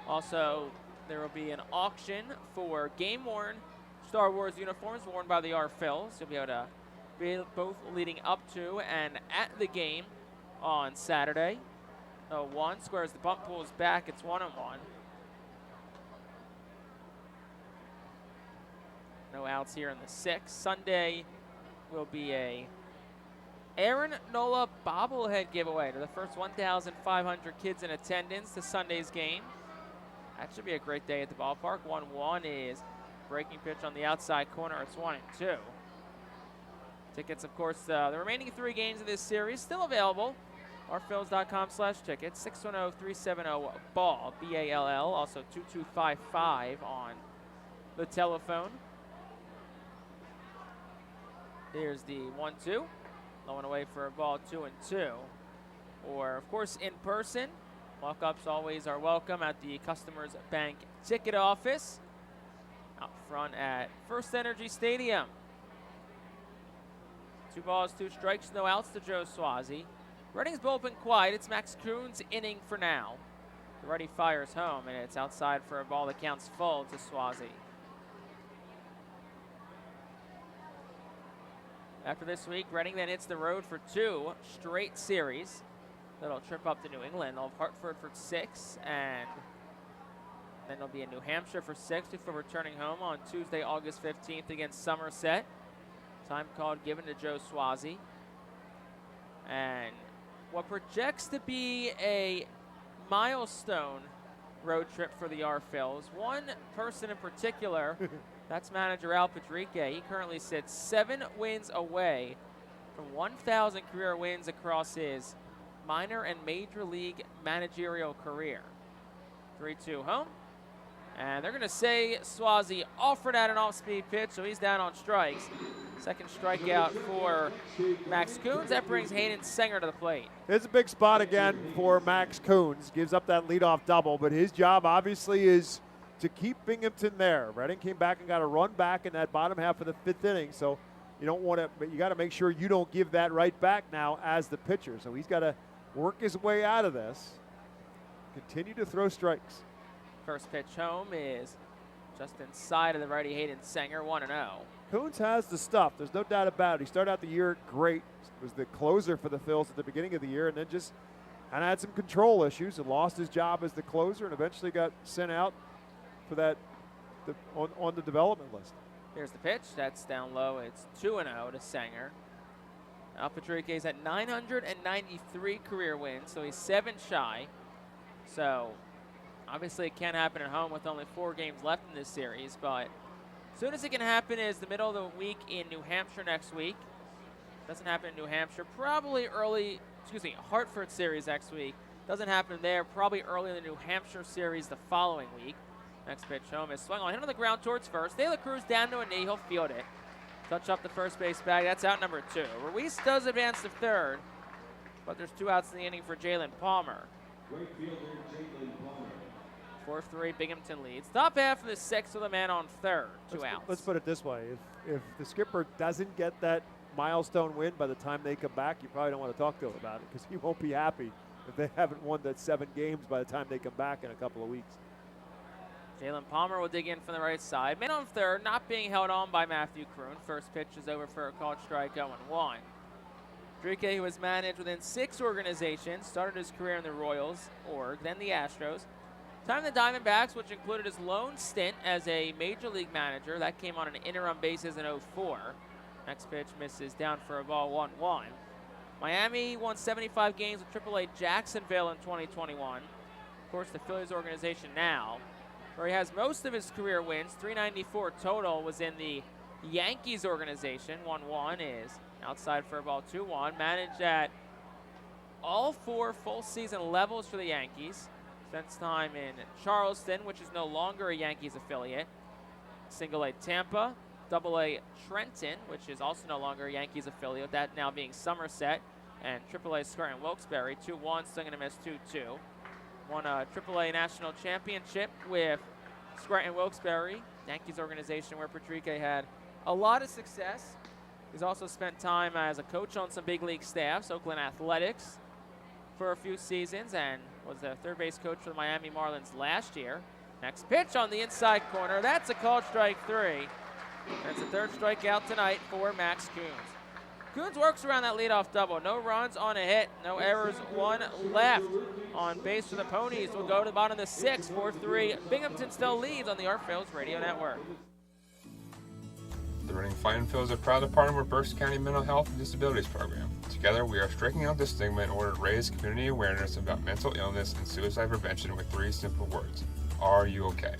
Speaker 18: Also, there will be an auction for game-worn Star Wars uniforms worn by the R Phils. You'll be able to be both leading up to and at the game on Saturday. 0-1, squares the bunt, pulls back, it's 1-1. No outs here in the 6th. Sunday will be a Aaron Nola bobblehead giveaway to the first 1,500 kids in attendance to Sunday's game. That should be a great day at the ballpark. 1-1 is breaking pitch on the outside corner. It's 1-2. Tickets, of course, the remaining 3 games of this series still available. rphils.com/tickets, 610-370-BALL, B-A-L-L, also 2255 on the telephone. Here's the 1-2. Low and away for a ball, 2-2. Or, of course, in person. Walk-ups always are welcome at the Customers Bank ticket office out front at FirstEnergy Stadium. 2 balls, 2 strikes, no outs to Joe Swazi. Reading's bullpen quiet. It's Max Kuhn's inning for now. The righty fires home, and it's outside for a ball that counts full to Swazi. After this week, Reading then hits the road for 2 straight series. That'll trip up to New England. They'll have Hartford for 6, and then they'll be in New Hampshire for 6 before returning home on Tuesday, August 15th against Somerset. Time called given to Joe Swazi. And what projects to be a milestone road trip for the R Phils. One person in particular, that's manager Al Padrique. He currently sits 7 wins away from 1,000 career wins across his minor and major league managerial career. 3-2 home. And they're going to say Swazi offered at an off-speed pitch, so he's down on strikes. Second strikeout for Max Kuhns. That brings Hayden Sanger to the plate.
Speaker 6: It's a big spot again for Max Kuhns. Gives up that leadoff double, but his job obviously is to keep Binghamton there. Reading came back and got a run back in that bottom half of the 5th inning, so you don't want to, but you got to make sure you don't give that right back now as the pitcher. So he's got to work his way out of this. Continue to throw strikes.
Speaker 18: First pitch home is just inside of the righty Hayden Sanger, 1-0.
Speaker 6: Kuhns has the stuff. There's no doubt about it. He started out the year great. Was the closer for the Phils at the beginning of the year, and then just kind of had some control issues and lost his job as the closer, and eventually got sent out for that on the development list.
Speaker 18: Here's the pitch. That's down low. It's 2-0 to Sanger. Al Padrique's at 993 career wins, so he's 7 shy. So obviously it can't happen at home with only 4 games left in this series, but as soon as it can happen is the middle of the week in New Hampshire next week. Doesn't happen in New Hampshire. Probably Hartford series next week. Doesn't happen there. Probably early in the New Hampshire series the following week. Next pitch home is swung on, hit on the ground towards first. De La Cruz down to a knee. He'll field it. Touch up the first base bag. That's out number 2. Ruiz does advance to third, but there's 2 outs in the inning for Jalen Palmer. 4-3 Binghamton leads. Top half of the 6th with a man on third. 2 outs.
Speaker 6: Let's put it this way. If the skipper doesn't get that milestone win by the time they come back, you probably don't want to talk to him about it because he won't be happy if they haven't won that 7 games by the time they come back in a couple of weeks.
Speaker 18: Jalen Palmer will dig in from the right side. Man on third, not being held on by Matthew Kroon. First pitch is over for a called strike, 0-1. Padrique, who has managed within 6 organizations, started his career in the Royals org, then the Astros. Time the Diamondbacks, which included his lone stint as a major league manager. That came on an interim basis in 2004. Next pitch misses down for a ball, 1-1. Miami won 75 games with AAA Jacksonville in 2021. Of course, the Phillies organization now, where he has most of his career wins. 394 total was in the Yankees organization. 1-1 is outside for a ball, 2-1. Managed at all 4 full season levels for the Yankees. Spent time in Charleston, which is no longer a Yankees affiliate. Single A Tampa, Double A Trenton, which is also no longer a Yankees affiliate, that now being Somerset, and Triple A Scranton Wilkes-Barre. 2-1, swing and a miss, 2-2. Won a Triple A national championship with Scranton Wilkes-Barre, Yankees organization where Padrique had a lot of success. He's also spent time as a coach on some big league staffs, Oakland Athletics, for a few seasons, and was the third base coach for the Miami Marlins last year. Next pitch on the inside corner. That's a called strike 3. That's the third strikeout tonight for Max Coons. Coons works around that leadoff double. No runs on a hit, no errors, 1 left. On base for the Ponies will go to the bottom of the 6th, 4-3. Binghamton still leads on the Our Phillies Radio Network.
Speaker 15: The Reading Fightin Phillies are proud to partner with Berks County Mental Health and Disabilities Program. Together, we are striking out the stigma in order to raise community awareness about mental illness and suicide prevention with 3 simple words. Are you okay?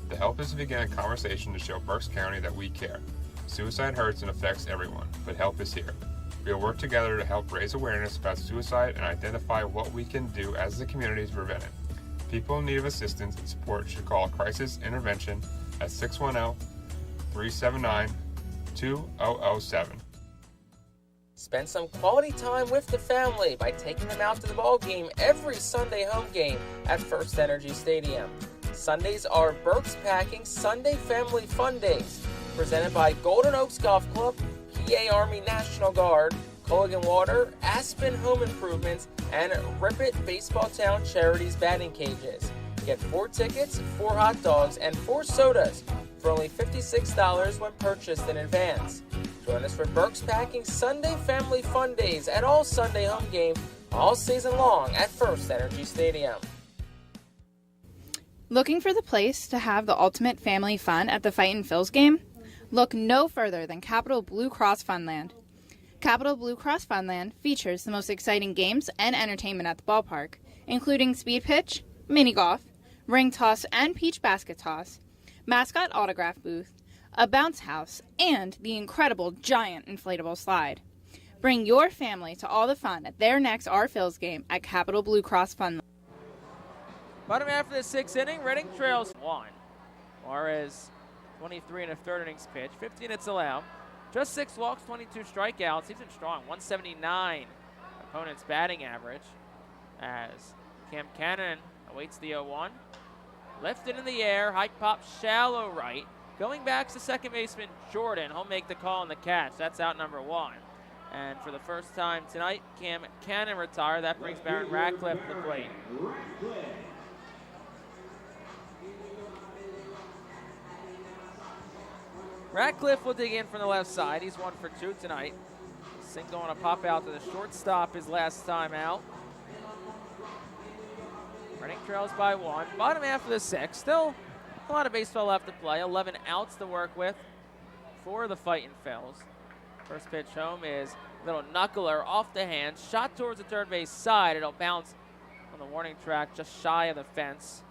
Speaker 15: The help is to begin a conversation to show Berks County that we care. Suicide hurts and affects everyone, but help is here. We will work together to help raise awareness about suicide and identify what we can do as a community to prevent it. People in need of assistance and support should call Crisis Intervention at 610-379-2007.
Speaker 2: Spend some quality time with the family by taking them out to the ball game every Sunday home game at FirstEnergy Stadium. Sundays are Berks Packing Sunday Family Fun Days, presented by Golden Oaks Golf Club, PA Army National Guard, Culligan Water, Aspen Home Improvements, and Rip-It Baseball Town Charities batting cages. Get 4 tickets, 4 hot dogs, and 4 sodas for only $56 when purchased in advance. Join us for Berks Packing Sunday Family Fun Days at all Sunday home games all season long at FirstEnergy Stadium.
Speaker 20: Looking for the place to have the ultimate family fun at the Fightin Phil's game? Look no further than Capital Blue Cross Funland. Capital Blue Cross Funland features the most exciting games and entertainment at the ballpark, including speed pitch, mini golf, ring toss and peach basket toss, mascot autograph booth, a bounce house, and the incredible giant inflatable slide. Bring your family to all the fun at their next Our Phil's game at Capital Blue Cross Funland.
Speaker 18: Bottom half of the 6th inning, Reading trails 1. Juarez 23 and a third innings pitch, 15 hits allowed, just 6 walks, 22 strikeouts. He's been strong, 179 opponent's batting average, as Cam Cannon awaits the 0-1. Lifted in the air, high pop, shallow right. Going back to second baseman Jordan. He'll make the call on the catch. That's out number 1. And for the first time tonight, Cam Cannon retired. That brings Baron Ratcliffe to the plate. Ratcliffe will dig in from the left side. He's 1 for 2 tonight. Single on a pop out to the shortstop his last time out. Reading trails by 1. Bottom half of the 6th. Still a lot of baseball left to play. 11 outs to work with for the Fightin Phil's. First pitch home is a little knuckler off the hand. Shot towards the third base side. It'll bounce on the warning track just shy of the fence.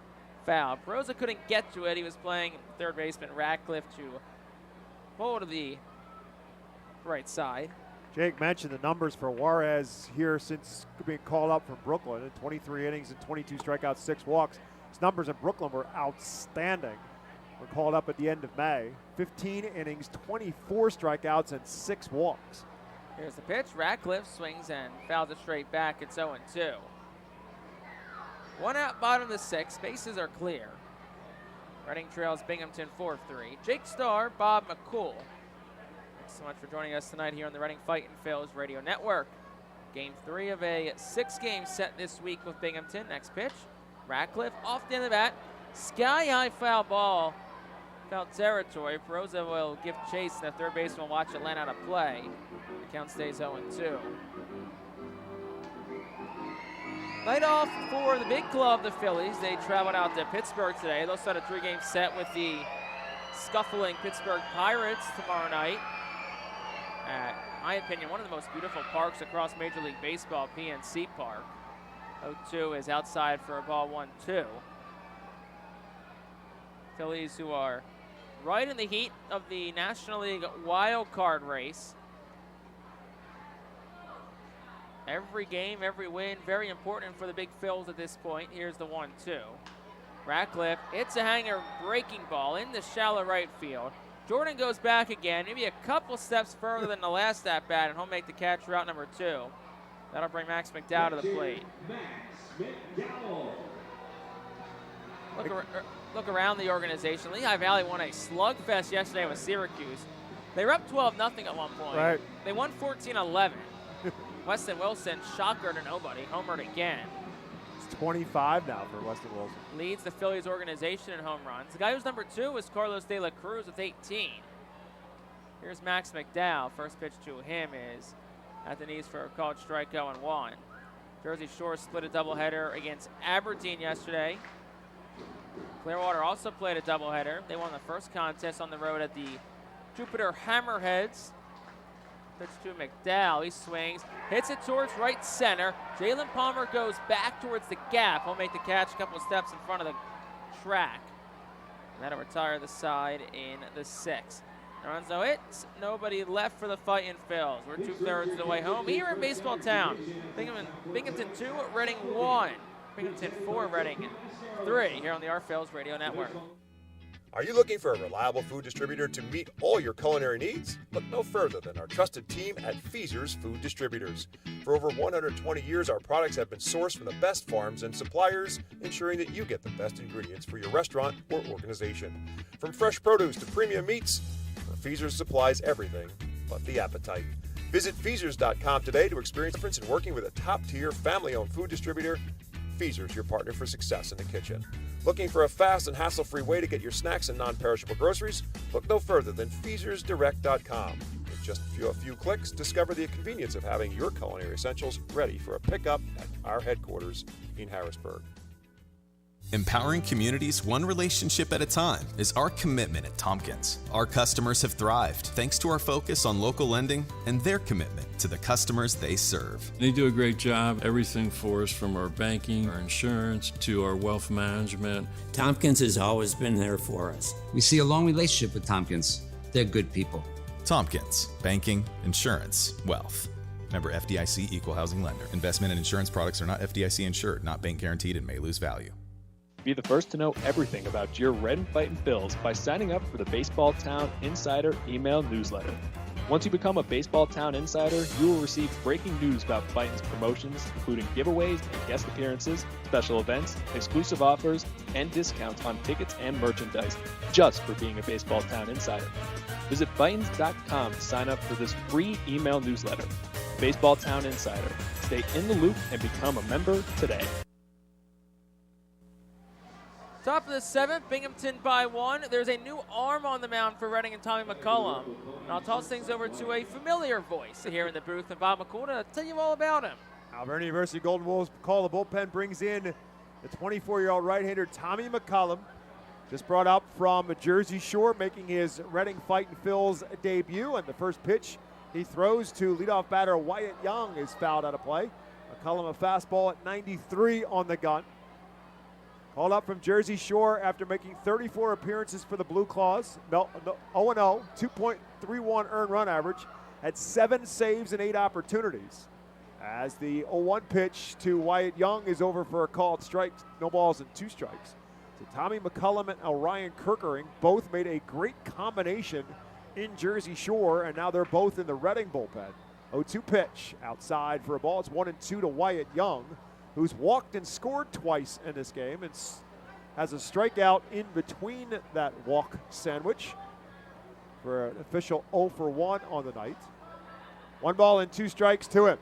Speaker 18: Foul. Perosa couldn't get to it. He was playing third baseman Ratcliffe to pull to the right side.
Speaker 6: Jake mentioned the numbers for Juarez here since being called up from Brooklyn. In 23 innings and 22 strikeouts, 6 walks. His numbers in Brooklyn were outstanding. Were called up at the end of May. 15 innings, 24 strikeouts, and 6 walks.
Speaker 18: Here's the pitch. Ratcliffe swings and fouls it straight back. It's 0-2. 1 out, bottom of the 6th. Bases are clear. Reading trails Binghamton 4-3. Jake Starr, Bob McCool. Thanks so much for joining us tonight here on the Reading Fightin Phil's Radio Network. Game 3 of a 6-game set this week with Binghamton. Next pitch, Ratcliffe off the end of the bat. Sky-high foul ball. Foul territory. Perosa will give chase, and the third baseman will watch it land out of play. The count stays 0-2. Night off for the big club, the Phillies. They traveled out to Pittsburgh today. They'll start a 3-game set with the scuffling Pittsburgh Pirates tomorrow night at, in my opinion, one of the most beautiful parks across Major League Baseball, PNC Park. 0-2 is outside for a ball 1-2. Phillies, who are right in the heat of the National League wild card race. Every game, every win, very important for the big Phils at this point. Here's the 1-2. Ratcliffe, it's a hanger breaking ball in the shallow right field. Jordan goes back again, maybe a couple steps further than the last at-bat, and he'll make the catch route number 2. That'll bring Max McDowell to the plate. Look around the organization. Lehigh Valley won a slugfest yesterday with Syracuse. They were up 12-0 at one point.
Speaker 6: Right.
Speaker 18: They won 14-11. Weston Wilson, shocker to nobody, homered again.
Speaker 6: It's 25 now for Weston Wilson.
Speaker 18: Leads the Phillies organization in home runs. The guy who's number 2 is Carlos De La Cruz with 18. Here's Max McDowell. First pitch to him is at the knees for a called strike 0-1. Jersey Shore split a doubleheader against Aberdeen yesterday. Clearwater also played a doubleheader. They won the first contest on the road at the Jupiter Hammerheads. Pitch to McDowell. He swings, hits it towards right center. Jalen Palmer goes back towards the gap. He'll make the catch a couple of steps in front of the track. And that'll retire the side in the 6th. Runs no hits, nobody left for the Fightin Phils. We're 2/3 of the way home here in Baseball Town. Binghamton 2, Reading 1. Binghamton 4, Reading 3 here on the Our Phils Radio Network.
Speaker 4: Are you looking for a reliable food distributor to meet all your culinary needs? Look no further than our trusted team at Feaser's Food Distributors. For over 120 years, our products have been sourced from the best farms and suppliers, ensuring that you get the best ingredients for your restaurant or organization. From fresh produce to premium meats, Feaser's supplies everything but the appetite. Visit Feasers.com today to experience the difference in working with a top-tier, family-owned food distributor. Feaser's, your partner for success in the kitchen. Looking for a fast and hassle-free way to get your snacks and non-perishable groceries? Look no further than FeasersDirect.com. With just a few clicks, discover the convenience of having your culinary essentials ready for a pickup at our headquarters in Harrisburg.
Speaker 9: Empowering communities one relationship at a time is our commitment at Tompkins. Our customers have thrived thanks to our focus on local lending and their commitment to the customers they serve.
Speaker 10: They do a great job, everything for us from our banking, our insurance, to our wealth management.
Speaker 12: Tompkins has always been there for us. We see a long relationship with Tompkins. They're good people.
Speaker 9: Tompkins, banking, insurance, wealth. Member FDIC Equal Housing Lender. Investment and insurance products are not FDIC insured, not bank guaranteed, and may lose value.
Speaker 16: Be the first to know everything about your Red and Fightin Phils by signing up for the Baseball Town Insider email newsletter. Once you become a Baseball Town Insider, you will receive breaking news about Fightin's promotions, including giveaways and guest appearances, special events, exclusive offers, and discounts on tickets and merchandise, just for being a Baseball Town Insider. Visit Fightins.com to sign up for this free email newsletter. Baseball Town Insider. Stay in the loop and become a member today.
Speaker 18: Top of the 7th, Binghamton by 1. There's a new arm on the mound for Reading and Tommy McCullum. And I'll toss things over to a familiar voice here in the booth, and Bob McCool, to tell you all about him.
Speaker 6: Alberta University Golden Wolves call the bullpen, brings in the 24-year-old right-hander Tommy McCullum. Just brought up from Jersey Shore, making his Reading Fightin Phils debut. And the first pitch he throws to leadoff batter Wyatt Young is fouled out of play. McCullum a fastball at 93 on the gun. Called up from Jersey Shore after making 34 appearances for the Blue Claws. 0-0, 2.31 earned run average. Had 7 saves and 8 opportunities. As the 0-1 pitch to Wyatt Young is over for a called strike. No balls and 2 strikes. So Tommy McCullum and Orion Kirkering both made a great combination in Jersey Shore, and now they're both in the Reading bullpen. 0-2 pitch outside for a ball. It's 1-2 to Wyatt Young, who's walked and scored twice in this game and has a strikeout in between that walk sandwich for an official 0 for 1 on the night. 1 ball and 2 strikes to him.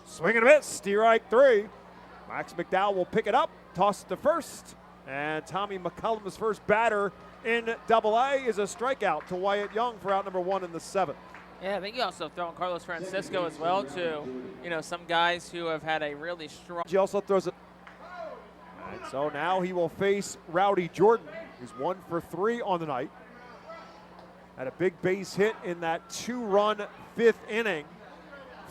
Speaker 6: Swing and a miss, strike 3. Max McDowell will pick it up, toss it to first, and Tommy McCullum's first batter in Double-A is a strikeout to Wyatt Young for out number 1 in the 7th.
Speaker 18: Yeah, I think you also throw in Carlos Francisco as well, too. You know, some guys who have had a really strong...
Speaker 6: He also throws it. And so now he will face Rowdy Jordan, who's 1 for 3 on the night. Had a big base hit in that 2-run 5th inning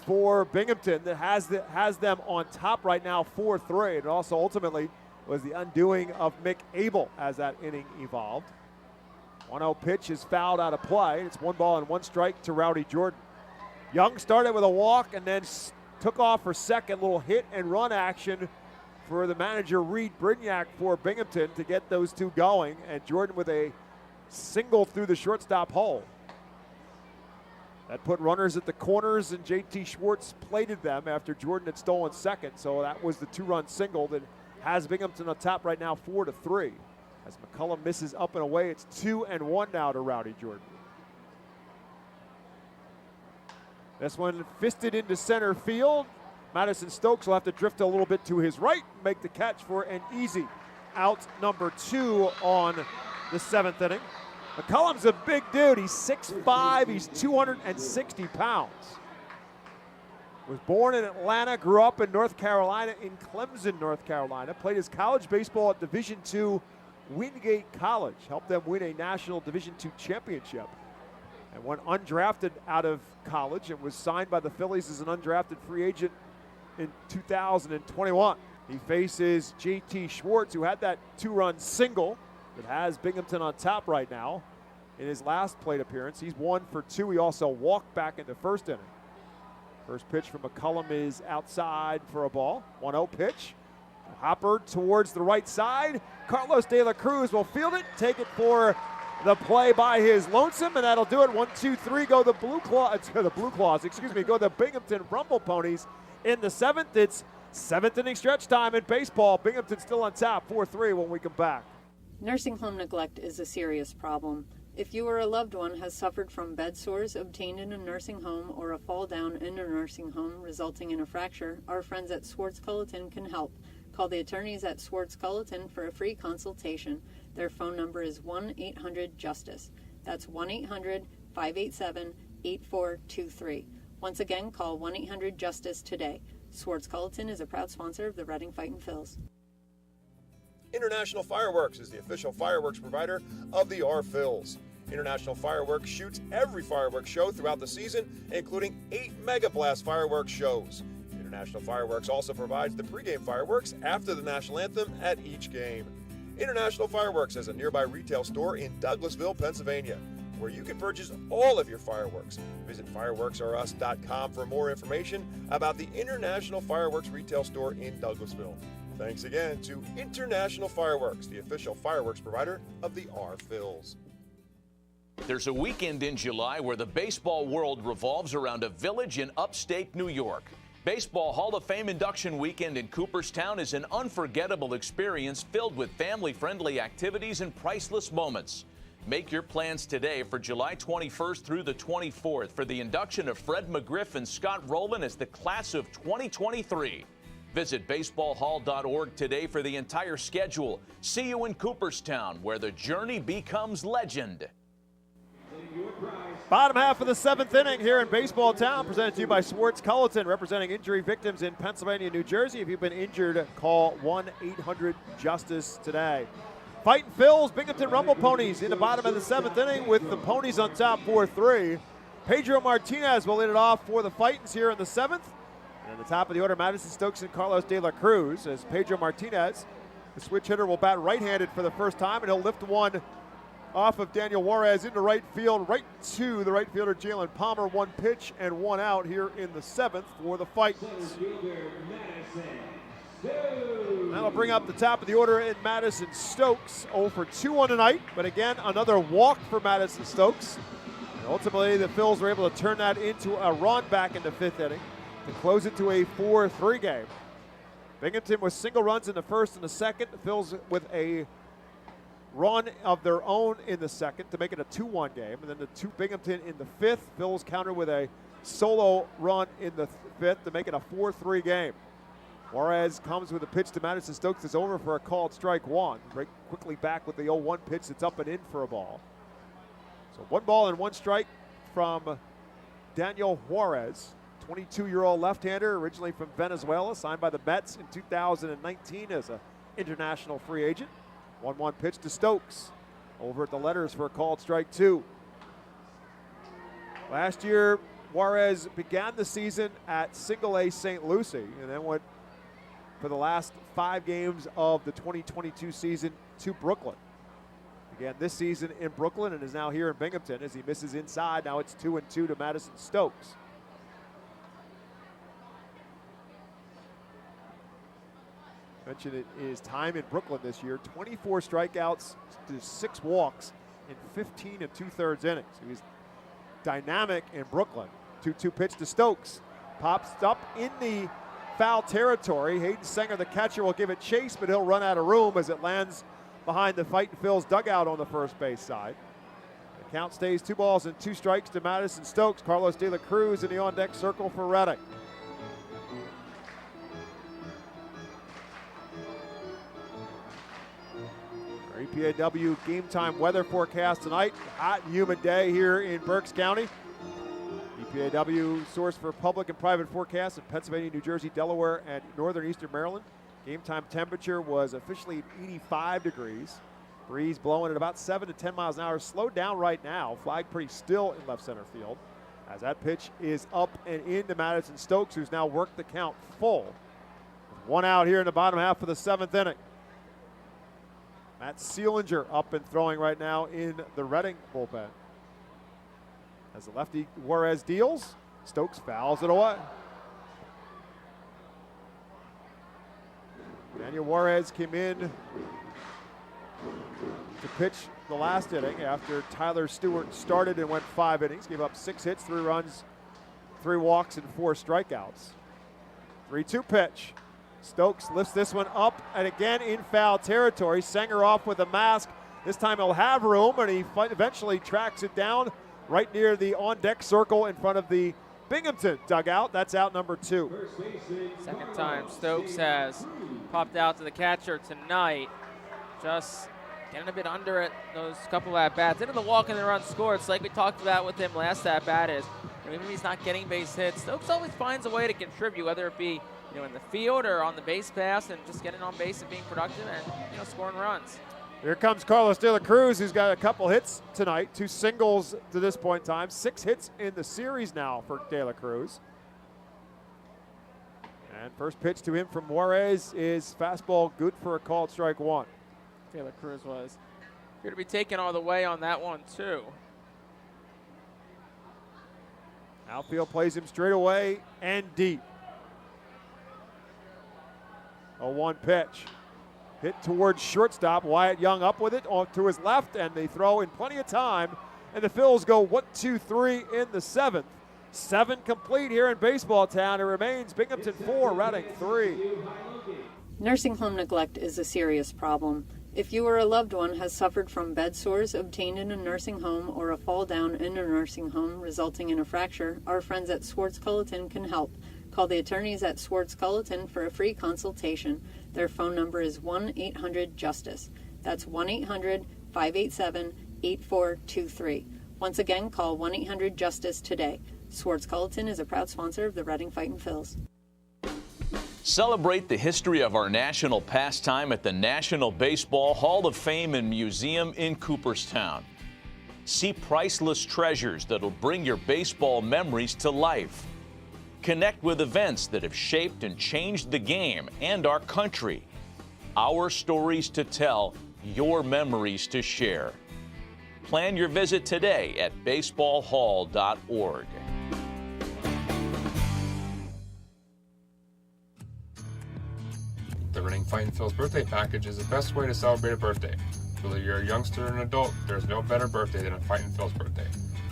Speaker 6: for Binghamton that has them on top right now 4-3. It also ultimately was the undoing of Mick Abel as that inning evolved. 1-0 pitch is fouled out of play. It's 1 ball and 1 strike to Rowdy Jordan. Young started with a walk and then took off for second. Little hit and run action for the manager, Reed Brignac, for Binghamton to get those two going. And Jordan with a single through the shortstop hole. That put runners at the corners, and J.T. Schwartz plated them after Jordan had stolen second. So that was the 2-run single that has Binghamton on top right now 4-3. As McCullum misses up and away, it's 2-1 now to Rowdy Jordan. This one fisted into center field. Madison Stokes will have to drift a little bit to his right, make the catch for an easy out number 2 on the 7th inning. McCullum's a big dude. He's 6'5", he's 260 pounds. Was born in Atlanta, grew up in North Carolina, in Clemson, North Carolina. Played his college baseball at Division II Wingate College. Helped them win a national Division II championship. And went undrafted out of college and was signed by the Phillies as an undrafted free agent in 2021. He faces JT Schwartz, who had that 2-run single that has Binghamton on top right now. In his last plate appearance, he's 1 for 2. He also walked back in the 1st inning. First pitch from McCullum is outside for a ball. 1-0 pitch. Hopper towards the right side. Carlos De La Cruz will field it, take it for the play by his lonesome, and that'll do it. 1, 2, 3, go the go the Binghamton Rumble Ponies. In the 7th, it's 7th inning stretch time in baseball. Binghamton still on top, 4-3 when we come back.
Speaker 8: Nursing home neglect is a serious problem. If you or a loved one has suffered from bed sores obtained in a nursing home or a fall down in a nursing home resulting in a fracture, our friends at Swartz-Culleton can help. Call the attorneys at Swartz-Culleton for a free consultation. Their phone number is 1-800-JUSTICE. That's 1-800-587-8423. Once again, call 1-800-JUSTICE today. Swartz-Culleton is a proud sponsor of the Reading Fightin' Phils.
Speaker 4: International Fireworks is the official fireworks provider of the Phillies. International Fireworks shoots every fireworks show throughout the season, including 8 Mega Blast fireworks shows. International Fireworks also provides the pregame fireworks after the national anthem at each game. International Fireworks has a nearby retail store in Douglasville, Pennsylvania, where you can purchase all of your fireworks. Visit fireworksorus.com for more information about the International Fireworks retail store in Douglasville. Thanks again to International Fireworks, the official fireworks provider of the Phillies.
Speaker 11: There's a weekend in July where the baseball world revolves around a village in upstate New York. Baseball Hall of Fame induction weekend in Cooperstown is an unforgettable experience filled with family-friendly activities and priceless moments. Make your plans today for July 21st through the 24th for the induction of Fred McGriff and Scott Rowland as the class of 2023. Visit baseballhall.org today for the entire schedule. See you in Cooperstown, where the journey becomes legend.
Speaker 6: Bottom half of the 7th inning here in Baseball Town, presented to you by Swartz-Culleton, representing injury victims in Pennsylvania and New Jersey. If you've been injured, call 1-800-JUSTICE today. Fightin' Phil's Binghamton Rumble Ponies in the bottom of the 7th inning with the Ponies on top 4-3. Pedro Martinez will lead it off for the Fightins here in the 7th. And at the top of the order, Madison Stokes and Carlos De La Cruz, as Pedro Martinez, the switch hitter, will bat right-handed for the first time, and he'll lift one off of Daniel Juarez into right field, right to the right fielder Jalen Palmer. 1 pitch and 1 out here in the 7th for the Fightins. That'll bring up the top of the order in Madison Stokes, 0 for 2 on the night, but again, another walk for Madison Stokes. And ultimately, the Phils were able to turn that into a run back in the 5th inning to close it to a 4-3 game. Binghamton with single runs in the 1st and the 2nd. The Phils with a run of their own in the 2nd to make it a 2-1 game. And then the 2 Binghamton in the 5th. Phils counter with a solo run in the 5th to make it a 4-3 game. Juarez comes with a pitch to Madison Stokes. It's over for a called strike 1. Right quickly back with the 0-1 pitch that's up and in for a ball. So 1 ball and 1 strike from Daniel Juarez. 22-year-old left-hander, originally from Venezuela, signed by the Mets in 2019 as an international free agent. 1-1 pitch to Stokes. Over at the letters for a called strike 2. Last year, Juarez began the season at Single-A St. Lucie and then went for the last 5 games of the 2022 season to Brooklyn. Began this season in Brooklyn and is now here in Binghamton as he misses inside. Now it's 2-2 to Madison Stokes. Mentioned it is time in Brooklyn this year. 24 strikeouts to 6 walks in 15 2/3 innings. He was dynamic in Brooklyn. 2-2 pitch to Stokes. Pops up in the foul territory. Hayden Sanger, the catcher, will give it chase, but he'll run out of room as it lands behind the Fightin' Phil's dugout on the first base side. The Count stays 2 balls and 2 strikes to Madison Stokes. Carlos De La Cruz in the on-deck circle for Reading. Our EPAW game time weather forecast tonight. Hot and humid day here in Berks County. EPAW source for public and private forecasts in Pennsylvania, New Jersey, Delaware, and northern eastern Maryland. Game time temperature was officially 85 degrees. Breeze blowing at about 7 to 10 miles an hour. Slowed down right now. Flag pretty still in left center field as that pitch is up and into Madison Stokes, who's now worked the count full. With 1 out here in the bottom half of the 7th inning. Matt Seelinger up and throwing right now in the Reading bullpen. As the lefty Juarez deals, Stokes fouls it away. Daniel Juarez came in to pitch the last inning after Tyler Stewart started and went 5 innings, gave up 6 hits, 3 runs, 3 walks, and 4 strikeouts. 3-2 pitch. Stokes lifts this one up and again in foul territory. Sanger off with a mask. This time he'll have room, and he eventually tracks it down right near the on-deck circle in front of the Binghamton dugout. That's out number 2.
Speaker 18: Second time Stokes has popped out to the catcher tonight. Just getting a bit under it, those couple at-bats. Into the walk and the run scored. It's like we talked about with him last at-bat is, even if he's not getting base hits, Stokes always finds a way to contribute, whether it be in the field or on the base pass, and just getting on base and being productive and scoring runs.
Speaker 6: Here comes Carlos De La Cruz, who's got a couple hits tonight, 2 singles to this point in time, 6 hits in the series now for De La Cruz. And first pitch to him from Juarez is fastball good for a called strike 1.
Speaker 18: De La Cruz was here to be taken all the way on that one too.
Speaker 6: Outfield plays him straight away and deep. A 1 pitch. Hit towards shortstop. Wyatt Young up with it to his left, and they throw in plenty of time. And the Phils go 1, 2, 3 in the 7th. 7 complete here in Baseball Town. It remains Binghamton 4, Reading 3.
Speaker 8: Nursing home neglect is a serious problem. If you or a loved one has suffered from bed sores obtained in a nursing home or a fall down in a nursing home resulting in a fracture, our friends at Swartz Culleton can help. Call the attorneys at Swartz Culleton for a free consultation. Their phone number is 1-800-JUSTICE. That's 1-800-587-8423. Once again, call 1-800-JUSTICE today. Swartz Culleton is a proud sponsor of the Reading Fightin' Phils.
Speaker 11: Celebrate the history of our national pastime at the National Baseball Hall of Fame and Museum in Cooperstown. See priceless treasures that'll bring your baseball memories to life. Connect with events that have shaped and changed the game and our country. Our stories to tell, your memories to share. Plan your visit today at baseballhall.org.
Speaker 15: The Reading Fightin' Phil's birthday package is the best way to celebrate a birthday. Whether you're a youngster or an adult, there's no better birthday than a Fightin' Phil's birthday.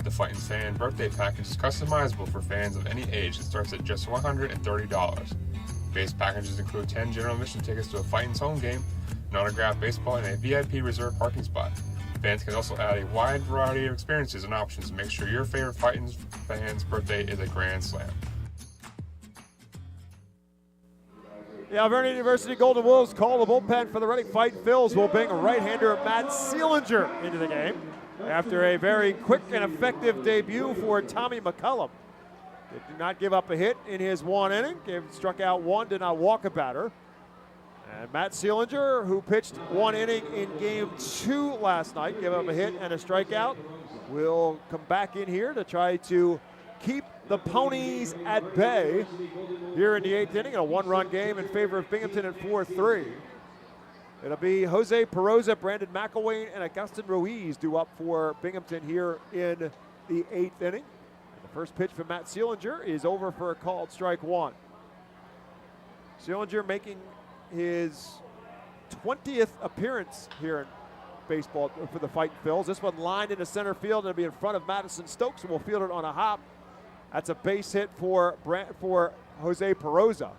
Speaker 15: The Fightin' Fan birthday package is customizable for fans of any age and starts at just $130. Base packages include 10 general admission tickets to a Fightin's home game, an autographed baseball, and a VIP reserved parking spot. Fans can also add a wide variety of experiences and options to make sure your favorite Fightin's fan's birthday is a grand slam.
Speaker 6: The Alvernia University Golden Wolves call the bullpen for the Reading Fightin' Phils. Will bring right-hander Matt Seelinger into the game after a very quick and effective debut for Tommy McCullum. Did not give up a hit in his 1 inning. Struck out 1, did not walk a batter. And Matt Seelinger, who pitched 1 inning in game 2 last night, gave up a hit and a strikeout, will come back in here to try to keep the Ponies at bay here in the 8th inning. A 1-run game in favor of Binghamton at 4-3. It'll be Jose Peroza, Brandon McElwain, and Augustin Ruiz due up for Binghamton here in the 8th inning. And the first pitch from Matt Seelinger is over for a called strike 1. Seelinger making his 20th appearance here in baseball for the Fightin' Phils. This one lined into center field. It'll be in front of Madison Stokes, and will field it on a hop. That's a base hit for Jose Peroza.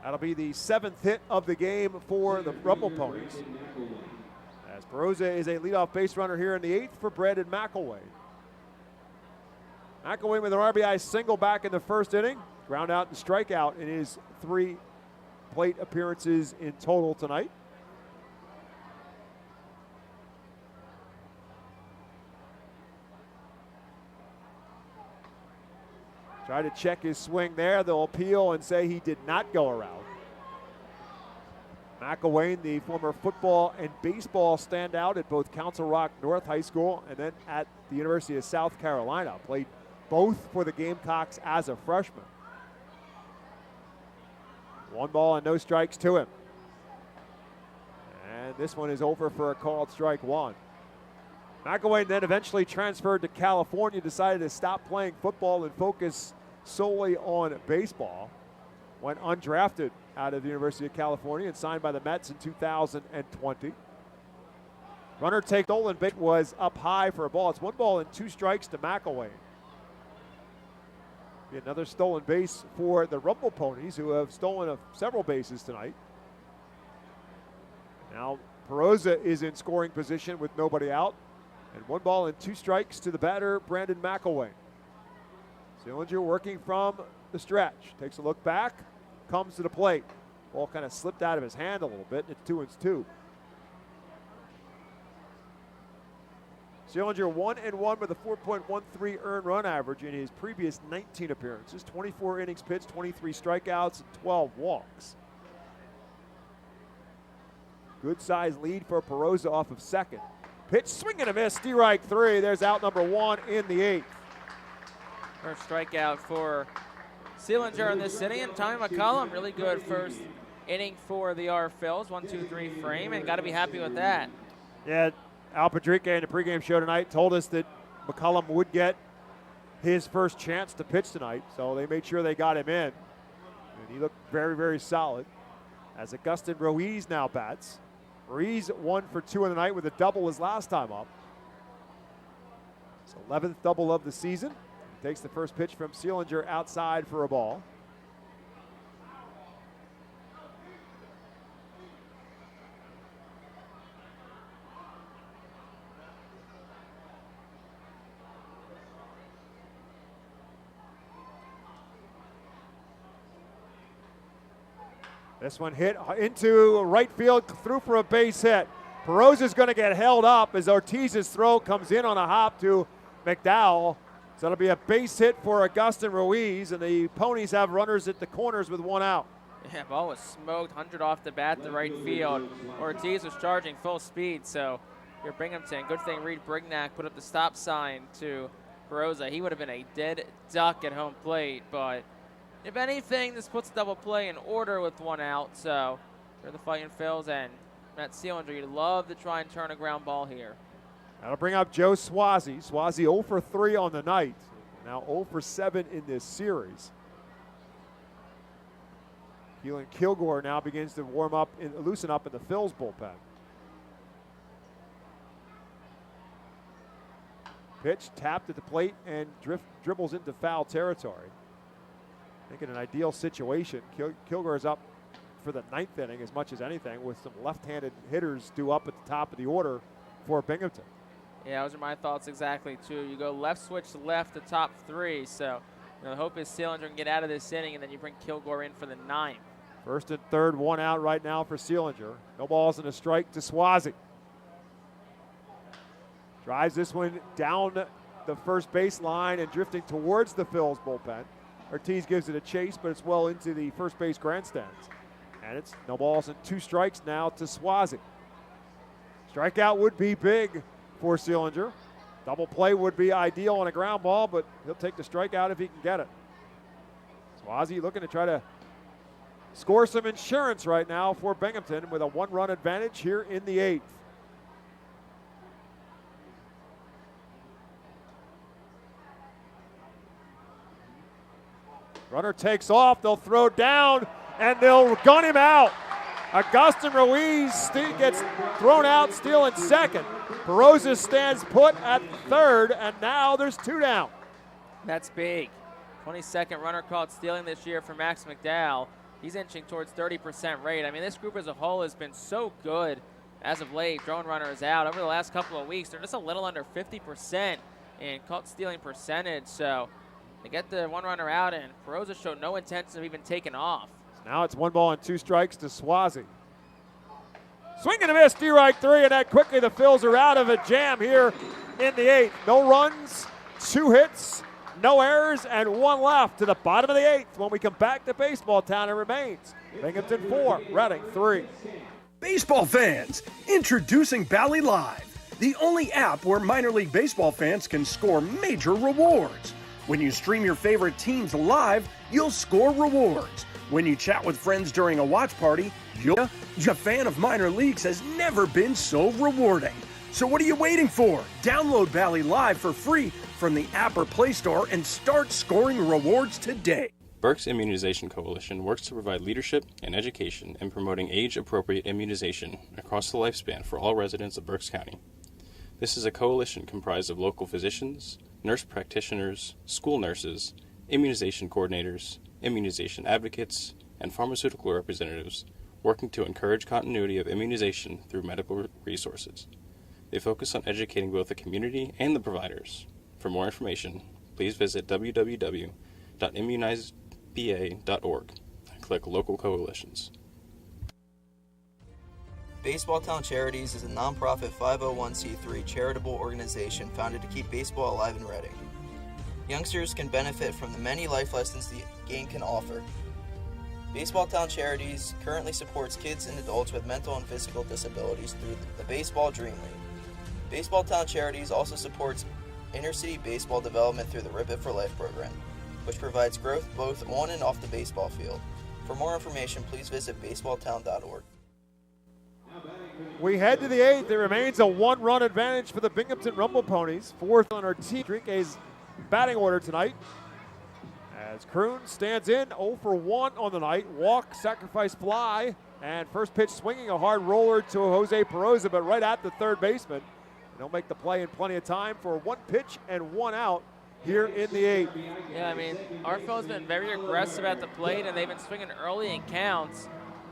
Speaker 6: That'll be the 7th hit of the game for the Rumble Ponies. as Perosa is a leadoff base runner here in the 8th for Brandon McElwain. McElwain with an RBI single back in the first inning. Ground out and strikeout in his 3 plate appearances in total tonight. Try to check his swing there. They'll appeal and say he did not go around. McElwain, the former football and baseball standout at both Council Rock North High School and then at the University of South Carolina, played both for the Gamecocks as a freshman. 1 ball and no strikes to him. And this one is over for a called strike 1. McElwain then eventually transferred to California, decided to stop playing football and focus solely on baseball. Went undrafted out of the University of California and signed by the Mets in 2020. Runner take stolen base was up high for a ball. It's 1 ball and 2 strikes to McElwain. Be another stolen base for the Rumble Ponies, who have stolen several bases tonight. Now Perosa is in scoring position with nobody out. And 1 ball and 2 strikes to the batter, Brandon McElwain. Sillinger working from the stretch. Takes a look back, comes to the plate. Ball kind of slipped out of his hand a little bit, and it's 2-2. Sillinger 1-1 with a 4.13 earned run average in his previous 19 appearances. 24 innings pitched, 23 strikeouts, and 12 walks. Good size lead for Perosa off of second. Pitch, swing and a miss, strike 3. There's out number 1 in the 8th.
Speaker 18: First strikeout for Sillinger in this inning, and Tommy McCollum, really good first inning for the R-Phils. 1-2-3 frame, and got to be happy with that.
Speaker 6: Yeah, Al Padrique in the pregame show tonight told us that McCollum would get his first chance to pitch tonight, so they made sure they got him in. And he looked very, very solid. As Augustin Ruiz now bats. Ruiz 1 for 2 in the night with a double his last time up. His 11th double of the season. Takes the first pitch from Sillinger outside for a ball. This one hit into right field, through for a base hit. Perosa's going to get held up as Ortiz's throw comes in on a hop to McDowell. So it'll be a base hit for Augustin Ruiz, and the Ponies have runners at the corners with 1 out.
Speaker 18: Yeah, ball was smoked, 100 off the bat to right field. Ortiz was charging full speed, so you're Binghamton. Good thing Reed Brignac put up the stop sign to Perosa. He would have been a dead duck at home plate, but if anything, this puts double play in order with 1 out. So for the Fightin' Phils and Matt Sillinger, you'd love to try and turn a ground ball here.
Speaker 6: That'll bring up Joe Swazi. Swazi 0 for 3 on the night. Now 0 for 7 in this series. Keelan Kilgore now begins to loosen up in the Phils bullpen. Pitch tapped at the plate and dribbles into foul territory. I think in an ideal situation, Kilgore is up for the 9th inning as much as anything, with some left-handed hitters due up at the top of the order for Binghamton.
Speaker 18: Yeah, those are my thoughts exactly, too. You go left switch left the top 3, so the hope is Sillinger can get out of this inning, and then you bring Kilgore in for the 9th.
Speaker 6: First and third, 1 out right now for Sillinger. No balls and a strike to Swazi. Drives this one down the first baseline and drifting towards the Phils bullpen. Ortiz gives it a chase, but it's well into the first base grandstands. And it's no balls and 2 strikes now to Swazi. Strikeout would be big for Sillinger. Double play would be ideal on a ground ball, but he'll take the strikeout if he can get it. Swazi looking to try to score some insurance right now for Binghamton with a 1-run advantage here in the 8th. Runner takes off, they'll throw down, and they'll gun him out. Augustin Ruiz gets thrown out, stealing second. Perosa stands put at third, and now there's 2 down.
Speaker 18: That's big. 22nd runner caught stealing this year for Max McDowell. He's inching towards 30% rate. I mean, this group as a whole has been so good as of late, throwing runners out. Over the last couple of weeks, they're just a little under 50% in caught stealing percentage. So they get the one runner out, and Perosa showed no intention of even taking off.
Speaker 6: Now it's 1 ball and 2 strikes to Swazi. Swing and a miss, strike 3, and that quickly the Phils are out of a jam here in the 8th. No runs, 2 hits, no errors, and 1 left to the bottom of the 8th. When we come back to Baseball Town, it remains Binghamton 4, Reading 3.
Speaker 1: Baseball fans, introducing Bally Live, the only app where minor league baseball fans can score major rewards. When you stream your favorite teams live, you'll score rewards. When you chat with friends during a watch party, a fan of minor leagues has never been so rewarding. So what are you waiting for? Download Bally Live for free from the app or Play Store and start scoring rewards today.
Speaker 17: Berks Immunization Coalition works to provide leadership and education in promoting age-appropriate immunization across the lifespan for all residents of Berks County. This is a coalition comprised of local physicians, nurse practitioners, school nurses, immunization coordinators, immunization advocates, and pharmaceutical representatives working to encourage continuity of immunization through medical resources. They focus on educating both the community and the providers. For more information, please visit www.immunizeba.org and click Local Coalitions.
Speaker 19: Baseball Town Charities is a nonprofit 501c3 charitable organization founded to keep baseball alive in Reading. Youngsters can benefit from the many life lessons the game can offer. Baseball Town Charities currently supports kids and adults with mental and physical disabilities through the Baseball Dream League. Baseball Town Charities also supports inner-city baseball development through the Rip It for Life program, which provides growth both on and off the baseball field. For more information, please visit baseballtown.org.
Speaker 6: We head to the 8th. There remains a 1-run advantage for the Binghamton Rumble Ponies. 4th on our team. Drinke's batting order tonight. As Kroon stands in, 0 for 1 on the night. Walk, sacrifice fly, and first pitch swinging a hard roller to Jose Perosa, but right at the third baseman. They'll make the play in plenty of time for 1 pitch and 1 out here in the 8th.
Speaker 18: Yeah, I mean, Arfo's been very aggressive at the plate, and they've been swinging early in counts.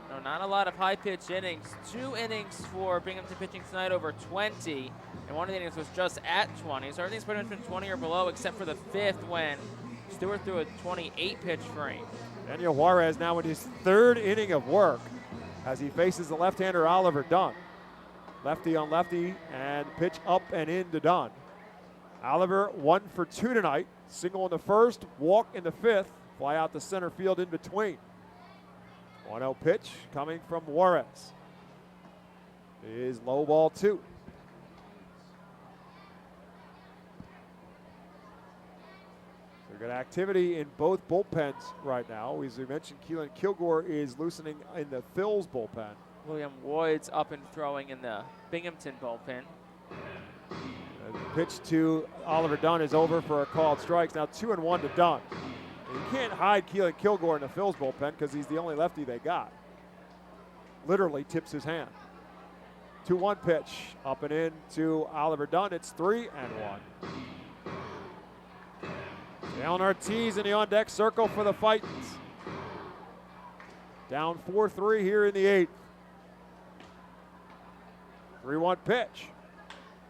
Speaker 18: No, not a lot of high-pitch innings. 2 innings for Binghamton pitching tonight over 20, and 1 of the innings was just at 20. So everything's pretty much been 20 or below, except for the 5th when Stewart threw a 28-pitch frame.
Speaker 6: Daniel Juarez now in his 3rd inning of work as he faces the left-hander Oliver Dunn. Lefty on lefty, and pitch up and in to Dunn. Oliver 1 for 2 tonight. Single in the 1st, walk in the 5th, fly out to center field in between. 1-0 pitch coming from Juarez. Is low ball 2. So good activity in both bullpens right now. As we mentioned, Keelan Kilgore is loosening in the Phil's bullpen.
Speaker 18: William Wood's up and throwing in the Binghamton bullpen.
Speaker 6: The pitch to Oliver Dunn is over for a called strike. Now 2-1 to Dunn. You can't hide Keelan Kilgore in the Phil's bullpen because he's the only lefty they got. Literally tips his hand. 2-1 pitch up and in to Oliver Dunn. It's 3-1. Dalen Ortiz in the on-deck circle for the Fightins. Down 4-3 here in the 8th. 3-1 pitch.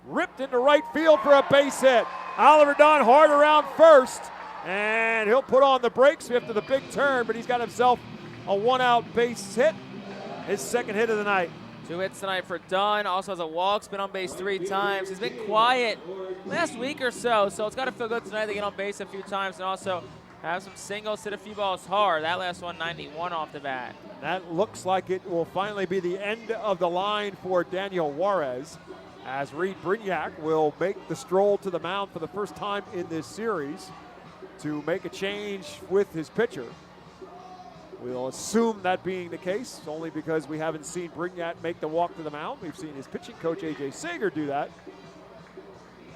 Speaker 6: Ripped into right field for a base hit. Oliver Dunn hard around first, and he'll put on the brakes after the big turn, but he's got himself a 1-out base hit, his 2nd hit of the night.
Speaker 18: 2 hits tonight for Dunn. Also has a walk, been on base 3 times. He's been quiet last week or so it's got to feel good tonight to get on base a few times and also have some singles, hit a few balls hard. That last one, 91 off the bat.
Speaker 6: That looks like it will finally be the end of the line for Daniel Juarez, as Reed Brignac will make the stroll to the mound for the first time in this series to make a change with his pitcher. We'll assume that being the case, only because we haven't seen Brignac make the walk to the mound. We've seen his pitching coach, A.J. Sager, do that.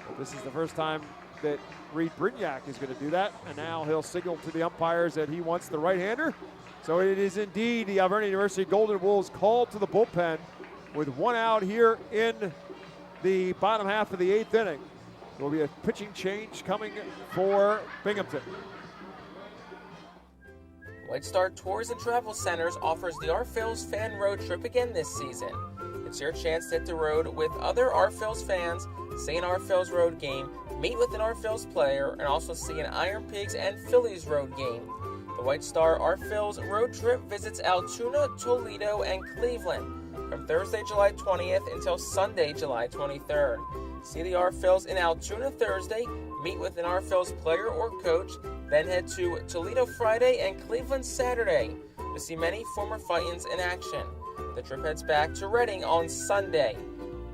Speaker 6: But this is the first time that Reed Brignac is going to do that, and now he'll signal to the umpires that he wants the right-hander. So it is indeed the Alvernia University Golden Wolves called to the bullpen with 1 out here in the bottom half of the 8th inning. There will be a pitching change coming for Binghamton.
Speaker 2: White Star Tours and Travel Centers offers the Our Phil's fan road trip again this season. It's your chance to hit the road with other our Phils fans, see an our Phils road game, meet with an our Phils player, and also see an Iron Pigs and Phillies road game. The White Star Our Phils road trip visits Altoona, Toledo, and Cleveland from Thursday, July 20th until Sunday, July 23rd. See the Our Phils in Altoona Thursday, meet with an Our Phils player or coach, then head to Toledo Friday and Cleveland Saturday to see many former Fightins in action. The trip heads back to Reading on Sunday.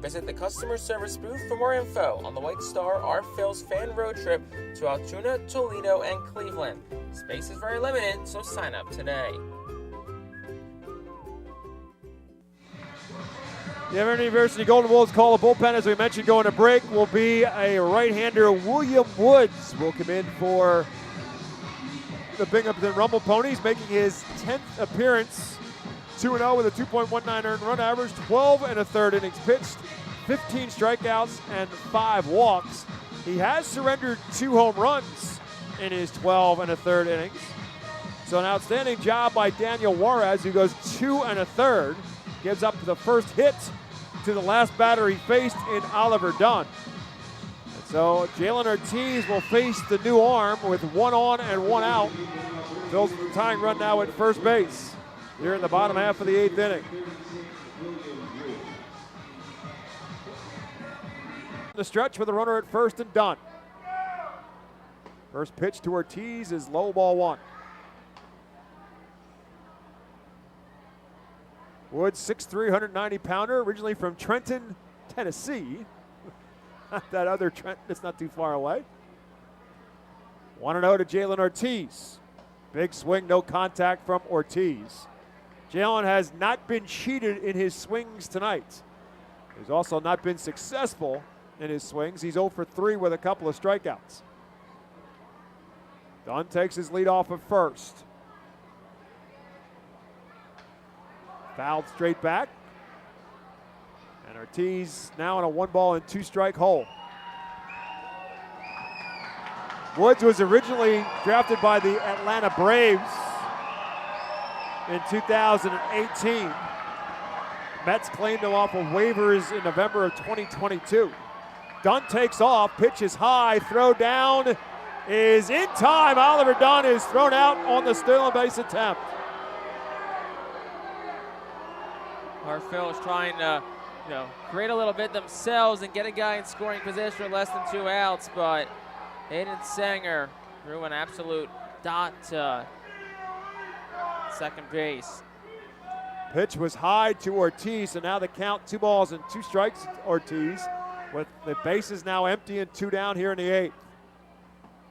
Speaker 2: Visit the customer service booth for more info on the White Star Our Phils fan road trip to Altoona, Toledo, and Cleveland. Space is very limited, so sign up today.
Speaker 6: The Everett University Golden Wolves call a bullpen, as we mentioned, going to break, will be a right-hander. William Woods will come in for the Binghamton Rumble Ponies, making his 10th appearance. 2-0 with a 2.19 earned run average, 12 1/3 innings pitched, 15 strikeouts, and 5 walks. He has surrendered 2 home runs in his 12 1/3 innings. So an outstanding job by Daniel Juarez, who goes 2 1/3, gives up the first hit to the last batter he faced in Oliver Dunn. And so Jalen Ortiz will face the new arm with 1 on and 1 out. Fills the tying run now at first base here in the bottom half of the 8th inning. The stretch with a runner at first and Dunn. First pitch to Ortiz is low, ball 1. Woods, 6'3", 190-pounder, originally from Trenton, Tennessee. That other Trenton, it's not too far away. 1-0 to Jalen Ortiz. Big swing, no contact from Ortiz. Jalen has not been cheated in his swings tonight. He's also not been successful in his swings. He's 0 for 3 with a couple of strikeouts. Dunn takes his lead off of first. Fouled straight back. And Ortiz now in a 1-2 hole. Woods was originally drafted by the Atlanta Braves in 2018. Mets claimed him off of waivers in November of 2022. Dunn takes off, pitch is high, throw down is in time. Oliver Dunn is thrown out on the stolen base attempt.
Speaker 18: Our Phillies trying to, create a little bit themselves and get a guy in scoring position with less than 2 outs, but Aiden Sanger threw an absolute dot to second base.
Speaker 6: Pitch was high to Ortiz, and now the count 2 balls and 2 strikes to Ortiz, with the bases now empty and 2 down here in the 8th.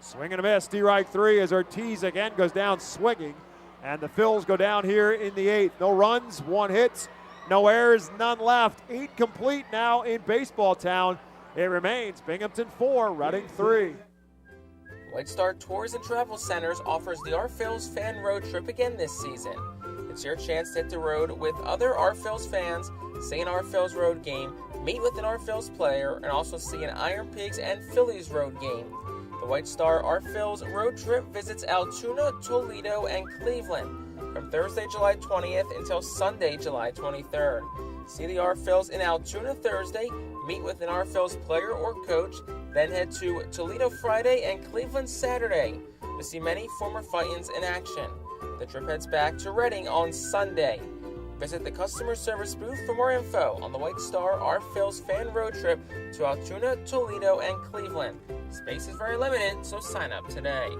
Speaker 6: Swing and a miss, strike 3 as Ortiz again goes down swinging, and the Phils go down here in the 8th. No runs, 1 hit, no errors, none left. 8 complete now in Baseball Town. It remains Binghamton 4, Reading 3.
Speaker 2: White Star Tours and Travel Centers offers the Our Phils fan road trip again this season. It's your chance to hit the road with other Our Phils fans, see an Our Phils road game, meet with an Our Phils player, and also see an Iron Pigs and Phillies road game. The White Star Our Phils road trip visits Altoona, Toledo, and Cleveland from Thursday, July 20th until Sunday, July 23rd. See the Our Phils in Altoona Thursday, meet with an Our Phils player or coach, then head to Toledo Friday and Cleveland Saturday to see many former Fightins in action. The trip heads back to Reading on Sunday. Visit the customer service booth for more info on the White Star Our Phils fan road trip to Altoona, Toledo, and Cleveland. Space is very limited, so sign up today.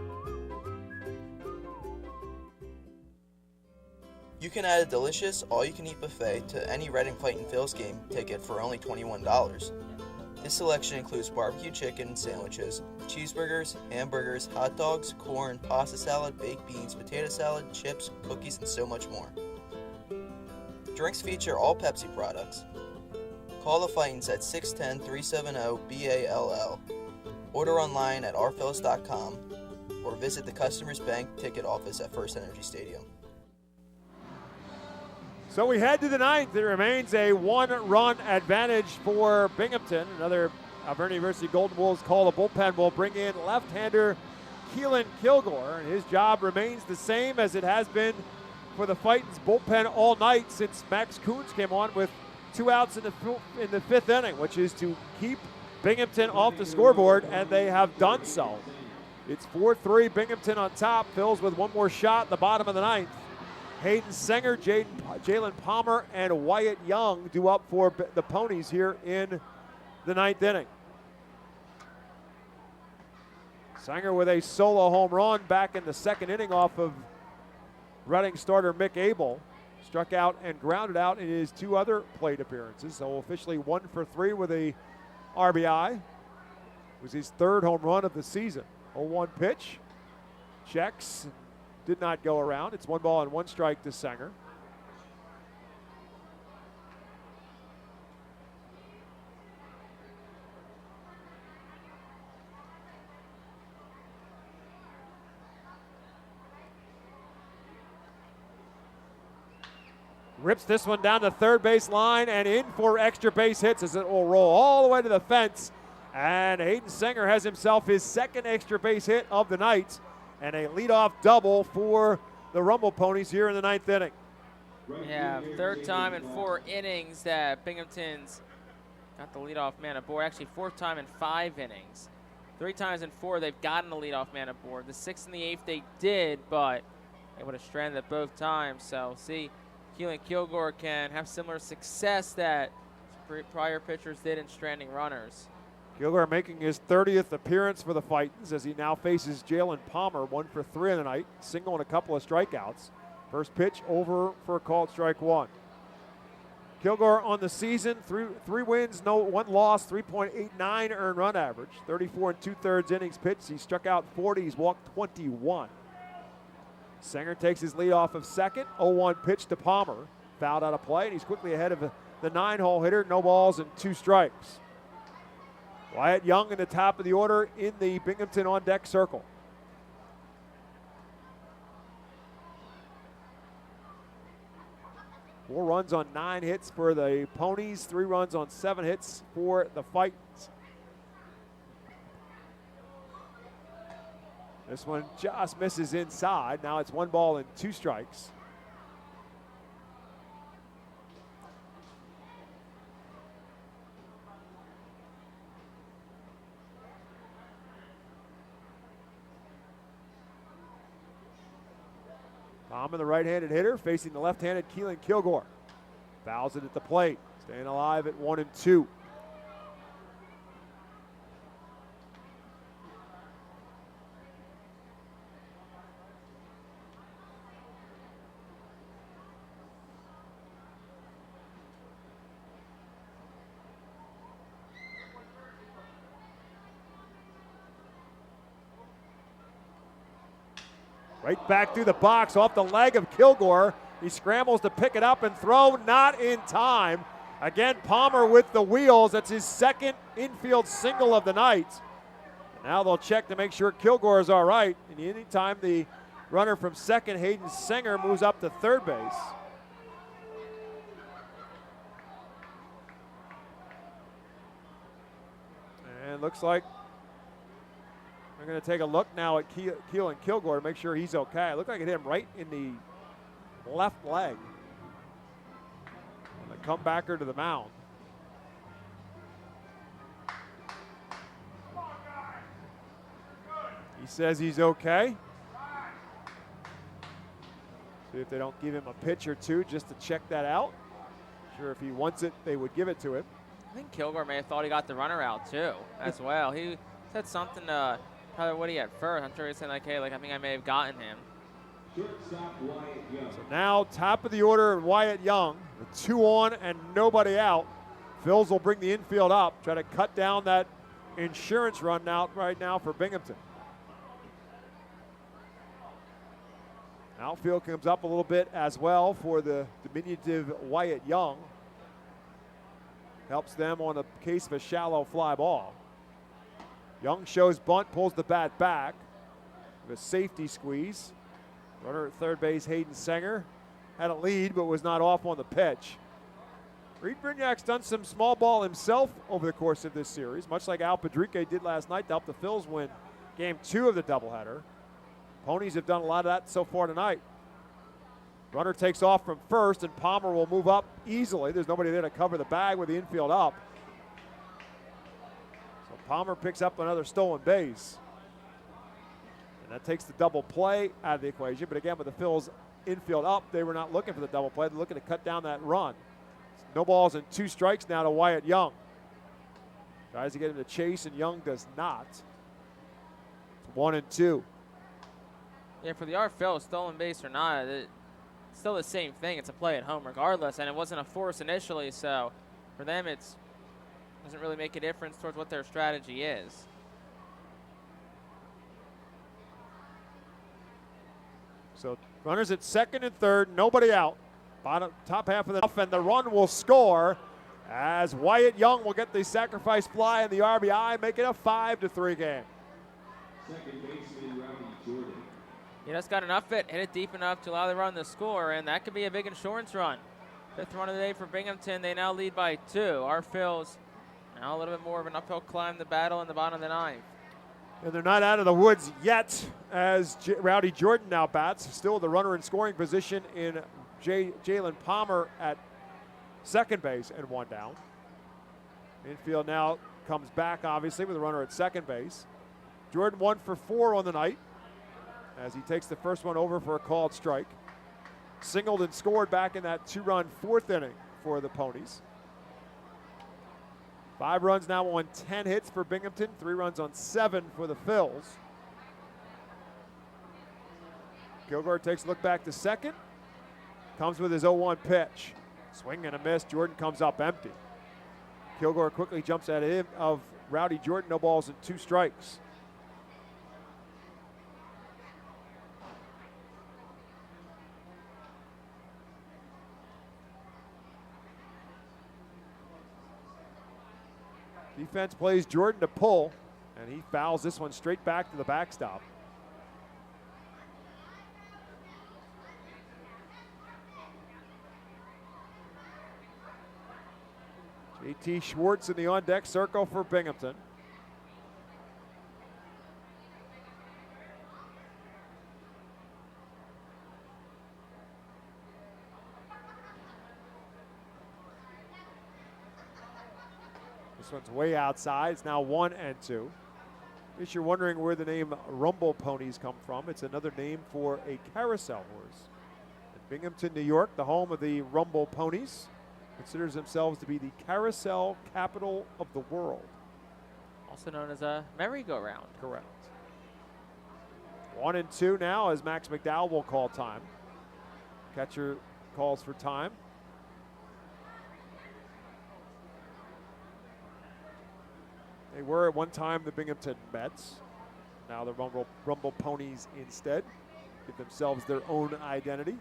Speaker 19: You can add a delicious all-you-can-eat buffet to any Reading Fightin' Phils game ticket for only $21. This selection includes barbecue chicken sandwiches, cheeseburgers, hamburgers, hot dogs, corn, pasta salad, baked beans, potato salad, chips, cookies, and so much more. Drinks feature all Pepsi products. Call the Fightins at 610-370-BALL. Order online at ourphils.com or visit the Customers Bank ticket office at FirstEnergy Stadium.
Speaker 6: So we head to the 9th. It remains a 1-run advantage for Binghamton. Another Alvernia University Golden Wolves call. The bullpen will bring in left-hander Keelan Kilgore, and his job remains the same as it has been for the Fightins bullpen all night since Max Coons came on with 2 outs in the 5th inning, which is to keep Binghamton off the scoreboard, and they have done so. It's 4-3, Binghamton on top. Phils with one more shot at the bottom of the 9th. Hayden Singer, Jalen Palmer, and Wyatt Young due up for the Ponies here in the 9th inning. Singer with a solo home run back in the 2nd inning off of Reading starter Mick Abel. Struck out and grounded out in his 2 other plate appearances. So officially 1 for 3 with a RBI. It was his 3rd home run of the season. 0-1 pitch. Checks. Did not go around. It's 1 ball and 1 strike to Singer. Rips this one down the third base line and in for extra base hits as it will roll all the way to the fence. And Hayden Singer has himself his 2nd extra base hit of the night and a leadoff double for the Rumble Ponies here in the 9th inning.
Speaker 18: Yeah, 3rd time in 4 innings that Binghamton's got the leadoff man aboard. Actually, 4th time in 5 innings. 3 times in 4 they've gotten the leadoff man aboard. The 6th and the 8th they did, but they would have stranded it both times. So see, Keelan Kilgore can have similar success that prior pitchers did in stranding runners.
Speaker 6: Kilgore making his 30th appearance for the Fightins as he now faces Jalen Palmer, 1 for 3 in the night, single and a couple of strikeouts. First pitch over for a called strike 1. Kilgore on the season, 3 wins, 1 loss, 3.89 earned run average, 34 2/3 innings pitched. He struck out 40, he's walked 21. Singer takes his lead off of 2nd, 0-1 pitch to Palmer. Fouled out of play, and he's quickly ahead of the 9-hole hitter, no balls and 2 strikes. Wyatt Young in the top of the order in the Binghamton on-deck circle. Four runs on 9 hits for the Ponies, 3 runs on 7 hits for the Fightins. This one just misses inside. Now it's 1 ball and 2 strikes. Palmer, the right-handed hitter, facing the left-handed Keelan Kilgore. Fouls it at the plate, staying alive at 1 and 2. Right back through the box, off the leg of Kilgore. He scrambles to pick it up and throw, not in time. Again, Palmer with the wheels. That's his 2nd infield single of the night. And now they'll check to make sure Kilgore is all right. And anytime the runner from 2nd, Hayden Singer, moves up to 3rd base. And looks like we're going to take a look now at Keelan Kilgore to make sure he's okay. It looked like it hit him right in the left leg. And the comebacker to the mound. He says he's okay. See if they don't give him a pitch or 2 just to check that out. Sure, if he wants it, they would give it to him.
Speaker 18: I think Kilgore may have thought he got the runner out too, as well. He said something to probably Woody at first. I'm sure he's saying like, hey, like I think I may have gotten him.
Speaker 6: So now top of the order, Wyatt Young, with 2 on and nobody out. Phils will bring the infield up, try to cut down that insurance run out right now for Binghamton. Outfield comes up a little bit as well for the diminutive Wyatt Young. Helps them on a case of a shallow fly ball. Young shows bunt, pulls the bat back. With a safety squeeze. Runner at 3rd base, Hayden Singer, had a lead but was not off on the pitch. Reed Brignac's done some small ball himself over the course of this series, much like Al Padrique did last night to help the Phils win Game 2 of the doubleheader. Ponies have done a lot of that so far tonight. Runner takes off from first, and Palmer will move up easily. There's nobody there to cover the bag with the infield up. So Palmer picks up another stolen base. And that takes the double play out of the equation. But again, with the Phillies infield up, they were not looking for the double play. They're looking to cut down that run. No balls and 2 strikes now to Wyatt Young. Tries to get him to chase, and Young does not. It's 1-2.
Speaker 18: Yeah, for the Phillies, stolen base or not, it's still the same thing. It's a play at home regardless, and it wasn't a force initially, so for them it doesn't really make a difference towards what their strategy is.
Speaker 6: So runners at second and third, nobody out. Top half of the and the run will score as Wyatt Young will get the sacrifice fly and the RBI, make it a 5-3 game.
Speaker 14: Second baseman Rowdy Jordan.
Speaker 18: You just got enough hit it deep enough to allow the run to score, and that could be a big insurance run. 5th run of the day for Binghamton. They now lead by 2. Our Phillies now a little bit more of an uphill climb to battle in the bottom of the 9th.
Speaker 6: And they're not out of the woods yet as Rowdy Jordan now bats. Still the runner in scoring position in Jalen Palmer at second base and 1 down. Infield now comes back, obviously, with a runner at second base. Jordan 1 for 4 on the night as he takes the first one over for a called strike. Singled and scored back in that 2-run 4th inning for the Ponies. 5 runs now on 10 hits for Binghamton, 3 runs on 7 for the Phils. Kilgore takes a look back to second. Comes with his 0-1 pitch. Swing and a miss. Jordan comes up empty. Kilgore quickly jumps at him of Rowdy Jordan. No balls and 2 strikes. Defense plays Jordan to pull, and he fouls this one straight back to the backstop. JT Schwartz in the on-deck circle for Binghamton. This one's way outside. It's now 1-2. If you're wondering where the name Rumble Ponies come from, it's another name for a carousel horse. In Binghamton, New York, the home of the Rumble Ponies, considers themselves to be the carousel capital of the world.
Speaker 18: Also known as a merry-go-round.
Speaker 6: Correct. 1-2 now as Max McDowell will call time. Catcher calls for time. They were at one time the Binghamton Mets. Now the Rumble Ponies instead. Give themselves their own identity.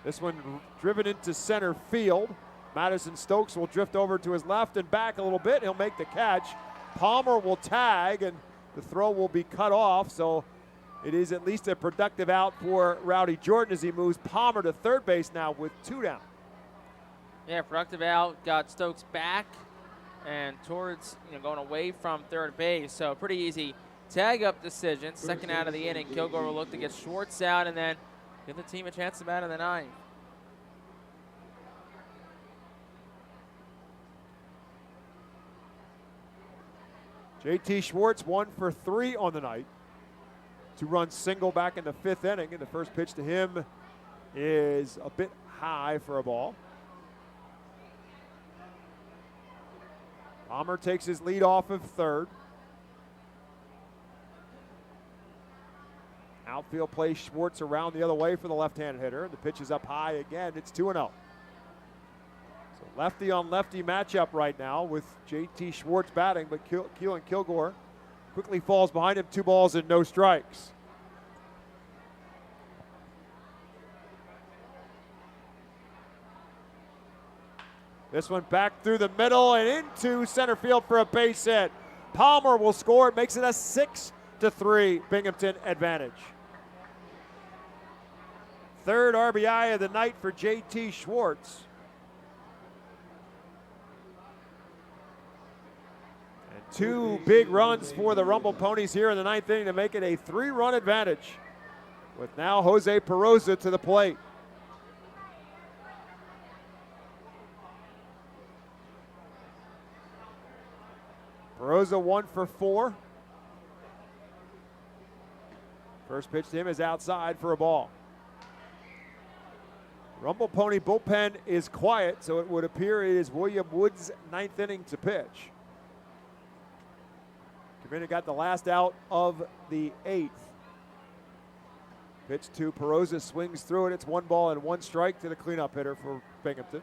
Speaker 6: This one driven into center field. Madison Stokes will drift over to his left and back a little bit. He'll make the catch. Palmer will tag, and the throw will be cut off. So it is at least a productive out for Rowdy Jordan as he moves Palmer to third base now with 2 down.
Speaker 18: Yeah, productive out. Got Stokes back and towards, going away from third base. So pretty easy tag up decision. Second out of the inning. Kilgore will look to get Schwartz out and then give the team a chance to bat in the 9th.
Speaker 6: JT Schwartz 1 for 3 on the night. 2-run single back in the 5th inning, and the first pitch to him is a bit high for a ball. Palmer takes his lead off of third. Outfield plays Schwartz around the other way for the left-handed hitter. The pitch is up high again. It's 2-0. So lefty on lefty matchup right now with JT Schwartz batting, but Keelan Kilgore quickly falls behind him. 2 balls and no strikes. This one back through the middle and into center field for a base hit. Palmer will score. It makes it a 6-3 Binghamton advantage. 3rd RBI of the night for JT Schwartz. And 2 big runs for the Rumble Ponies here in the 9th inning to make it a 3-run advantage with now Jose Peroza to the plate. Perosa 1 for 4. First pitch to him is outside for a ball. Rumble Pony bullpen is quiet, so it would appear it is William Wood's 9th inning to pitch. Committee got the last out of the 8th. Pitch to Perosa, swings through it. It's 1 ball and 1 strike to the cleanup hitter for Binghamton.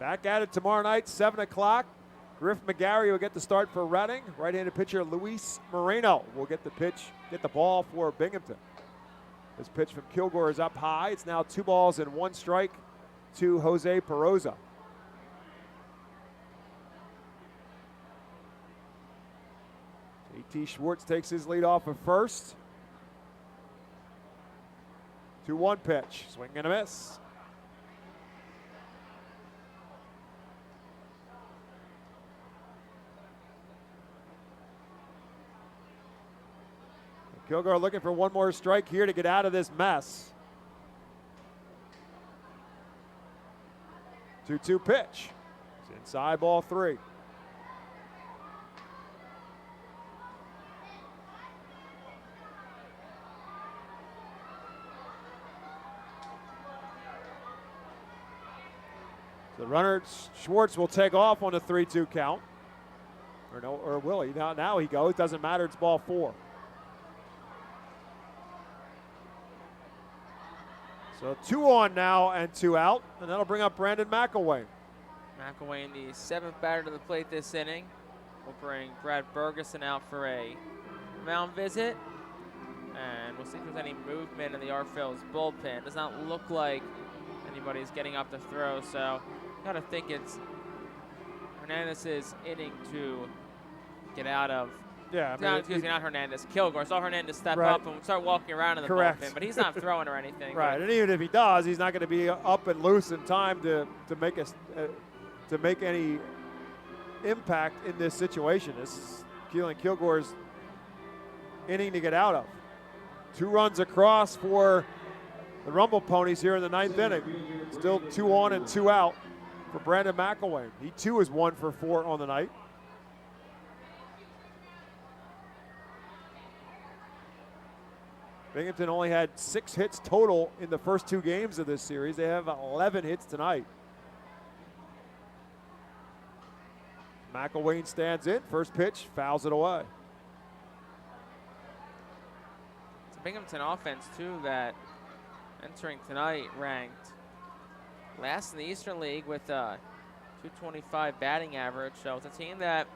Speaker 6: Back at it tomorrow night, 7 o'clock. Griff McGarry will get the start for Reading. Right-handed pitcher Luis Moreno will get the ball for Binghamton. This pitch from Kilgore is up high. It's now 2 balls and 1 strike to Jose Perosa. A.T. Schwartz takes his lead off of first. 2-1 pitch. Swing and a miss. Kilgore looking for 1 more strike here to get out of this mess. 2-2 pitch. It's inside, ball 3. The runner, Schwartz, will take off on the 3-2 count. Or will he? Now he goes. Doesn't matter. It's ball 4. So 2 on now and 2 out, and that'll bring up Brandon McElwain.
Speaker 18: McElwain, the 7th batter to the plate this inning, will bring Brad Bergeson out for a mound visit. And we'll see if there's any movement in the Phillies bullpen. Does not look like anybody's getting up to throw, so gotta think it's Hernandez's inning to get out of.
Speaker 6: Yeah,
Speaker 18: not Hernandez. Kilgore. Saw Hernandez step
Speaker 6: right.
Speaker 18: up and start walking around in the bullpen, but he's not throwing or anything.
Speaker 6: Right, and even if he does, he's not going to be up and loose in time to make any impact in this situation. This is Keelan Kilgore's inning to get out of. 2 runs across for the Rumble Ponies here in the 9th inning. Still 2 on and 2 out for Brandon McElwain. He too is 1 for 4 on the night. Binghamton only had 6 hits total in the first 2 games of this series. They have 11 hits tonight. McElwain stands in. First pitch, fouls it away.
Speaker 18: It's a Binghamton offense, too, that entering tonight ranked last in the Eastern League with a .225 batting average. So it's a team that,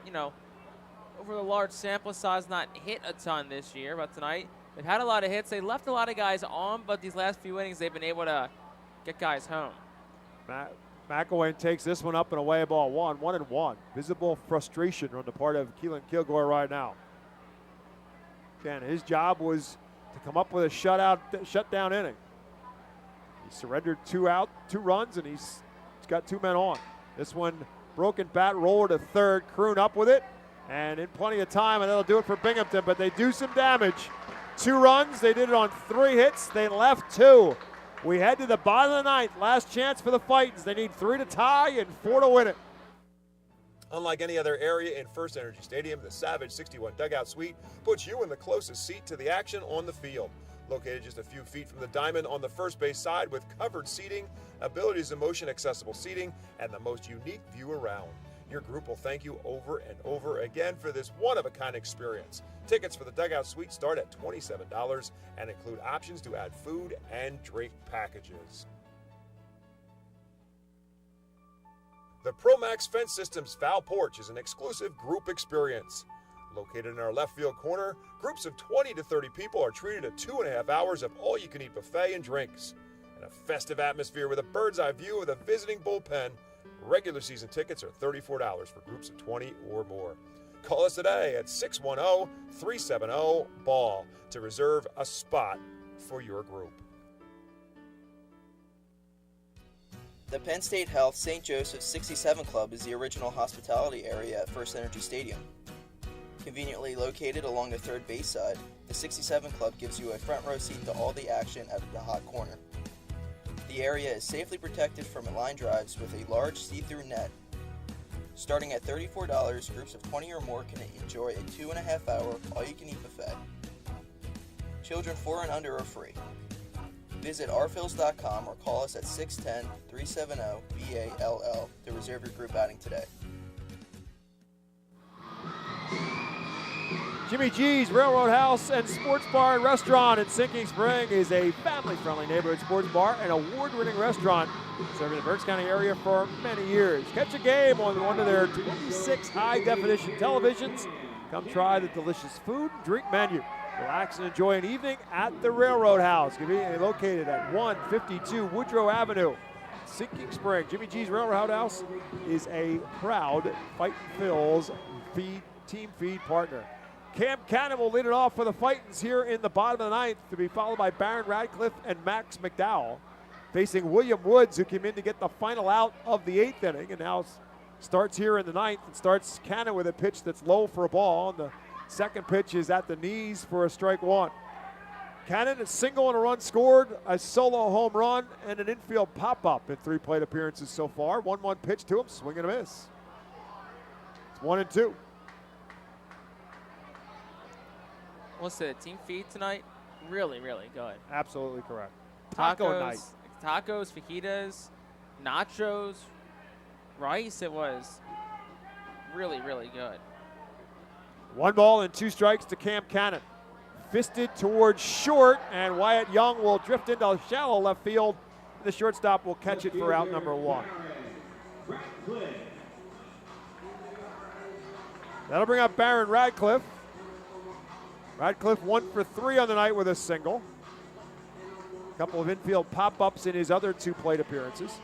Speaker 18: over the large sample size, not hit a ton this year, but tonight they've had a lot of hits. They left a lot of guys on, but these last few innings they've been able to get guys home.
Speaker 6: McElwain takes this one up and away, ball 1, 1-1. Visible frustration on the part of Keelan Kilgore right now. Again, his job was to come up with a shutdown inning. He surrendered 2 runs, and he's got 2 men on. This one, broken bat roller to third, Kroon up with it, and in plenty of time, and that'll do it for Binghamton, but they do some damage. 2 runs, they did it on 3 hits, they left 2. We head to the bottom of the 9th. Last chance for the Fightins. They need 3 to tie and 4 to win it.
Speaker 4: Unlike any other area in FirstEnergy Stadium, the Savage 61 Dugout Suite puts you in the closest seat to the action on the field. Located just a few feet from the diamond on the first base side with covered seating, abilities of motion accessible seating, and the most unique view around. Your group will thank you over and over again for this one-of-a-kind experience. Tickets for the Dugout Suite start at $27 and include options to add food and drink packages. The ProMax Fence Systems Foul Porch is an exclusive group experience. Located in our left field corner, groups of 20 to 30 people are treated to 2.5 hours of all-you-can-eat buffet and drinks. In a festive atmosphere with a bird's-eye view of the visiting bullpen, regular season tickets are $34 for groups of 20 or more. Call us today at 610-370-BALL to reserve a spot for your group.
Speaker 19: The Penn State Health St. Joseph's 67 Club is the original hospitality area at FirstEnergy Stadium. Conveniently located along the third base side, the 67 Club gives you a front row seat to all the action at the hot corner. The area is safely protected from line drives with a large see-through net. Starting at $34, groups of 20 or more can enjoy a 2.5-hour all-you-can-eat buffet. Children 4 and under are free. Visit rphils.com or call us at 610-370-BALL to reserve your group outing today.
Speaker 6: Jimmy G's Railroad House and Sports Bar and Restaurant in Sinking Spring is a family-friendly neighborhood sports bar and award-winning restaurant serving the Berks County area for many years. Catch a game on one of their 26 high-definition televisions. Come try the delicious food and drink menu. Relax and enjoy an evening at the Railroad House, conveniently located at 152 Woodrow Avenue, Sinking Spring. Jimmy G's Railroad House is a proud Fightin' Phil's team feed partner. Cam Cannon will lead it off for the Fightins here in the bottom of the ninth, to be followed by Barron Radcliffe and Max McDowell, facing William Woods, who came in to get the final out of the 8th inning, and now starts here in the 9th and starts Cannon with a pitch that's low for a ball, and the second pitch is at the knees for a strike one. Cannon, a single and a run scored, a solo home run, and an infield pop-up in 3 plate appearances so far. 1-1 pitch to him, swing and a miss. It's 1-2.
Speaker 18: Listen, the team feed tonight, really, really good.
Speaker 6: Absolutely correct. Taco night.
Speaker 18: Tacos, fajitas, nachos, rice. It was really, really good.
Speaker 6: 1 ball and 2 strikes to Cam Cannon. Fisted towards short, and Wyatt Young will drift into shallow left field. The shortstop will catch it for out number 1. That'll bring up Barron Radcliffe. Radcliffe 1 for 3 on the night with a single. A couple of infield pop-ups in his other 2 plate appearances.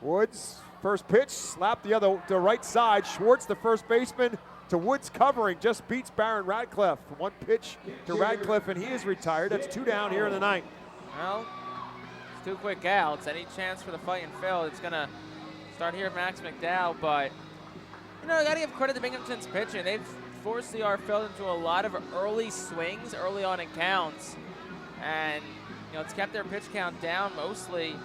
Speaker 6: Woods, first pitch, slapped the right side. Schwartz, the first baseman, to Woods covering, just beats Barron Radcliffe. 1 pitch to Radcliffe, and he is retired. That's 2 down here in the 9th.
Speaker 18: Well, it's 2 quick outs. Any chance for the Fightin' Phil? It's going to start here, Max McDowell, but you know, I got to give credit to Binghamton's pitching. They've forced the Phil into a lot of early swings early on in counts, and you know, it's kept their pitch count down mostly,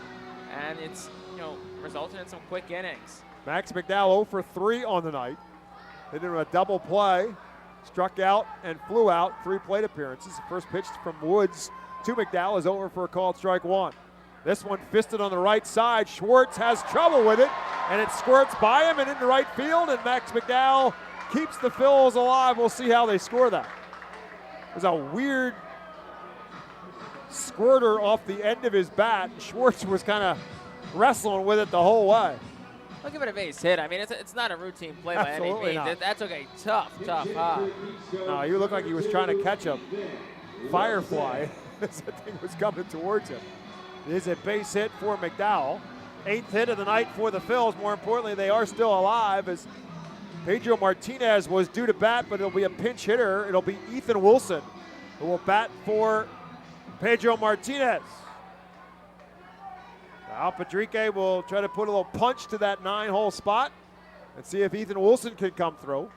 Speaker 18: and it's, you know, resulted in some quick innings.
Speaker 6: Max McDowell 0 for 3 on the night. They did a double play, struck out and flew out, 3 plate appearances. The first pitch from Woods to McDowell is over for a called strike 1. This one fisted on the right side. Schwartz has trouble with it, and it squirts by him and into right field, and Max McDowell keeps the Phils alive. We'll see how they score that. It was a weird squirter off the end of his bat. Schwartz was kind of wrestling with it the whole way.
Speaker 18: I'll give it a base hit. I mean, it's not a routine play by any means. That took a tough hop.
Speaker 6: No, he looked like he was trying to catch a firefly as the thing was coming towards him. It is a base hit for McDowell. 8th hit of the night for the Phils. More importantly, they are still alive as Pedro Martinez was due to bat, but it'll be a pinch hitter. It'll be Ethan Wilson who will bat for Pedro Martinez. Now Padrique will try to put a little punch to that 9-hole spot and see if Ethan Wilson can come through.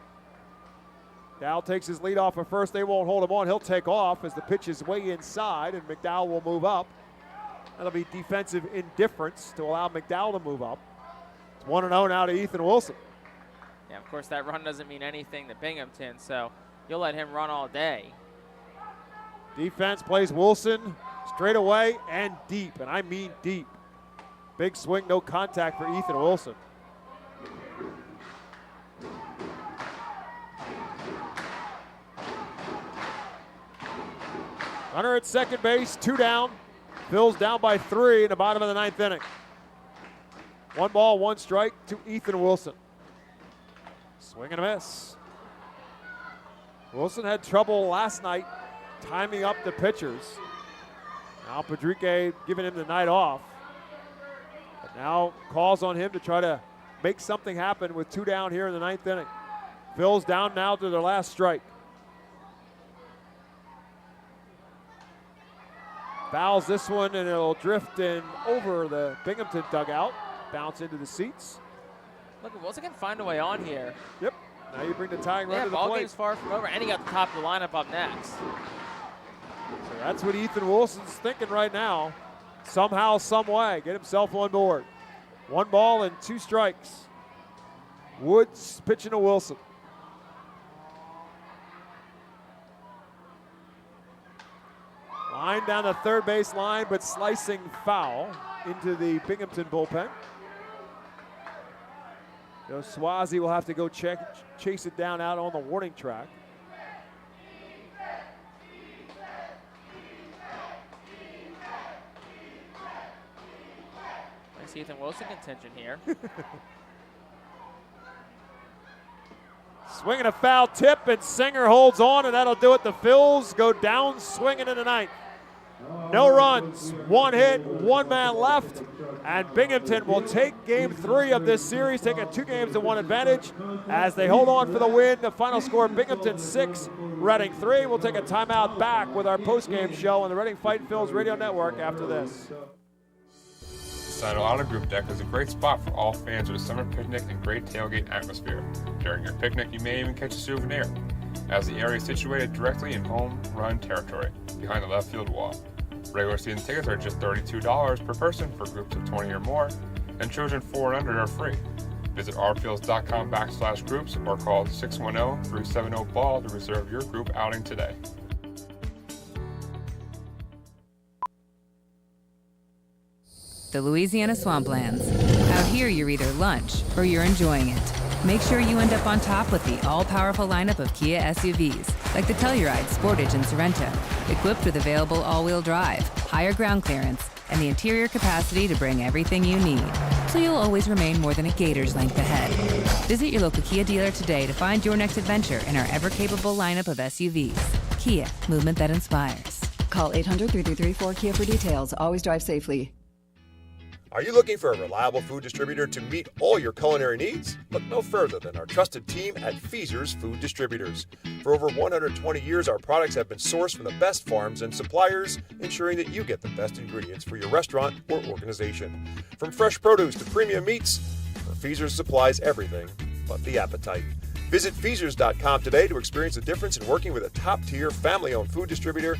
Speaker 6: Dow takes his lead off at first. They won't hold him on. He'll take off as the pitch is way inside, and McDowell will move up. That'll be defensive indifference to allow McDowell to move up. It's 1-0 now to Ethan Wilson.
Speaker 18: Yeah, of course, that run doesn't mean anything to Binghamton, so you'll let him run all day.
Speaker 6: Defense plays Wilson straight away and deep, and I mean deep. Big swing, no contact for Ethan Wilson. Runner at second base, 2 down. Phil's down by 3 in the bottom of the 9th inning. 1 ball, 1 strike to Ethan Wilson. Swing and a miss. Wilson had trouble last night timing up the pitchers. Now Padrique giving him the night off. But now calls on him to try to make something happen with 2 down here in the 9th inning. Phil's down now to their last strike. Fouls this one, and it'll drift in over the Binghamton dugout. Bounce into the seats.
Speaker 18: Look, Wilson can find a way on here.
Speaker 6: Yep. Now you bring the tying run to the
Speaker 18: ball
Speaker 6: plate.
Speaker 18: game's far from over, and he got the top of the lineup up next.
Speaker 6: So that's what Ethan Wilson's thinking right now. Somehow, some way, get himself on board. 1 ball and 2 strikes. Woods pitching to Wilson. Line down the third base line, but slicing foul into the Binghamton bullpen. Swazi will have to go chase it down out on the warning track.
Speaker 18: Nice Ethan Wilson contention here.
Speaker 6: Swinging a foul tip, and Singer holds on, and that'll do it. The Phils go down swinging in the ninth. No runs, 1 hit, 1 man left, and Binghamton will take game 3 of this series, taking 2 games to 1 advantage as they hold on for the win. The final score, Binghamton 6, Reading 3. We'll take a timeout back with our post-game show on the Reading Fightin' Phils radio network after this.
Speaker 15: Saddle Auto Group Deck is a great spot for all fans of a summer picnic and great tailgate atmosphere. During your picnic, you may even catch a souvenir, as the area is situated directly in home run territory, behind the left field wall. Regular season tickets are just $32 per person for groups of 20 or more, and children 4 and under are free. Visit rphils.com/groups or call 610-370-BALL to reserve your group outing today.
Speaker 13: The Louisiana Swamplands. Out here, you're either lunch or you're enjoying it. Make sure you end up on top with the all-powerful lineup of Kia SUVs, like the Telluride, Sportage, and Sorrento, equipped with available all-wheel drive, higher ground clearance, and the interior capacity to bring everything you need, so you'll always remain more than a gator's length ahead. Visit your local Kia dealer today to find your next adventure in our ever-capable lineup of SUVs. Kia, movement that inspires.
Speaker 22: Call 800-3334-KIA for details. Always drive safely.
Speaker 4: Are you looking for a reliable food distributor to meet all your culinary needs? Look no further than our trusted team at Feaser's Food Distributors. For over 120 years, our products have been sourced from the best farms and suppliers, ensuring that you get the best ingredients for your restaurant or organization. From fresh produce to premium meats, Feaser's supplies everything but the appetite. Visit Feasers.com today to experience the difference in working with a top-tier, family-owned food distributor.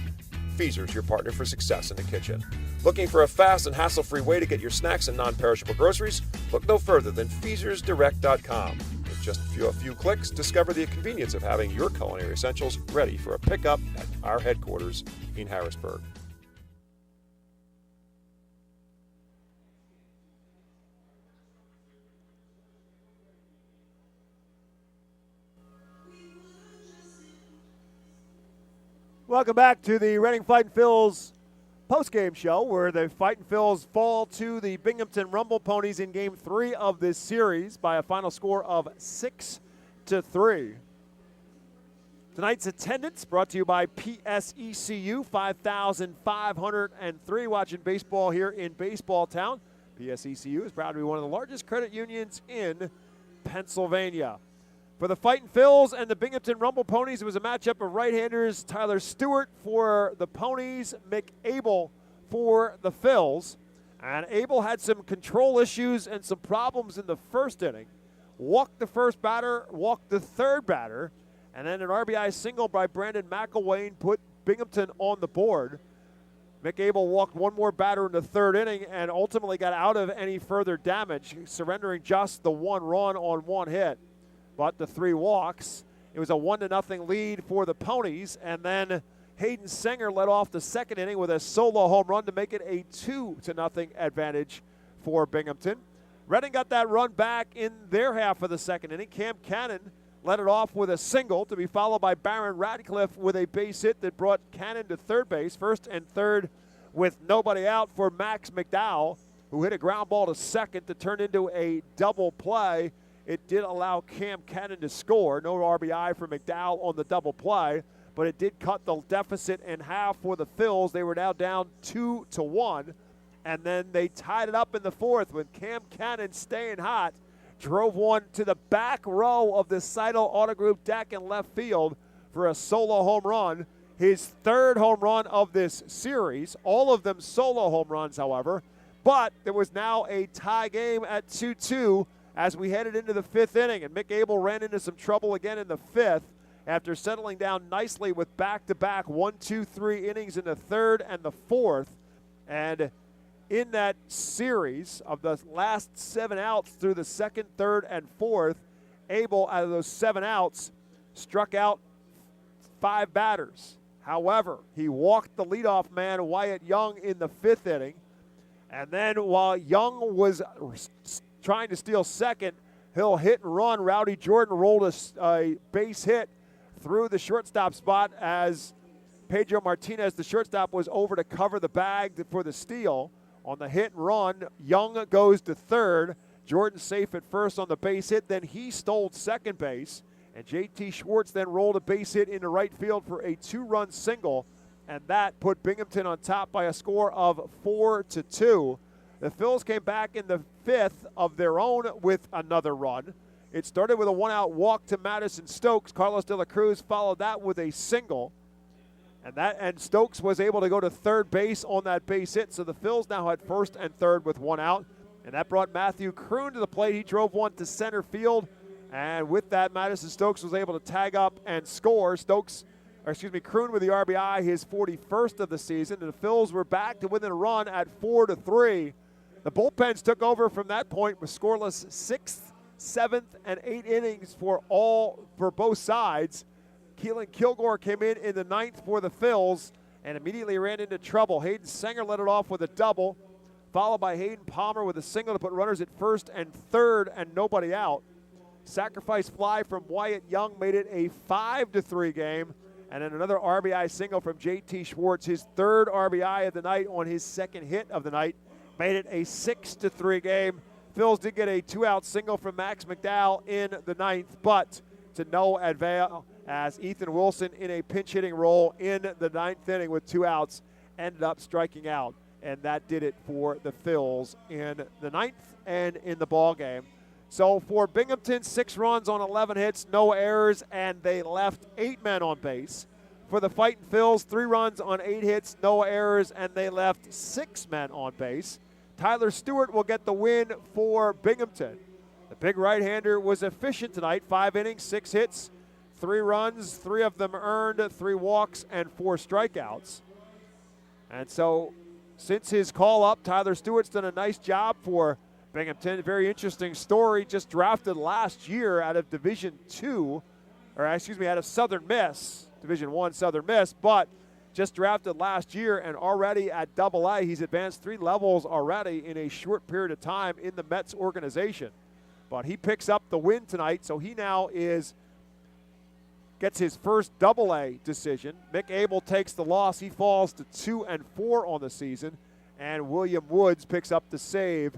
Speaker 4: Feaser's, your partner for success in the kitchen. Looking for a fast and hassle-free way to get your snacks and non-perishable groceries? Look no further than FeasersDirect.com. With just a few clicks, discover the convenience of having your culinary essentials ready for a pickup at our headquarters in Harrisburg.
Speaker 6: Welcome back to the Reading Fightin' Phils post-game show, where the Fightin' Phils fall to the Binghamton Rumble Ponies in Game 3 of this series by a final score of 6-3. Tonight's attendance brought to you by PSECU, 5,503 watching baseball here in Baseball Town. PSECU is proud to be one of the largest credit unions in Pennsylvania. For the Fightin' Phils and the Binghamton Rumble Ponies, it was a matchup of right-handers. Tyler Stewart for the Ponies, Mick Abel for the Phils. And Abel had some control issues and some problems in the first inning. Walked the first batter, walked the third batter, and then an RBI single by Brandon McElwain put Binghamton on the board. Mick Abel walked one more batter in the third inning and ultimately got out of any further damage, surrendering just the 1 run on 1 hit. But the 3 walks, it was a 1-0 lead for the Ponies, and then Hayden Singer led off the second inning with a solo home run to make it a 2-0 advantage for Binghamton. Reading got that run back in their half of the second inning. Cam Cannon led it off with a single, to be followed by Barron Radcliffe with a base hit that brought Cannon to third base, first and third with nobody out for Max McDowell, who hit a ground ball to second to turn into a double play. It did allow Cam Cannon to score. No RBI for McDowell on the double play, but it did cut the deficit in half for the Phils. They were now down 2-1, and then they tied it up in the fourth with Cam Cannon staying hot, drove one to the back row of the Seidel Auto Group deck in left field for a solo home run. His third home run of this series, all of them solo home runs, however, but there was now a tie game at 2-2, as we headed into the 5th inning. And Mick Abel ran into some trouble again in the 5th after settling down nicely with back-to-back 1, 2, 3 innings in the 3rd and the 4th. And in that series of the last 7 outs through the 2nd, 3rd, and 4th, Abel, out of those 7 outs, struck out 5 batters. However, he walked the leadoff man, Wyatt Young, in the 5th inning. And then while Young was trying to steal second, he'll hit and run. Rowdy Jordan rolled a base hit through the shortstop spot as Pedro Martinez, the shortstop, was over to cover the bag for the steal. On the hit and run, Young goes to third. Jordan safe at first on the base hit. Then he stole second base. And J.T. Schwartz then rolled a base hit into right field for a 2-run single. And that put Binghamton on top by a score of 4-2. The Phils came back in the 5th of their own with another run. It started with a 1-out walk to Madison Stokes. Carlos De La Cruz followed that with a single. And Stokes was able to go to third base on that base hit. So the Phils now had first and third with 1 out. And that brought Matthew Kroon to the plate. He drove one to center field. And with that, Madison Stokes was able to tag up and score. Kroon with the RBI, his 41st of the season. And the Phils were back to within a run at 4-3. The bullpens took over from that point with scoreless 6th, 7th, and 8th innings for both sides. Keelan Kilgore came in the 9th for the Phils and immediately ran into trouble. Hayden Sanger led it off with a double, followed by Hayden Palmer with a single to put runners at first and third and nobody out. Sacrifice fly from Wyatt Young made it a 5-3 game. And then another RBI single from J.T. Schwartz, his 3rd RBI of the night on his 2nd hit of the night, made it a 6-3 game. Phils did get a 2-out single from Max McDowell in the 9th, but to no avail as Ethan Wilson in a pinch-hitting role in the 9th inning with 2 outs ended up striking out. And that did it for the Phils in the 9th and in the ball game. So for Binghamton, 6 runs on 11 hits, no errors, and they left 8 men on base. For the Fightin' Phils, 3 runs on 8 hits, no errors, and they left 6 men on base. Tyler Stewart will get the win for Binghamton. The big right-hander was efficient tonight, 5 innings, 6 hits, 3 runs, 3 of them earned, 3 walks, and 4 strikeouts. And so since his call-up, Tyler Stewart's done a nice job for Binghamton. Very interesting story. Just drafted last year out of out of Southern Miss, Division I Southern Miss, but just drafted last year and already at AA. He's advanced 3 levels already in a short period of time in the Mets organization. But he picks up the win tonight, so he now gets his first AA decision. Mick Abel takes the loss. He falls to 2-4 on the season, and William Woods picks up the save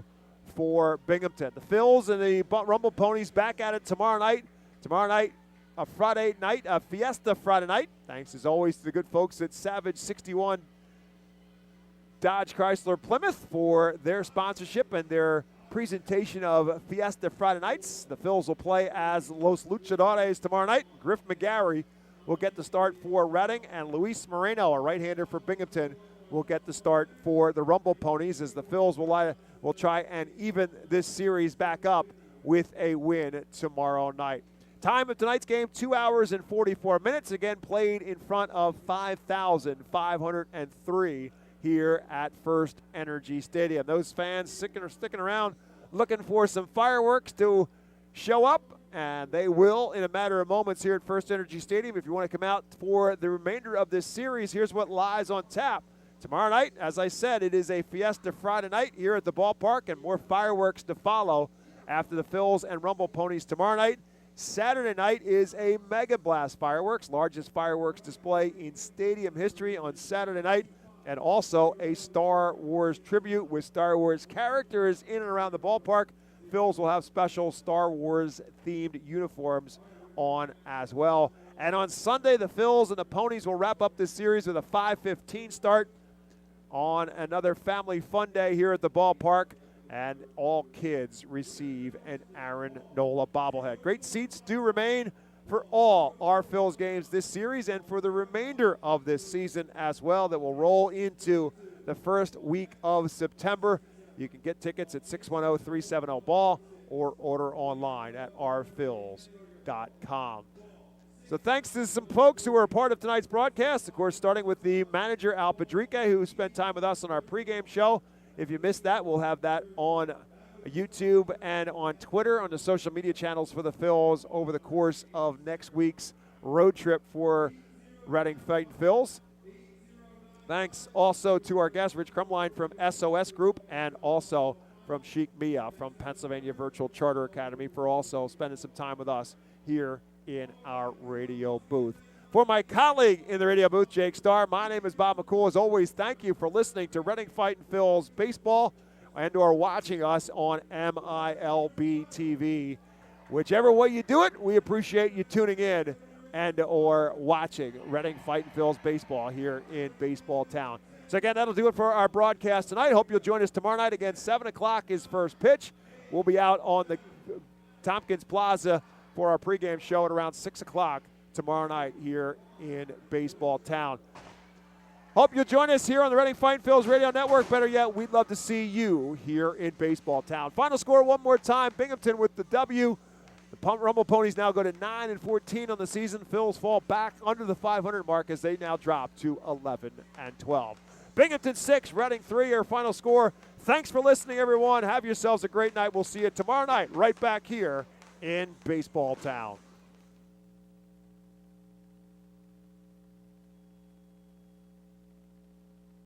Speaker 6: for Binghamton. The Phils and the Rumble Ponies back at it tomorrow night. Tomorrow night, a Friday night, a Fiesta Friday night. Thanks as always to the good folks at Savage 61 Dodge Chrysler Plymouth for their sponsorship and their presentation of Fiesta Friday nights. The Phils will play as Los Luchadores tomorrow night. Griff McGarry will get the start for Reading, and Luis Moreno, a right-hander for Binghamton, will get the start for the Rumble Ponies as the Phils will try and even this series back up with a win tomorrow night. Time of tonight's game, 2 hours and 44 minutes. Again, played in front of 5,503 here at FirstEnergy Stadium. Those fans sticking around looking for some fireworks to show up, and they will in a matter of moments here at FirstEnergy Stadium. If you want to come out for the remainder of this series, here's what lies on tap. Tomorrow night, as I said, it is a Fiesta Friday night here at the ballpark, and more fireworks to follow after the Phils and Rumble Ponies tomorrow night. Saturday night is a Mega Blast fireworks, largest fireworks display in stadium history on Saturday night, and also a Star Wars tribute with Star Wars characters in and around the ballpark. Phils will have special Star Wars-themed uniforms on as well. And on Sunday, the Phils and the Ponies will wrap up this series with a 5:15 start on another family fun day here at the ballpark, and all kids receive an Aaron Nola bobblehead. Great seats do remain for all our Phils games this series and for the remainder of this season as well that will roll into the first week of September. You can get tickets at 610-370-BALL or order online at rphils.com. So thanks to some folks who were a part of tonight's broadcast, of course, starting with the manager, Al Padrique, who spent time with us on our pregame show. If you missed that, we'll have that on YouTube and on Twitter, on the social media channels for the Phils over the course of next week's road trip for Reading Fightin' Phils. Thanks also to our guest, Rich Crumline from SOS Group, and also from Sheik Mia from Pennsylvania Virtual Charter Academy for also spending some time with us here in our radio booth. For my colleague in the radio booth, Jake Starr, my name is Bob McCool. As always, thank you for listening to Reading Fightin' Phils Baseball and or watching us on MILB TV. Whichever way you do it, we appreciate you tuning in and or watching Reading Fightin' Phils Baseball here in Baseball Town. So again, that'll do it for our broadcast tonight. Hope you'll join us tomorrow night. Again, 7 o'clock is first pitch. We'll be out on the Tompkins Plaza for our pregame show at around 6 o'clock tomorrow night here in Baseball Town. Hope you'll join us here on the Reading Fightin' Phils Radio Network. Better yet, we'd love to see you here in Baseball Town. Final score one more time, Binghamton with the W. The Rumble Ponies now go to 9-14 on the season. Phils fall back under the 500 mark as they now drop to 11-12. Binghamton 6, Reading 3, our final score. Thanks for listening, everyone. Have yourselves a great night. We'll see you tomorrow night right back here in Baseball Town.